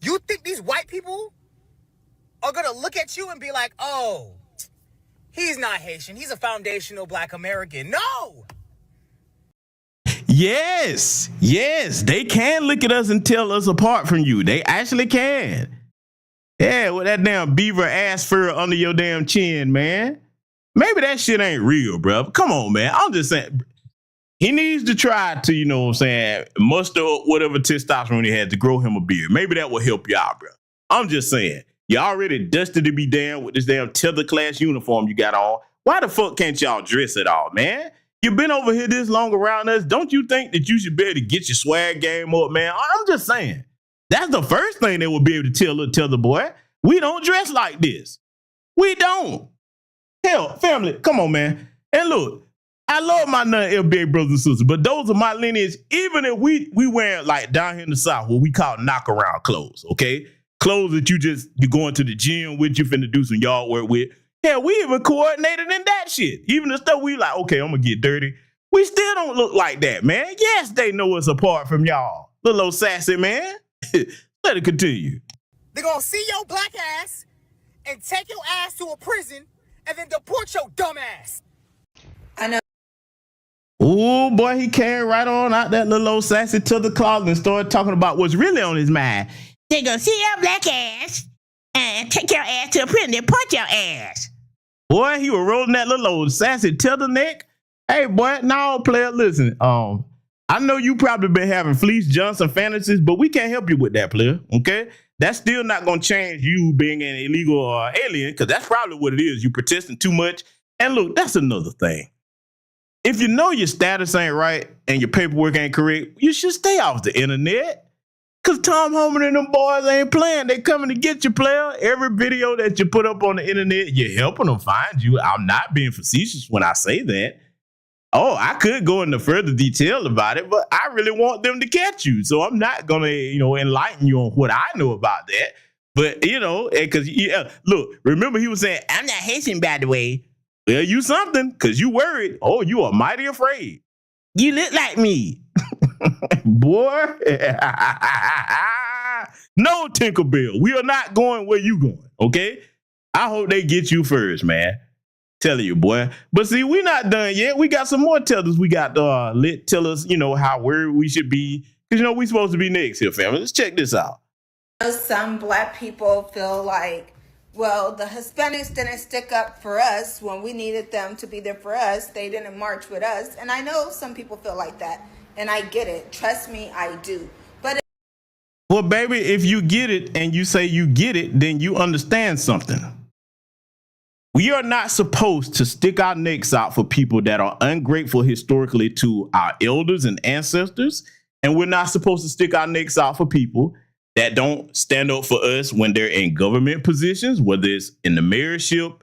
You think these white people are gonna look at you and be like, oh, he's not Haitian, he's a foundational Black American? No! Yes, they can look at us and tell us apart from you. They actually can. Yeah, with that damn beaver ass fur under your damn chin, man. Maybe that shit ain't real, bro. Come on, man. I'm just saying, he needs to try to, you know what I'm saying, muster up whatever testosterone he had to grow him a beard. Maybe that will help you out, bro. I'm just saying, you already dusted to be damn with this damn Tether class uniform you got on. Why the fuck can't y'all dress at all, man? You've been over here this long around us. Don't you think that you should be able to get your swag game up, man? I'm just saying. That's the first thing they will be able to tell the boy. We don't dress like this. We don't. Hell, family, come on, man. And look, I love my non-FBA brothers and sisters, but those are my lineage. Even if we wearing like down here in the South, what we call knock-around clothes, okay? Clothes that you going to the gym with, you finna do some yard work with. Hell, we even coordinated in that shit. Even the stuff we like, okay, I'm gonna get dirty. We still don't look like that, man. Yes, they know us apart from y'all. Little old sassy, man. Let it continue. They're gonna see your black ass and take your ass to a prison and then deport your dumb ass. I know. Oh boy, he came right on out that little old sassy to the closet and started talking about what's really on his mind. They gonna see your black ass and take your ass to a prison, deport your ass. Boy, he was rolling that little old sassy turtleneck. Hey, boy, no, player, listen. I know you probably been having Fleece Johnson fantasies, but we can't help you with that, player, okay? That's still not going to change you being an illegal alien, because that's probably what it is. You protesting too much. And look, that's another thing. If you know your status ain't right and your paperwork ain't correct, you should stay off the internet. Because Tom Homan and them boys ain't playing. They coming to get you, player. Every video that you put up on the internet, you're helping them find you. I'm not being facetious when I say that. Oh, I could go into further detail about it, but I really want them to catch you. So I'm not going to, enlighten you on what I know about that. But, because, look, remember he was saying, I'm not Haitian, by the way. Well, you something, because you worried. Oh, you are mighty afraid. You look like me. Boy. No, Tinkerbell. We are not going where you going, okay? I hope they get you first, man. Telling you, boy. But see, we're not done yet. We got some more tellers. We got Lit tell us, how worried we should be. Because, we supposed to be next here, family. Let's check this out. Some black people feel like, well, the Hispanics didn't stick up for us when we needed them to be there for us. They didn't march with us. And I know some people feel like that. And I get it. Trust me, I do. But well, baby, if you get it and you say you get it, then you understand something. We are not supposed to stick our necks out for people that are ungrateful historically to our elders and ancestors. And we're not supposed to stick our necks out for people that don't stand up for us when they're in government positions, whether it's in the mayorship,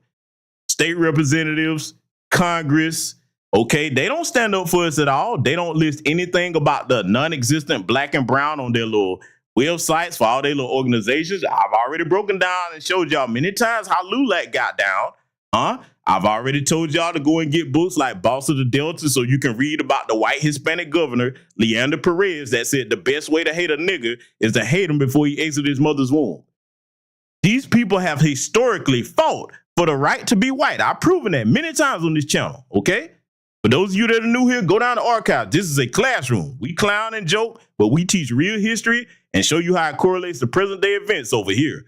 state representatives, Congress. Okay, they don't stand up for us at all. They don't list anything about the non-existent black and brown on their little websites for all their little organizations. I've already broken down and showed y'all many times how LULAC got down. I've already told y'all to go and get books like Boss of the Delta so you can read about the white Hispanic governor, Leander Perez, that said the best way to hate a nigger is to hate him before he exits his mother's womb. These people have historically fought for the right to be white. I've proven that many times on this channel, okay? For those of you that are new here, go down to archives. This is a classroom. We clown and joke, but we teach real history and show you how it correlates to present day events over here.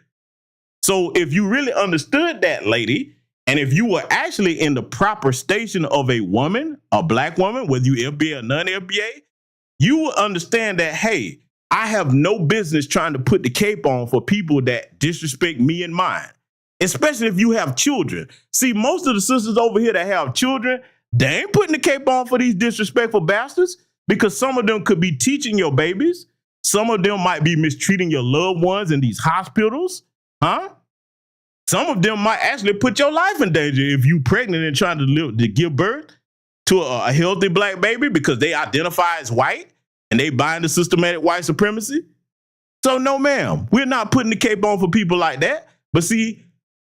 So if you really understood that, lady, and if you were actually in the proper station of a woman, a black woman, whether you FBA or non-FBA, you will understand that, hey, I have no business trying to put the cape on for people that disrespect me and mine, especially if you have children. See, most of the sisters over here that have children, they ain't putting the cape on for these disrespectful bastards because some of them could be teaching your babies. Some of them might be mistreating your loved ones in these hospitals. Some of them might actually put your life in danger if you pregnant and trying to give birth to a healthy black baby because they identify as white and they buy into systematic white supremacy. So no, ma'am, we're not putting the cape on for people like that. But see,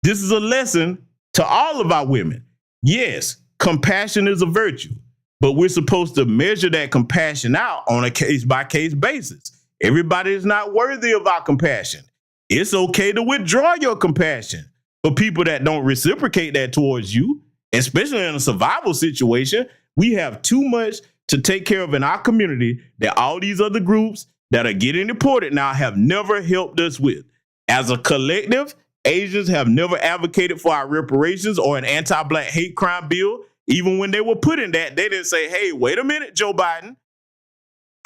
this is a lesson to all of our women. Yes, compassion is a virtue, but we're supposed to measure that compassion out on a case-by-case basis. Everybody is not worthy of our compassion. It's okay to withdraw your compassion for people that don't reciprocate that towards you, especially in a survival situation. We have too much to take care of in our community that all these other groups that are getting deported now have never helped us with. As a collective, Asians have never advocated for our reparations or an anti-black hate crime bill. Even when they were putting that, they didn't say, hey, wait a minute, Joe Biden.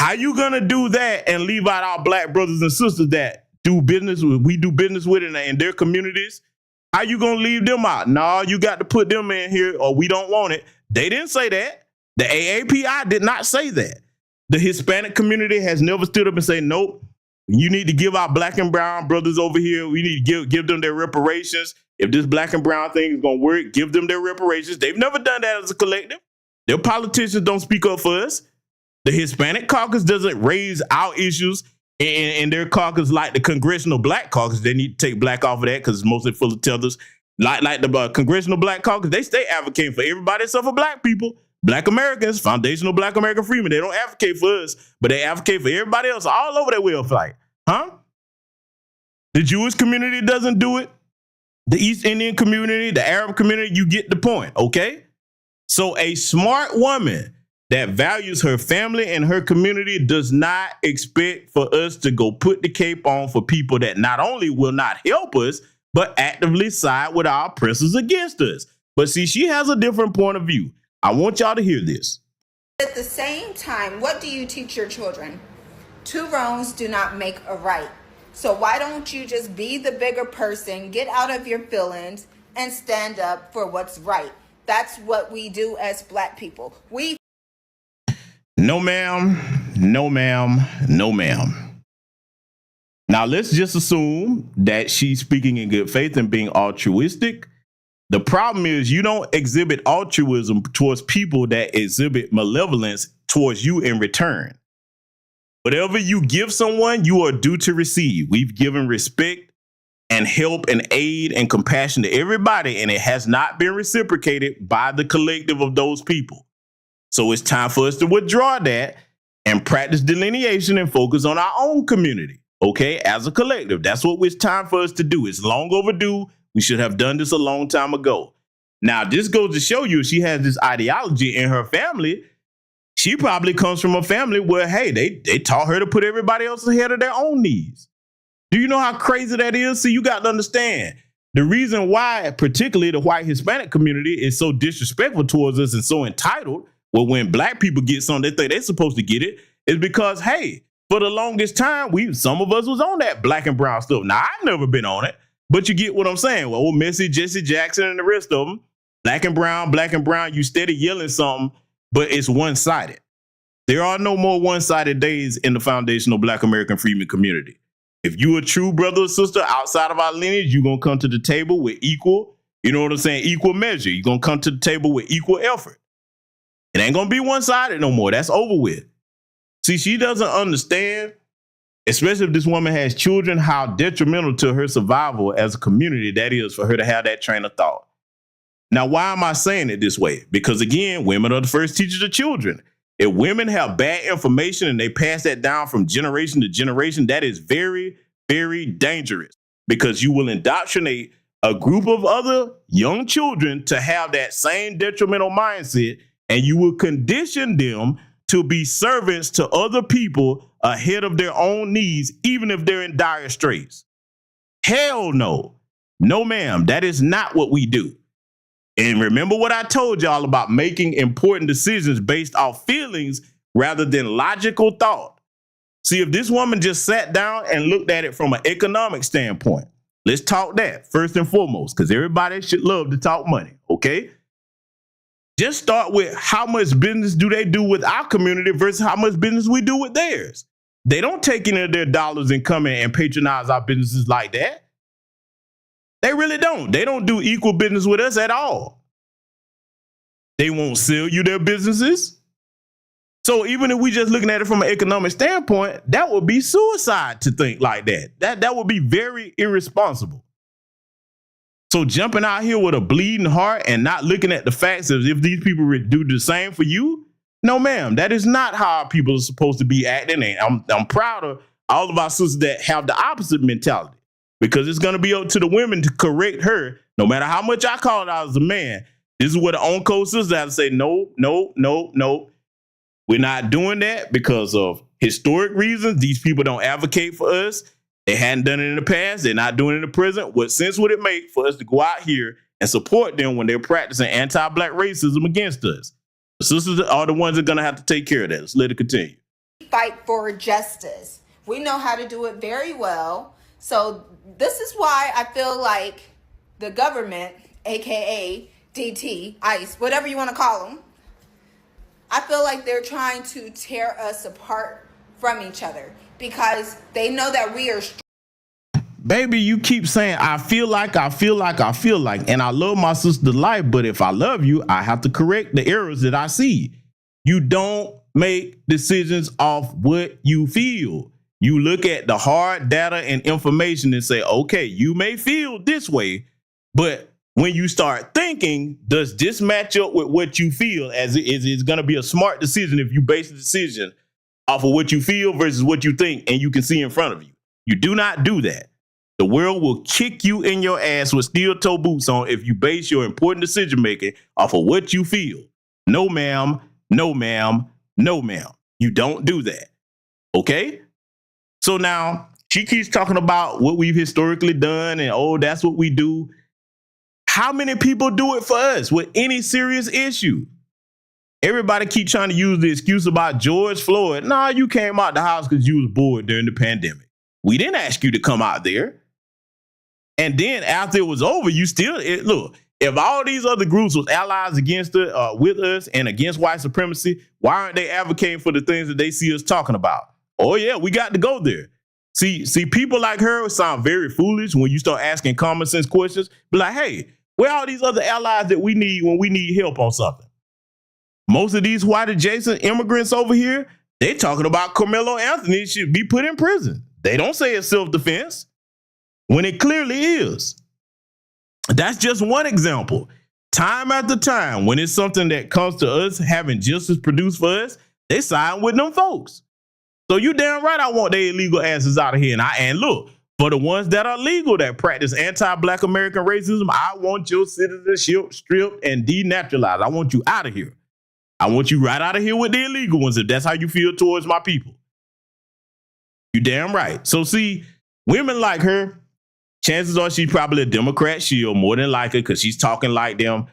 How you gonna do that and leave out our black brothers and sisters that we do business with in their communities? How you gonna leave them out? No, you got to put them in here or we don't want it. They didn't say that. The AAPI did not say that. The Hispanic community has never stood up and say, nope, you need to give our black and brown brothers over here, we need to give them their reparations. if this black and brown thing is going to work, give them their reparations. They've never done that as a collective. Their politicians don't speak up for us. The Hispanic caucus doesn't raise our issues in their caucus like the Congressional Black Caucus. They need to take black off of that because it's mostly full of tethers. Like the Congressional Black Caucus, they stay advocating for everybody except for black people. Black Americans, Foundational Black American Freedmen, they don't advocate for us, but they advocate for everybody else all over their welfare. Huh? The Jewish community doesn't do it. The East Indian community, the Arab community, you get the point, okay? So a smart woman that values her family and her community does not expect for us to go put the cape on for people that not only will not help us, but actively side with our oppressors against us. But see, she has a different point of view. I want y'all to hear this. At the same time, what do you teach your children? Two wrongs do not make a right. So why don't you just be the bigger person, get out of your feelings, and stand up for what's right? That's what we do as black people. No, ma'am. No, ma'am. No, ma'am. Now, let's just assume that she's speaking in good faith and being altruistic. The problem is you don't exhibit altruism towards people that exhibit malevolence towards you in return. Whatever you give someone, you are due to receive. We've given respect and help and aid and compassion to everybody, and it has not been reciprocated by the collective of those people. So it's time for us to withdraw that and practice delineation and focus on our own community, okay, as a collective. That's what it's time for us to do. It's long overdue. We should have done this a long time ago. Now, this goes to show you she has this ideology in her family. She probably comes from a family where, hey, they taught her to put everybody else ahead of their own needs. Do you know how crazy that is? See, you got to understand the reason why, particularly the white Hispanic community, is so disrespectful towards us and so entitled. Well, when black people get something, they think they're supposed to get it, is because, hey, for the longest time, some of us was on that black and brown stuff. Now, I've never been on it, but you get what I'm saying. Well, old Missy, Jesse Jackson, and the rest of them, black and brown, you steady yelling something, but it's one-sided. There are no more one-sided days in the Foundational Black American Freedmen community. If you a true brother or sister outside of our lineage, you're going to come to the table with equal measure. You're going to come to the table with equal effort. It ain't going to be one-sided no more. That's over with. See, she doesn't understand, especially if this woman has children, how detrimental to her survival as a community that is for her to have that train of thought. Now, why am I saying it this way? Because, again, women are the first teachers of children. If women have bad information and they pass that down from generation to generation, that is very, very dangerous because you will indoctrinate a group of other young children to have that same detrimental mindset, and you will condition them to be servants to other people ahead of their own needs, even if they're in dire straits. Hell no. No, ma'am. That is not what we do. And remember what I told y'all about making important decisions based off feelings rather than logical thought. See, if this woman just sat down and looked at it from an economic standpoint, let's talk that first and foremost, because everybody should love to talk money, okay? Just start with how much business do they do with our community versus how much business we do with theirs. They don't take any of their dollars and come in and patronize our businesses like that. They really don't. They don't do equal business with us at all. They won't sell you their businesses. So even if we just looking at it from an economic standpoint, that would be suicide to think like that. That would be very irresponsible. So jumping out here with a bleeding heart and not looking at the facts as if these people would do the same for you, no, ma'am, that is not how our people are supposed to be acting. And I'm proud of all of our sisters that have the opposite mentality. Because it's going to be up to the women to correct her, no matter how much I call it out as a man. This is where the on-code sisters have to say, no. We're not doing that because of historic reasons. These people don't advocate for us. They hadn't done it in the past. They're not doing it in the present. What sense would it make for us to go out here and support them when they're practicing anti-black racism against us? The sisters are the ones that are going to have to take care of that. Let's let it continue. Fight for justice. We know how to do it very well. So this is why I feel like the government, aka DT, ICE, whatever you want to call them, I feel like they're trying to tear us apart from each other because they know that we are baby, you keep saying, I feel like, and I love my sister to life, but if I love you, I have to correct the errors that I see. You don't make decisions off what you feel. You look at the hard data and information and say, okay, you may feel this way, but when you start thinking, does this match up with what you feel? As it's going to be a smart decision if you base the decision off of what you feel versus what you think and you can see in front of you. You do not do that. The world will kick you in your ass with steel toe boots on if you base your important decision making off of what you feel. No, ma'am. No, ma'am. No, ma'am. You don't do that. Okay? So now she keeps talking about what we've historically done and, oh, that's what we do. How many people do it for us with any serious issue? Everybody keep trying to use the excuse about George Floyd. Nah, you came out the house because you was bored during the pandemic. We didn't ask you to come out there. And then after it was over, you still, look, if all these other groups was allies against it, with us and against white supremacy, why aren't they advocating for the things that they see us talking about? Oh, yeah, we got to go there. See, people like her sound very foolish when you start asking common sense questions. Be like, hey, where are all these other allies that we need when we need help on something? Most of these white adjacent immigrants over here, they talking about Carmelo Anthony should be put in prison. They don't say it's self-defense when it clearly is. That's just one example. Time after time, when it's something that comes to us having justice produced for us, they side with them folks. So you damn right I want their illegal asses out of here. And look, for the ones that are legal that practice anti-Black American racism, I want your citizenship stripped and denaturalized. I want you out of here. I want you right out of here with the illegal ones if that's how you feel towards my people. You damn right. So see, women like her, chances are she's probably a Democrat shield more than likely because she's talking like them.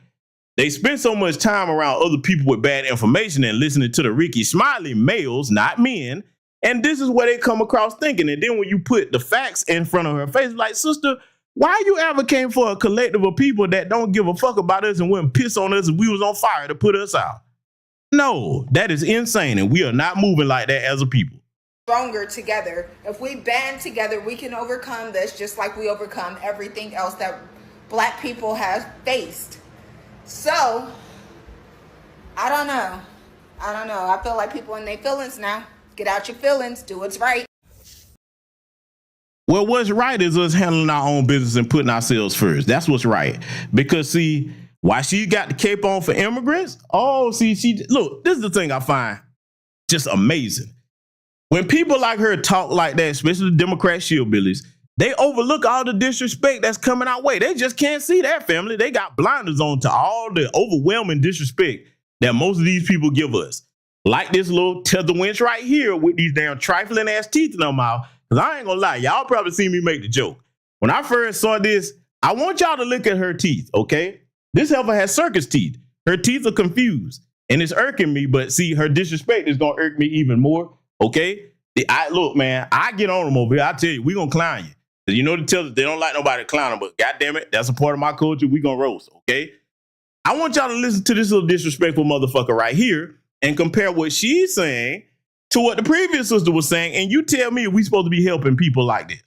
They spend so much time around other people with bad information and listening to the Ricky Smiley males, not men. And this is where they come across thinking. And then when you put the facts in front of her face, like, sister, why are you advocating for a collective of people that don't give a fuck about us and wouldn't piss on us if we was on fire to put us out? No, that is insane. And we are not moving like that as a people. Stronger together. If we band together, we can overcome this just like we overcome everything else that Black people have faced. So, I don't know. I feel like people in their feelings now. Get out your feelings. Do what's right. Well, what's right is us handling our own business and putting ourselves first. That's what's right. Because, see, why she got the cape on for immigrants? Oh, see, look, this is the thing I find just amazing. When people like her talk like that, especially the Democrat shillbillies, they overlook all the disrespect that's coming our way. They just can't see that, family. They got blinders on to all the overwhelming disrespect that most of these people give us. Like this little tether winch right here with these damn trifling ass teeth in her mouth. Because I ain't gonna lie, y'all probably seen me make the joke. When I first saw this, I want y'all to look at her teeth, okay? This heifer has circus teeth. Her teeth are confused. And it's irking me, but see, her disrespect is gonna irk me even more. Okay, look, man, I get on them over here. I tell you, we gonna clown you. Cause you know the tellers, they don't like nobody clowning, but goddamn it, that's a part of my culture. We gonna roast, okay? I want y'all to listen to this little disrespectful motherfucker right here and compare what she's saying to what the previous sister was saying, and you tell me if we supposed to be helping people like this.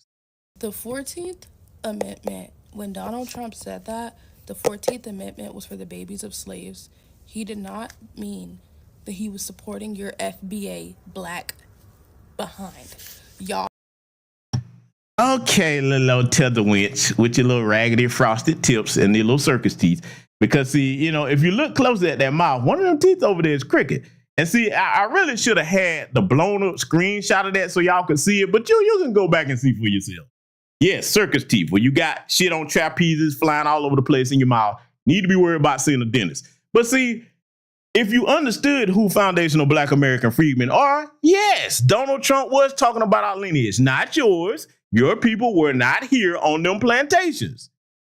The 14th Amendment, when Donald Trump said that, the 14th Amendment was for the babies of slaves. He did not mean that he was supporting your FBA Black behind. Y'all. Okay, little tether winch with your little raggedy frosted tips and your little circus teeth. Because, see, you know, if you look closely at that mouth, one of them teeth over there is crooked. And see, I really should have had the blown up screenshot of that so y'all could see it. But you can go back and see for yourself. Yes, circus teeth, where you got shit on trapezes flying all over the place in your mouth. Need to be worried about seeing a dentist. But see, if you understood who Foundational Black American Freedmen are, yes, Donald Trump was talking about our lineage, not yours. Your people were not here on them plantations.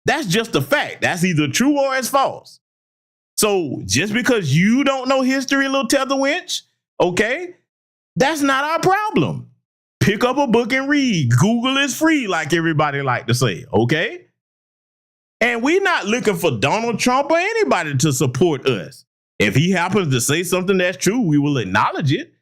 That's just a fact. That's either true or it's false. So just because you don't know history, little tether winch, okay, that's not our problem. Pick up a book and read. Google is free, like everybody like to say, okay? And we're not looking for Donald Trump or anybody to support us. If he happens to say something that's true, we will acknowledge it.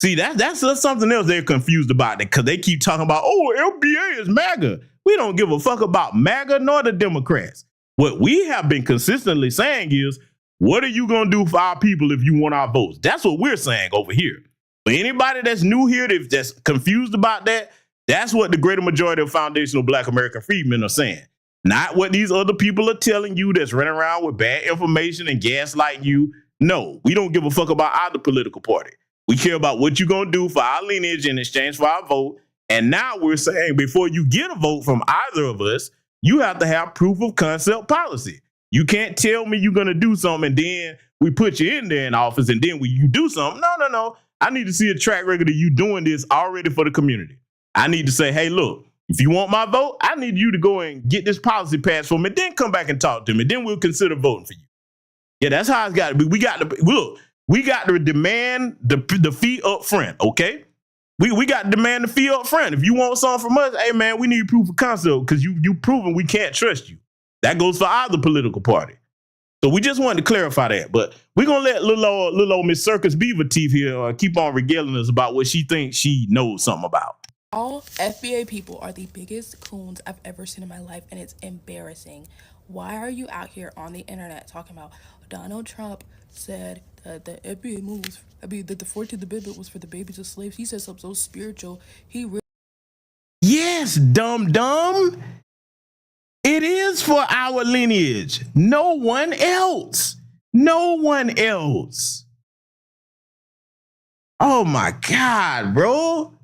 See, that's something else they're confused about, because they keep talking about, oh, FBA is MAGA. We don't give a fuck about MAGA nor the Democrats. What we have been consistently saying is, what are you going to do for our people if you want our votes? That's what we're saying over here. For anybody that's new here, that's confused about that, that's what the greater majority of Foundational Black American Freedmen are saying. Not what these other people are telling you that's running around with bad information and gaslighting you. No, we don't give a fuck about either political party. We care about what you're going to do for our lineage in exchange for our vote. And now we're saying, before you get a vote from either of us, you have to have proof of concept policy. You can't tell me you're going to do something and then we put you in there in office and then when you do something. No. I need to see a track record of you doing this already for the community. I need to say, hey, look, if you want my vote, I need you to go and get this policy passed for me, then come back and talk to me. Then we'll consider voting for you. Yeah, that's how it's got to be. We got to demand the fee up front, okay? We got to demand the fee up front. If you want something from us, hey, man, we need proof of concept because you proven we can't trust you. That goes for either political party. So we just wanted to clarify that. But we're going to let little old Miss Circus Beaver Teeth here keep on regaling us about what she thinks she knows something about. All FBA people are the biggest coons I've ever seen in my life, and it's embarrassing. Why are you out here on the internet talking about Donald Trump said that the FBA moves, that the 14th Amendment was for the babies of slaves? He said something so spiritual. Yes, dumb. It is for our lineage. No one else. Oh my God, bro.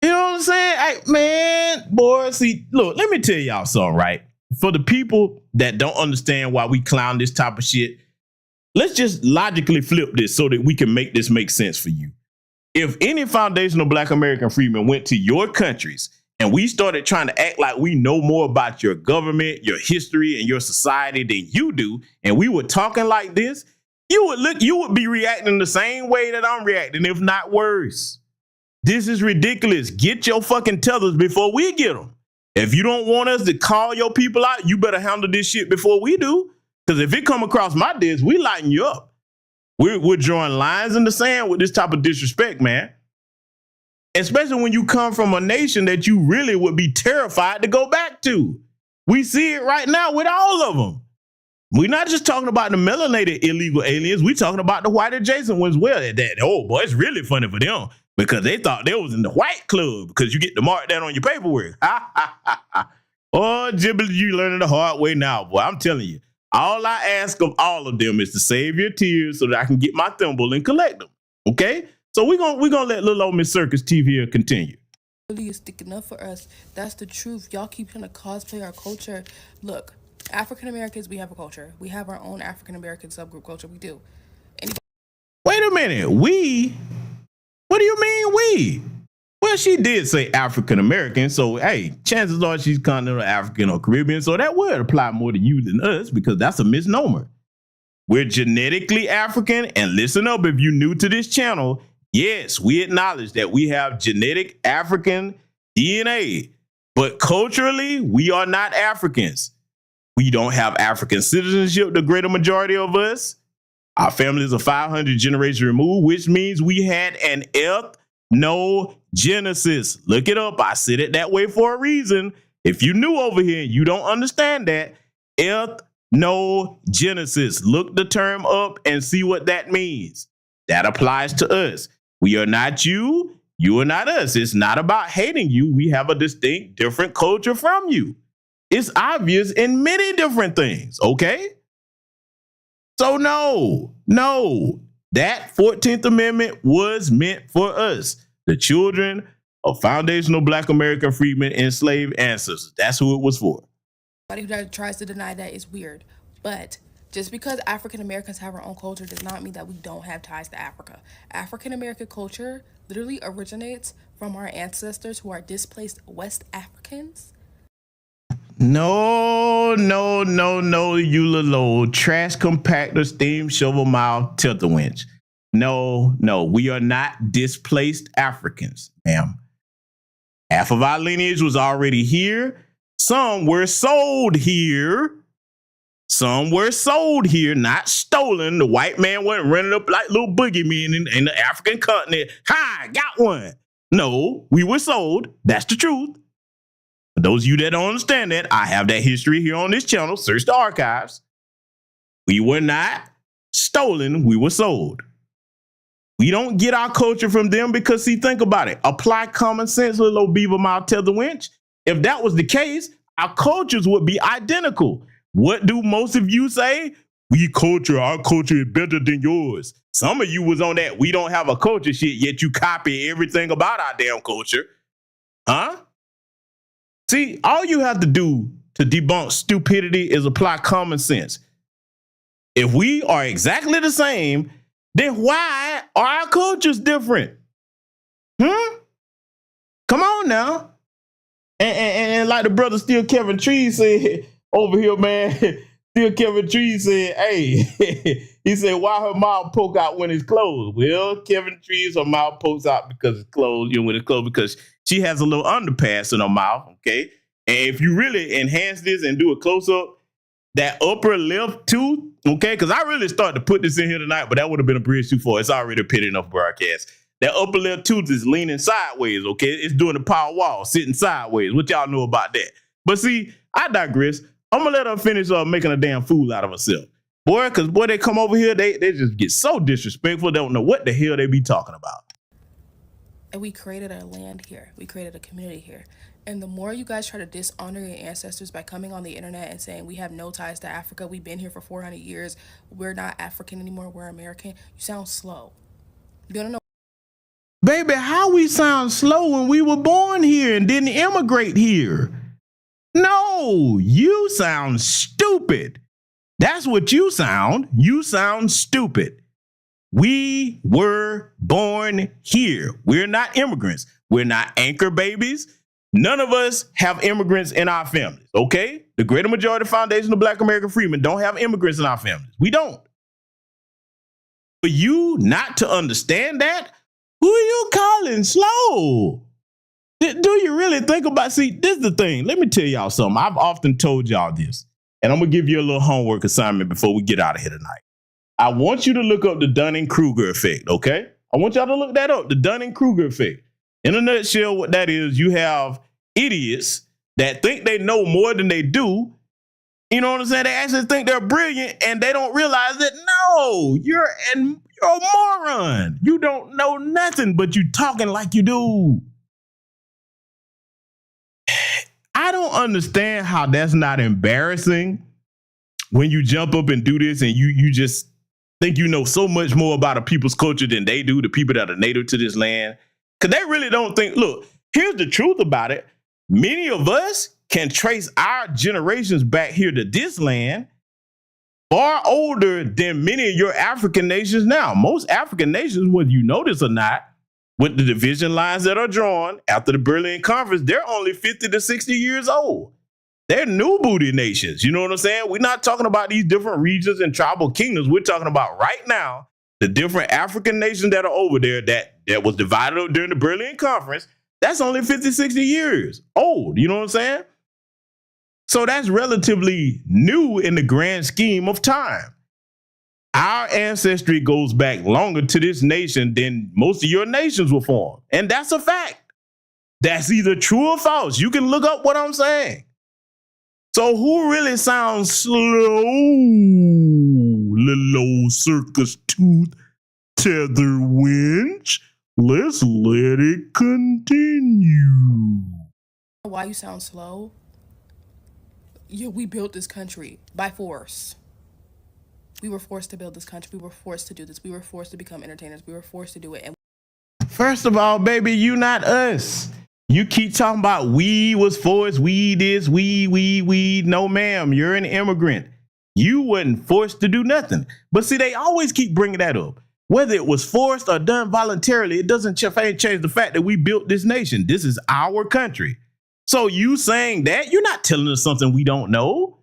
You know what I'm saying? Hey, man, boy, see, look, let me tell y'all something, right? For the people that don't understand why we clown this type of shit, let's just logically flip this so that we can make this make sense for you. If any Foundational Black American Freedmen went to your countries and we started trying to act like we know more about your government, your history, and your society than you do, and we were talking like this, you would be reacting the same way that I'm reacting, if not worse. This is ridiculous. Get your fucking tethers before we get them. If you don't want us to call your people out, you better handle this shit before we do. Because if it come across my desk, we lighten you up. We're drawing lines in the sand with this type of disrespect, man. Especially when you come from a nation that you really would be terrified to go back to. We see it right now with all of them. We're not just talking about the melanated illegal aliens. We're talking about the white adjacent ones as well. Oh, boy, it's really funny for them because they thought they was in the white club because you get to mark that on your paperwork. Oh, Ghibli, you learning the hard way now, boy. I'm telling you. All I ask of all of them is to save your tears so that I can get my thimble and collect them. Okay? So we're gonna let little old Miss Circus TV continue. Really is sticking up for us. That's the truth. Y'all keep trying to cosplay our culture. Look, African Americans, we have a culture. We have our own African American subgroup culture. We do. Wait a minute. We? What do you mean we? Well, she did say African American, so hey, chances are she's continental African or Caribbean, so that would apply more to you than us because that's a misnomer. We're genetically African, and listen up if you're new to this channel. Yes, we acknowledge that we have genetic African DNA, but culturally, we are not Africans. We don't have African citizenship, the greater majority of us. Our families are 500 generations removed, which means we had an ethnogenesis. Look it up. I said it that way for a reason. If you're new over here and you don't understand that, ethnogenesis. Look the term up and see what that means. That applies to us. We are not you. You are not us. It's not about hating you. We have a distinct, different culture from you. It's obvious in many different things, okay? So no, that 14th Amendment was meant for us, the children of Foundational Black American Freedmen, enslaved ancestors. That's who it was for. Anybody who tries to deny that is weird, but just because African Americans have our own culture does not mean that we don't have ties to Africa. African American culture literally originates from our ancestors who are displaced West Africans. No, you little old trash compactor, steam shovel mouth, tether winch. No, we are not displaced Africans, ma'am. Half of our lineage was already here. Some were sold here. Some were sold here, not stolen. The white man wasn't running up like little boogeymen in the African continent. Hi, got one. No, we were sold. That's the truth. For those of you that don't understand that, I have that history here on this channel. Search the archives. We were not stolen. We were sold. We don't get our culture from them because, see, think about it. Apply common sense, little old beaver mouth tether winch. If that was the case, our cultures would be identical. What do most of you say? Our culture is better than yours. Some of you was on that we don't have a culture shit, yet you copy everything about our damn culture. Huh? See, all you have to do to debunk stupidity is apply common sense. If we are exactly the same, then why are our cultures different? Come on now. And like the brother Still Kevin Trees said over here, man, Still Kevin Trees said, hey, he said, why her mouth poke out when it's closed? Well, Kevin Trees, her mouth pokes out because it's closed, when it's closed, because she has a little underpass in her mouth, okay? And if you really enhance this and do a close-up, that upper left tooth, okay? Because I really started to put this in here tonight, but that would have been a bridge too far. It's already a pit enough broadcast. That upper left tooth is leaning sideways, okay? It's doing the power wall, sitting sideways. What y'all know about that? But see, I digress. I'm going to let her finish making a damn fool out of herself. Boy, because, boy, they come over here, they just get so disrespectful. They don't know what the hell they be talking about. And we created a land here. We created a community here. And the more you guys try to dishonor your ancestors by coming on the internet and saying we have no ties to Africa, we've been here for 400 years, we're not African anymore, we're American, you sound slow. You don't know. Baby, how we sound slow when we were born here and didn't immigrate here? No, you sound stupid. That's what you sound. You sound stupid. We were born here. We're not immigrants. We're not anchor babies. None of us have immigrants in our families, okay? The greater majority of Foundational Black American Freedmen don't have immigrants in our families. We don't. For you not to understand that, who are you calling slow? Do you really think about, see, this is the thing. Let me tell y'all something. I've often told y'all this, and I'm going to give you a little homework assignment before we get out of here tonight. I want you to look up the Dunning-Kruger effect, okay? I want y'all to look that up, the Dunning-Kruger effect. In a nutshell, what that is, you have idiots that think they know more than they do. You know what I'm saying? They actually think they're brilliant, and they don't realize that, no, you're a moron. You don't know nothing, but you talking like you do. I don't understand how that's not embarrassing when you jump up and do this and you just think you know so much more about a people's culture than they do, the people that are native to this land. Because they really don't think, look, here's the truth about it. Many of us can trace our generations back here to this land far older than many of your African nations now. Most African nations, whether you notice or not, with the division lines that are drawn after the Berlin Conference, they're only 50 to 60 years old. They're new booty nations. You know what I'm saying? We're not talking about these different regions and tribal kingdoms. We're talking about right now, the different African nations that are over there that was divided up during the Berlin Conference. That's only 50, 60 years old. You know what I'm saying? So that's relatively new in the grand scheme of time. Our ancestry goes back longer to this nation than most of your nations were formed. And that's a fact. That's either true or false. You can look up what I'm saying. So who really sounds slow? Little old circus tooth tether winch. Let's let it continue. Why you sound slow? We built this country by force. We were forced to build this country. We were forced to do this. We were forced to become entertainers. We were forced to do it. And first of all, baby, you not us. You keep talking about we was forced, we this, we. No, ma'am, you're an immigrant. You wasn't forced to do nothing. But see, they always keep bringing that up. Whether it was forced or done voluntarily, it doesn't change the fact that we built this nation. This is our country. So you saying that, you're not telling us something we don't know.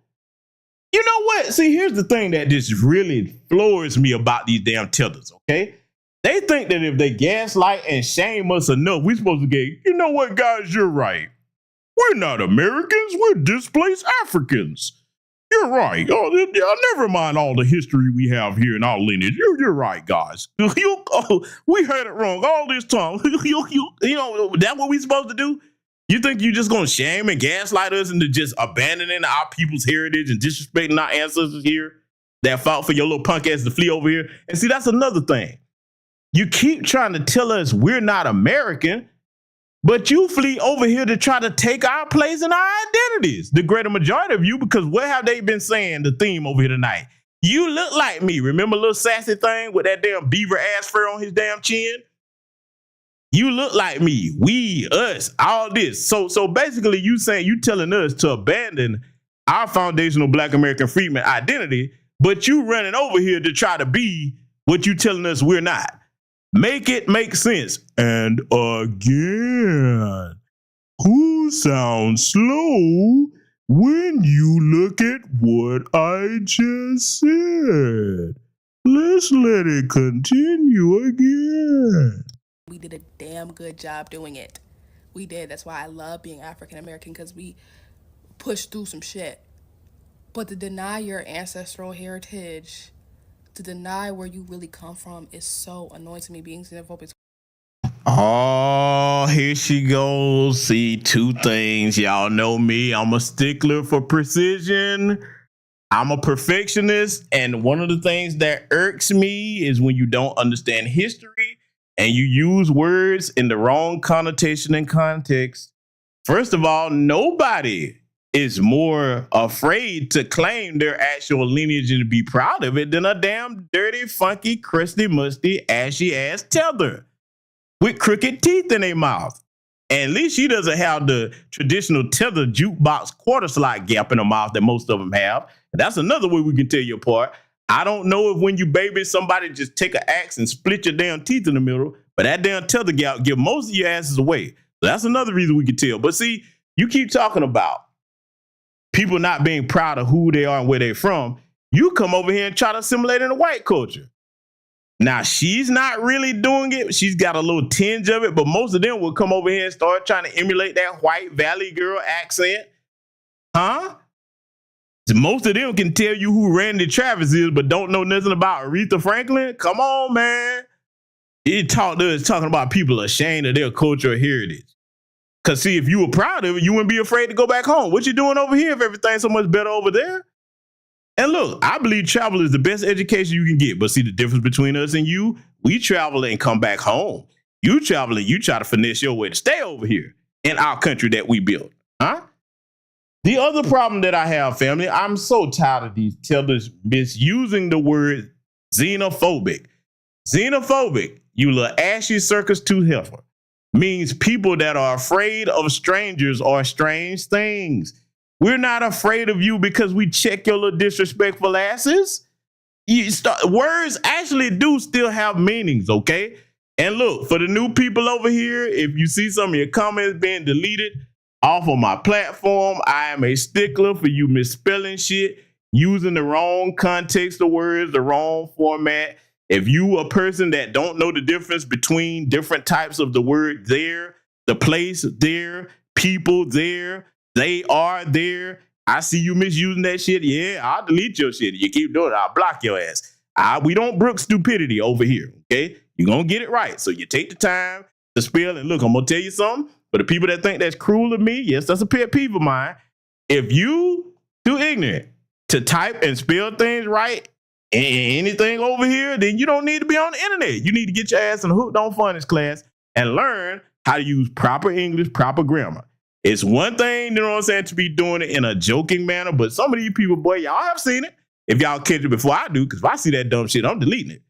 You know what? See, here's the thing that just really floors me about these damn tethers, okay? They think that if they gaslight and shame us enough, we're supposed to get, you know what, guys, you're right. We're not Americans, we're displaced Africans. You're right. Never mind all the history we have here in our lineage. You're right, guys. We heard it wrong all this time. You know, that's what we supposed to do? You think you just going to shame and gaslight us into just abandoning our people's heritage and disrespecting our ancestors here that fought for your little punk ass to flee over here? And see, that's another thing. You keep trying to tell us we're not American, but you flee over here to try to take our place and our identities. The greater majority of you, because what have they been saying, the theme over here tonight? You look like me. Remember little sassy thing with that damn beaver ass fur on his damn chin? You look like me. We, us, all this. So basically you telling us to abandon our foundational Black American Freedmen identity, but you running over here to try to be what you telling us we're not. Make it make sense. And again, who sounds slow when you look at what I just said? Let's let it continue again. We did a damn good job doing it. We did. That's why I love being African American, because we pushed through some shit. But to deny your ancestral heritage, to deny where you really come from, is so annoying to me. Being xenophobic. Oh, here she goes. See, two things. Y'all know me. I'm a stickler for precision. I'm a perfectionist. And one of the things that irks me is when you don't understand history and you use words in the wrong connotation and context. First of all, nobody is more afraid to claim their actual lineage and to be proud of it than a damn dirty, funky, crusty, musty, ashy ass Tether with crooked teeth in their mouth. And at least she doesn't have the traditional Tether jukebox quarter slot gap in her mouth that most of them have. And that's another way we can tell you apart. I don't know if when you baby somebody just take an axe and split your damn teeth in the middle, but that damn Tether gap give most of your asses away. So that's another reason we can tell. But see, you keep talking about people not being proud of who they are and where they're from. You come over here and try to assimilate in the white culture. Now, she's not really doing it. She's got a little tinge of it, but most of them will come over here and start trying to emulate that white valley girl accent. Huh? Most of them can tell you who Randy Travis is, but don't know nothing about Aretha Franklin. Come on, man. He talking about people ashamed of their culture or heritage. Because, see, if you were proud of it, you wouldn't be afraid to go back home. What you doing over here if everything's so much better over there? And look, I believe travel is the best education you can get. But see, the difference between us and you, we travel and come back home. You travel and you try to finesse your way to stay over here in our country that we built. Huh? The other problem that I have, family, I'm so tired of these tellers misusing the word xenophobic. Xenophobic, you little ashy circus tooth heifer, means people that are afraid of strangers or strange things. We're not afraid of you because we check your little disrespectful asses. Words actually do still have meanings, okay? And look, for the new people over here, if you see some of your comments being deleted off of my platform, I am a stickler for you misspelling shit, using the wrong context of words, the wrong format. If you a person that don't know the difference between different types of the word there, the place there, people there, they are there, I see you misusing that shit, yeah, I'll delete your shit. You keep doing it, I'll block your ass. We don't brook stupidity over here, okay? You're going to get it right. So you take the time to spell, and look, I'm going to tell you something. For the people that think that's cruel of me, yes, that's a pet peeve of mine. If you too ignorant to type and spell things right, anything over here, then you don't need to be on the internet. You need to get your ass in the Hooked on Phonics class and learn how to use proper English, proper grammar. It's one thing, you know what I'm saying, to be doing it in a joking manner, but some of these people, boy, y'all have seen it. If y'all catch it before I do, because if I see that dumb shit, I'm deleting it.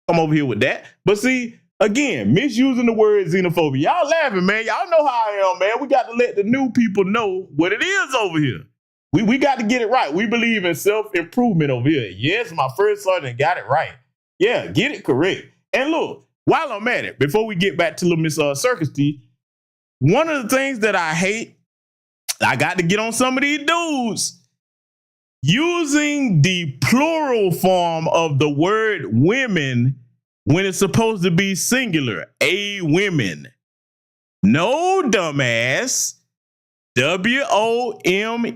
Come over here with that. But see, again, misusing the word xenophobia. Y'all laughing, man. Y'all know how I am, man. We got to let the new people know what it is over here. We got to get it right. We believe in self-improvement over here. Yes, my first sergeant got it right. Yeah, get it correct. And look, while I'm at it, before we get back to little Miss Circus T, one of the things that I hate, I got to get on some of these dudes, using the plural form of the word women when it's supposed to be singular, a women. No, dumbass. W-O-M-E-N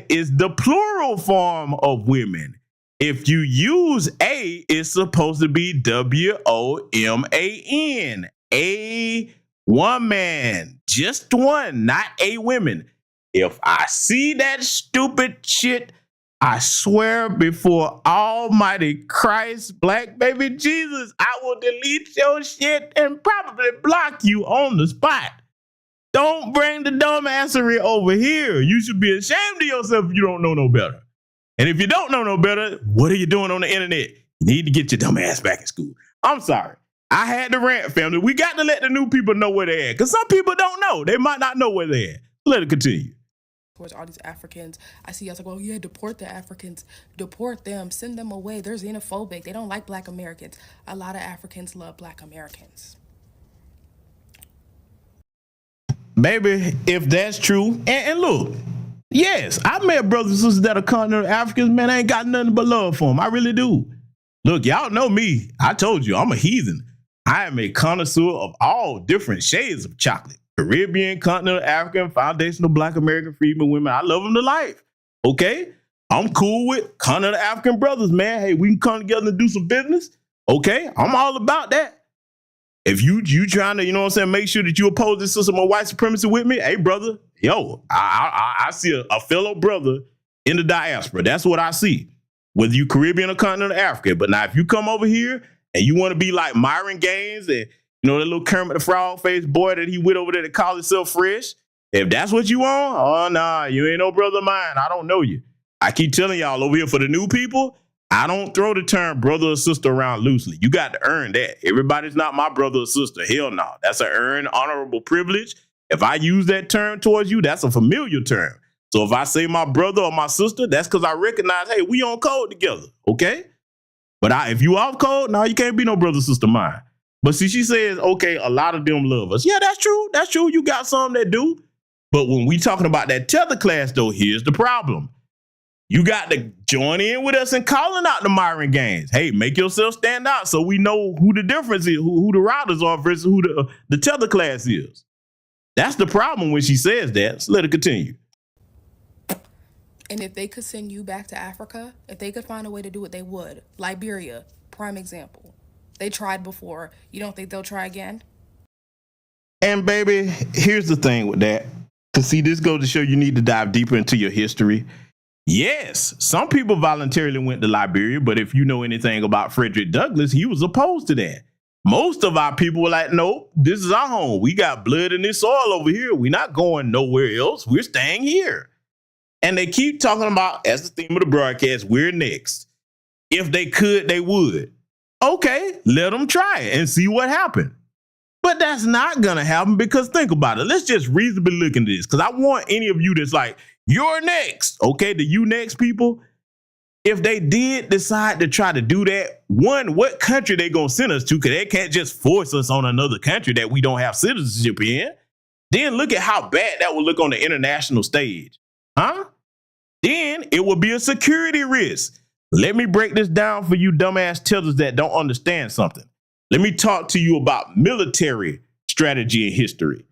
is the plural form of women. If you use a, it's supposed to be W-O-M-A-N. A woman. Just one, not a women. If I see that stupid shit, I swear before Almighty Christ, Black baby Jesus, I will delete your shit and probably block you on the spot. Don't bring the dumbassery over here. You should be ashamed of yourself if you don't know no better. And if you don't know no better, what are you doing on the internet? You need to get your dumb ass back in school. I'm sorry. I had to rant, family. We got to let the new people know where they're at, because some people don't know. They might not know where they're at. Let it continue. Towards all these Africans, I see y'all like, well, yeah, deport the Africans, deport them, send them away. They're xenophobic. They don't like Black Americans. A lot of Africans love Black Americans. Baby, if that's true, and look, yes, I met brothers and sisters that are continental Africans, man, I ain't got nothing but love for them. I really do. Look, y'all know me. I told you, I'm a heathen. I am a connoisseur of all different shades of chocolate. Caribbean, continental African, foundational Black American Freedmen women. I love them to life. Okay? I'm cool with continental African brothers, man. Hey, we can come together and do some business. Okay? I'm all about that. If you trying to, you know what I'm saying, make sure that you oppose this system of white supremacy with me, hey, brother, yo, I see a fellow brother in the diaspora. That's what I see, whether you Caribbean or continental Africa. But now if you come over here and you want to be like Myron Gaines and, you know, that little Kermit the Frog-faced boy that he went over there to call himself fresh, if that's what you want, oh, nah, you ain't no brother of mine. I don't know you. I keep telling y'all over here for the new people, I don't throw the term brother or sister around loosely. You got to earn that. Everybody's not my brother or sister. Hell no. That's an earned honorable privilege. If I use that term towards you, that's a familiar term. So if I say my brother or my sister, that's because I recognize, hey, we on code together, okay? But if you off code, no, you can't be no brother, sister mine. But see, she says, okay, a lot of them love us. Yeah, that's true. That's true. You got some that do. But when we talking about that Tether class, though, here's the problem. You got to join in with us and calling out the Myron Gaines. Hey, make yourself stand out so we know who the difference is, who the riders are versus who the Tether class is. That's the problem when she says that. So let her continue. And if they could send you back to Africa, if they could find a way to do it, they would. Liberia, prime example. They tried before. You don't think they'll try again? And baby, here's the thing with that. To see, this goes to show you need to dive deeper into your history. Yes, some people voluntarily went to Liberia, but if you know anything about Frederick Douglass, he was opposed to that. Most of our people were like, nope, this is our home. We got blood in this soil over here. We're not going nowhere else. We're staying here. And they keep talking about, as the theme of the broadcast, we're next. If they could, they would. Okay, let them try it and see what happened. But that's not going to happen because think about it. Let's just reasonably look into this because I want any of you that's like, you're next. Okay, the you next people, if they did decide to try to do that, one, what country they going to send us to? Because they can't just force us on another country that we don't have citizenship in. Then look at how bad that would look on the international stage. Huh? Then it would be a security risk. Let me break this down for you dumbass tethers that don't understand something. Let me talk to you about military strategy and history.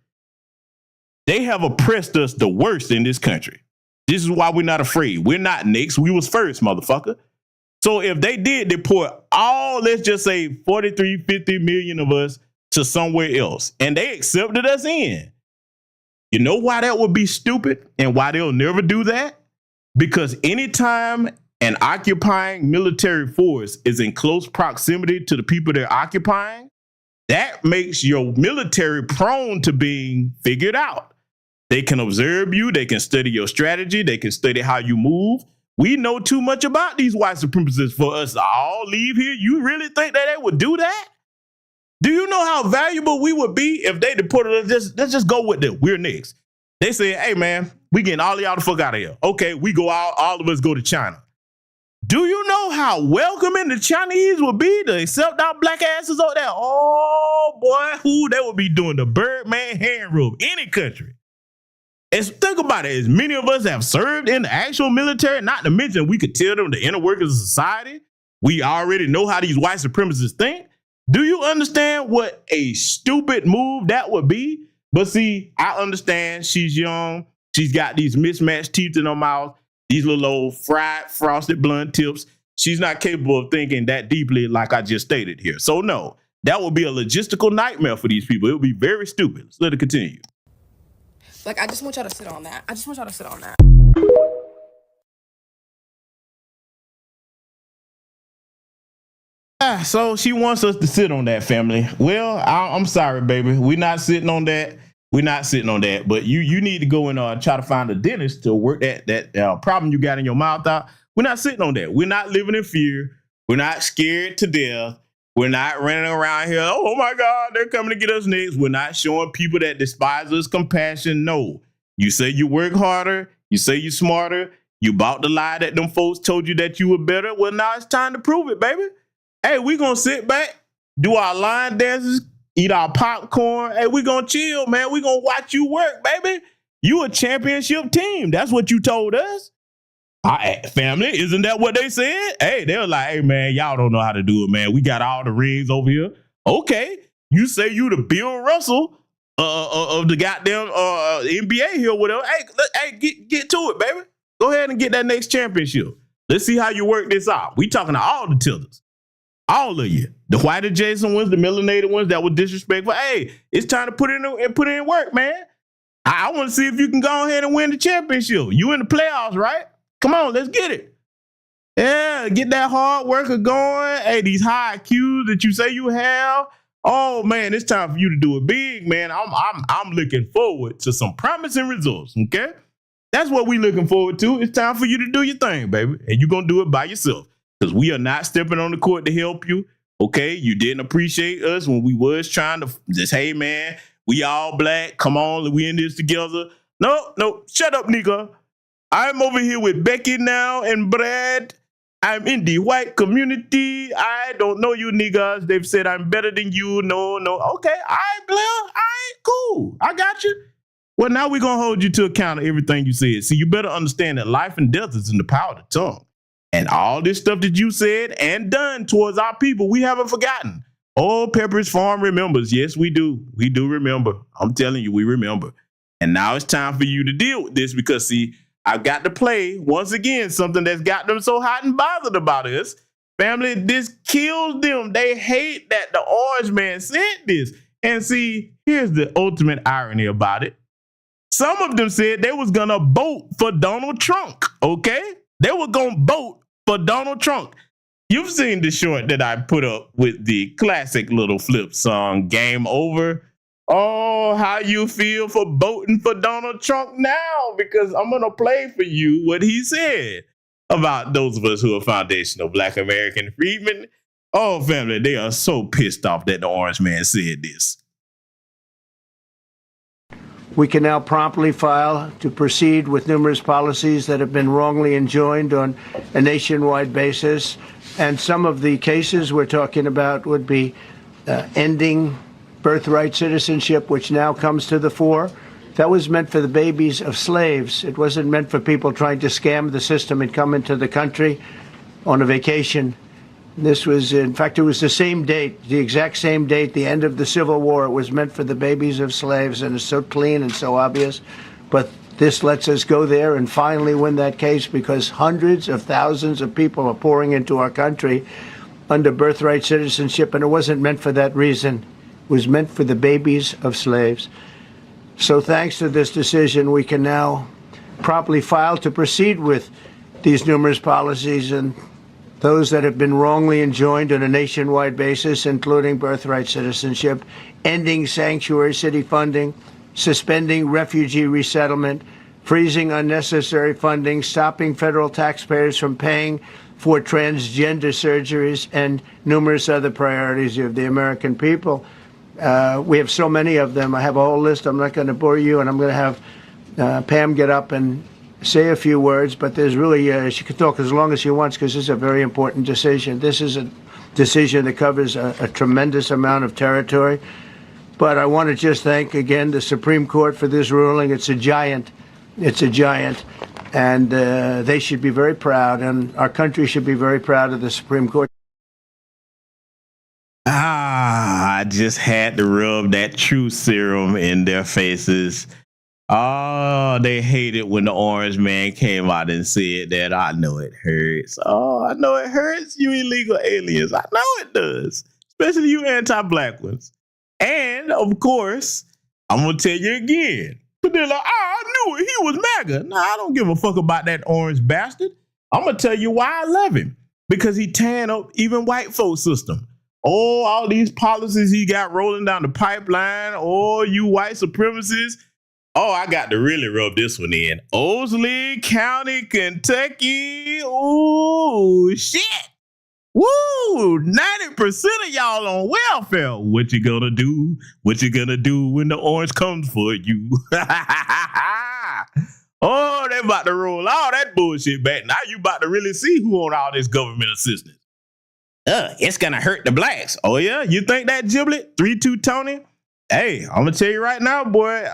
They have oppressed us the worst in this country. This is why we're not afraid. We're not next. We was first, motherfucker. So if they did deport all, let's just say 43, 50 million of us to somewhere else, and they accepted us in, you know why that would be stupid and why they'll never do that? Because anytime an occupying military force is in close proximity to the people they're occupying, that makes your military prone to being figured out. They can observe you. They can study your strategy. They can study how you move. We know too much about these white supremacists for us to all leave here. You really think that they would do that? Do you know how valuable we would be if they deported us? Let's just go with them. We're next. They said, hey, man, we getting all of y'all the fuck out of here. Okay, we go out. All of us go to China. Do you know how welcoming the Chinese would be to accept our black asses over there? Oh, boy, they would be doing the Birdman hand rub any country. Think about it. As many of us have served in the actual military, not to mention we could tell them the inner workings of society. We already know how these white supremacists think. Do you understand what a stupid move that would be? But see, I understand she's young. She's got these mismatched teeth in her mouth, these little old fried frosted blunt tips. She's not capable of thinking that deeply like I just stated here. So no, that would be a logistical nightmare for these people. It would be very stupid. Let's let it continue. Like, I just want y'all to sit on that. I just want y'all to sit on that. So she wants us to sit on that, family. Well, I'm sorry, baby. We're not sitting on that. We're not sitting on that. But you need to go and try to find a dentist to work that problem you got in your mouth out. We're not sitting on that. We're not living in fear. We're not scared to death. We're not running around here. Oh my God, they're coming to get us next. We're not showing people that despise us compassion. No. You say you work harder. You say you're smarter. You bought the lie that them folks told you that you were better. Well, now it's time to prove it, baby. Hey, we're going to sit back, do our line dances, eat our popcorn. Hey, we're going to chill, man. We're going to watch you work, baby. You a championship team. That's what you told us. Family, isn't that what they said? Hey, they were like, hey, man, y'all don't know how to do it, man. We got all the rings over here. Okay, you say you the Bill Russell of the goddamn NBA here or whatever. Hey, get to it, baby. Go ahead and get that next championship. Let's see how you work this out. We talking to all the tillers. All of you. The white adjacent ones, the melanated ones that were disrespectful. Hey, it's time to put in work, man. I want to see if you can go ahead and win the championship. You in the playoffs, right? Come on, let's get it. Yeah, get that hard worker going. Hey, these high IQs that you say you have. Oh man, it's time for you to do it big, man. I'm looking forward to some promising results. Okay, that's what we looking forward to. It's time for you to do your thing, baby, and you're gonna do it by yourself because we are not stepping on the court to help you. Okay, you didn't appreciate us when we was trying to just, hey man, we all black. Come on, we in this together. No, shut up, nigga. I'm over here with Becky now and Brad. I'm in the white community. I don't know you niggas. They've said I'm better than you. No. Okay, all right, Blair. All right, cool. I got you. Well, now we're going to hold you to account of everything you said. See, you better understand that life and death is in the power of the tongue. And all this stuff that you said and done towards our people, we haven't forgotten. Oh, Pepperidge Farm remembers. Yes, we do. We do remember. I'm telling you, we remember. And now it's time for you to deal with this because, see, I've got to play, once again, something that's got them so hot and bothered about us. Family, this kills them. They hate that the orange man said this. And see, here's the ultimate irony about it. Some of them said they was going to vote for Donald Trump, okay? They were going to vote for Donald Trump. You've seen the short that I put up with the classic little flip song, Game Over. Oh, how you feel for voting for Donald Trump now? Because I'm going to play for you what he said about those of us who are Foundational Black American Freedmen. Oh, family, they are so pissed off that the orange man said this. We can now promptly file to proceed with numerous policies that have been wrongly enjoined on a nationwide basis. And some of the cases we're talking about would be ending birthright citizenship, which now comes to the fore. That was meant for the babies of slaves. It wasn't meant for people trying to scam the system and come into the country on a vacation. This was, in fact, it was the same date, the exact same date, the end of the Civil War. It was meant for the babies of slaves, and it's so clean and so obvious. But this lets us go there and finally win that case because hundreds of thousands of people are pouring into our country under birthright citizenship, and it wasn't meant for that reason. Was meant for the babies of slaves. So thanks to this decision, we can now promptly file to proceed with these numerous policies and those that have been wrongly enjoined on a nationwide basis, including birthright citizenship, ending sanctuary city funding, suspending refugee resettlement, freezing unnecessary funding, stopping federal taxpayers from paying for transgender surgeries, and numerous other priorities of the American people. We have so many of them. I have a whole list. I'm not going to bore you, and I'm going to have Pam get up and say a few words, but there's really, she can talk as long as she wants because this is a very important decision. This is a decision that covers a tremendous amount of territory. But I want to just thank, again, the Supreme Court for this ruling. It's a giant. It's a giant. And they should be very proud, and our country should be very proud of the Supreme Court. just had to rub that truth serum in their faces. Oh, they hated when the orange man came out and said that. I know it hurts. Oh, I know it hurts, you illegal aliens. I know it does, especially you anti-black ones. And of course, I'm gonna tell you again. But they're like, I knew it. He was MAGA. Nah, I don't give a fuck about that orange bastard. I'm gonna tell you why I love him. Because he tan up even white folks' system. Oh, all these policies he got rolling down the pipeline. Oh, you white supremacists. Oh, I got to really rub this one in. Owsley County, Kentucky. Oh, shit. Woo, 90% of y'all on welfare. What you gonna do? What you gonna do when the orange comes for you? Oh, they about to roll all that bullshit back. Now you about to really see who on all this government assistance. It's gonna hurt the blacks. Oh yeah, you think that, Giblet? 3-2 Tony? Hey, I'm gonna tell you right now, boy,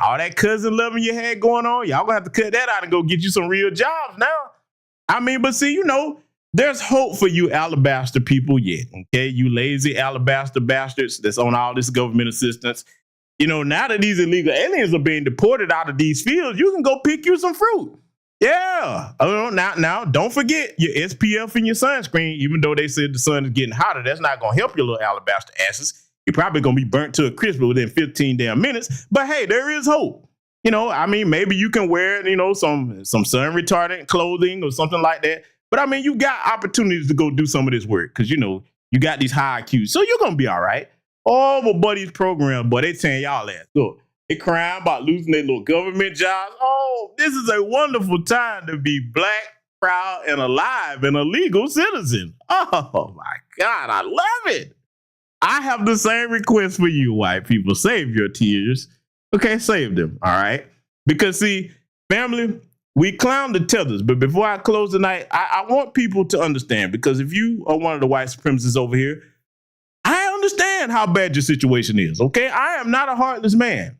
all that cousin loving you had going on, y'all gonna have to cut that out and go get you some real jobs now. I mean, but see, you know, there's hope for you alabaster people yet, okay? You lazy alabaster bastards that's on all this government assistance. You know, now that these illegal aliens are being deported out of these fields, you can go pick you some fruit. Yeah. Now, don't forget your SPF and your sunscreen. Even though they said the sun is getting hotter, that's not going to help your little alabaster asses. You're probably going to be burnt to a crisp within 15 damn minutes. But hey, there is hope. You know, I mean, maybe you can wear, you know, some sun retardant clothing or something like that. But I mean, you got opportunities to go do some of this work because, you know, you got these high IQs. So you're going to be all right. All my buddies' program, boy, they saying y'all ass. Look, they crying about losing their little government jobs. Oh, this is a wonderful time to be black, proud, and alive and a legal citizen. Oh, my God, I love it. I have the same request for you, white people. Save your tears. Okay, save them, all right? Because, see, family, we clown the tethers, but before I close tonight, I want people to understand, because if you are one of the white supremacists over here, I understand how bad your situation is, okay? I am not a heartless man.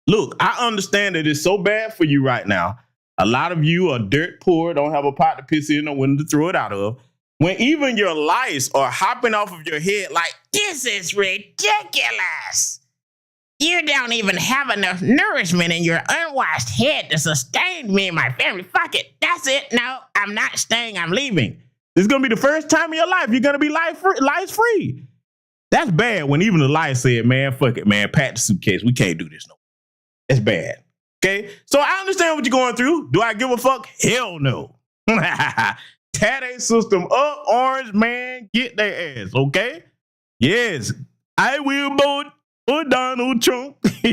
Look, I understand that it's so bad for you right now. A lot of you are dirt poor, don't have a pot to piss in or window to throw it out of. When even your lice are hopping off of your head like, this is ridiculous. You don't even have enough nourishment in your unwashed head to sustain me and my family. Fuck it. That's it. No, I'm not staying. I'm leaving. This is going to be the first time in your life you're going to be lice free. That's bad when even the lice said, man, fuck it, man. Pack the suitcase. We can't do this no more. That's bad. Okay? So I understand what you're going through. Do I give a fuck? Hell no. Tat a system up, orange man. Get their ass, okay? Yes. I will vote for Donald Trump. I'm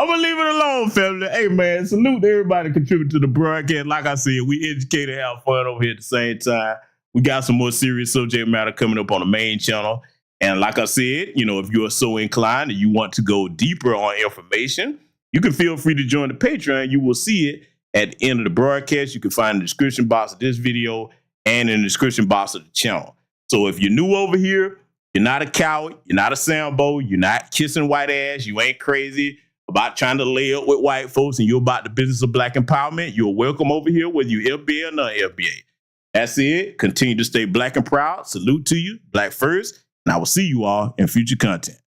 going to leave it alone, family. Hey, man, salute to everybody contributing to the broadcast. Like I said, we educate and have fun over here at the same time. We got some more serious subject matter coming up on the main channel. And like I said, you know, if you are so inclined and you want to go deeper on information, you can feel free to join the Patreon. You will see it at the end of the broadcast. You can find the description box of this video and in the description box of the channel. So if you're new over here, you're not a coward, you're not a Sambo, you're not kissing white ass, you ain't crazy about trying to lay up with white folks, and you're about the business of black empowerment, you're welcome over here, whether you're FBA or non-FBA. That's it. Continue to stay black and proud. Salute to you. Black first. And I will see you all in future content.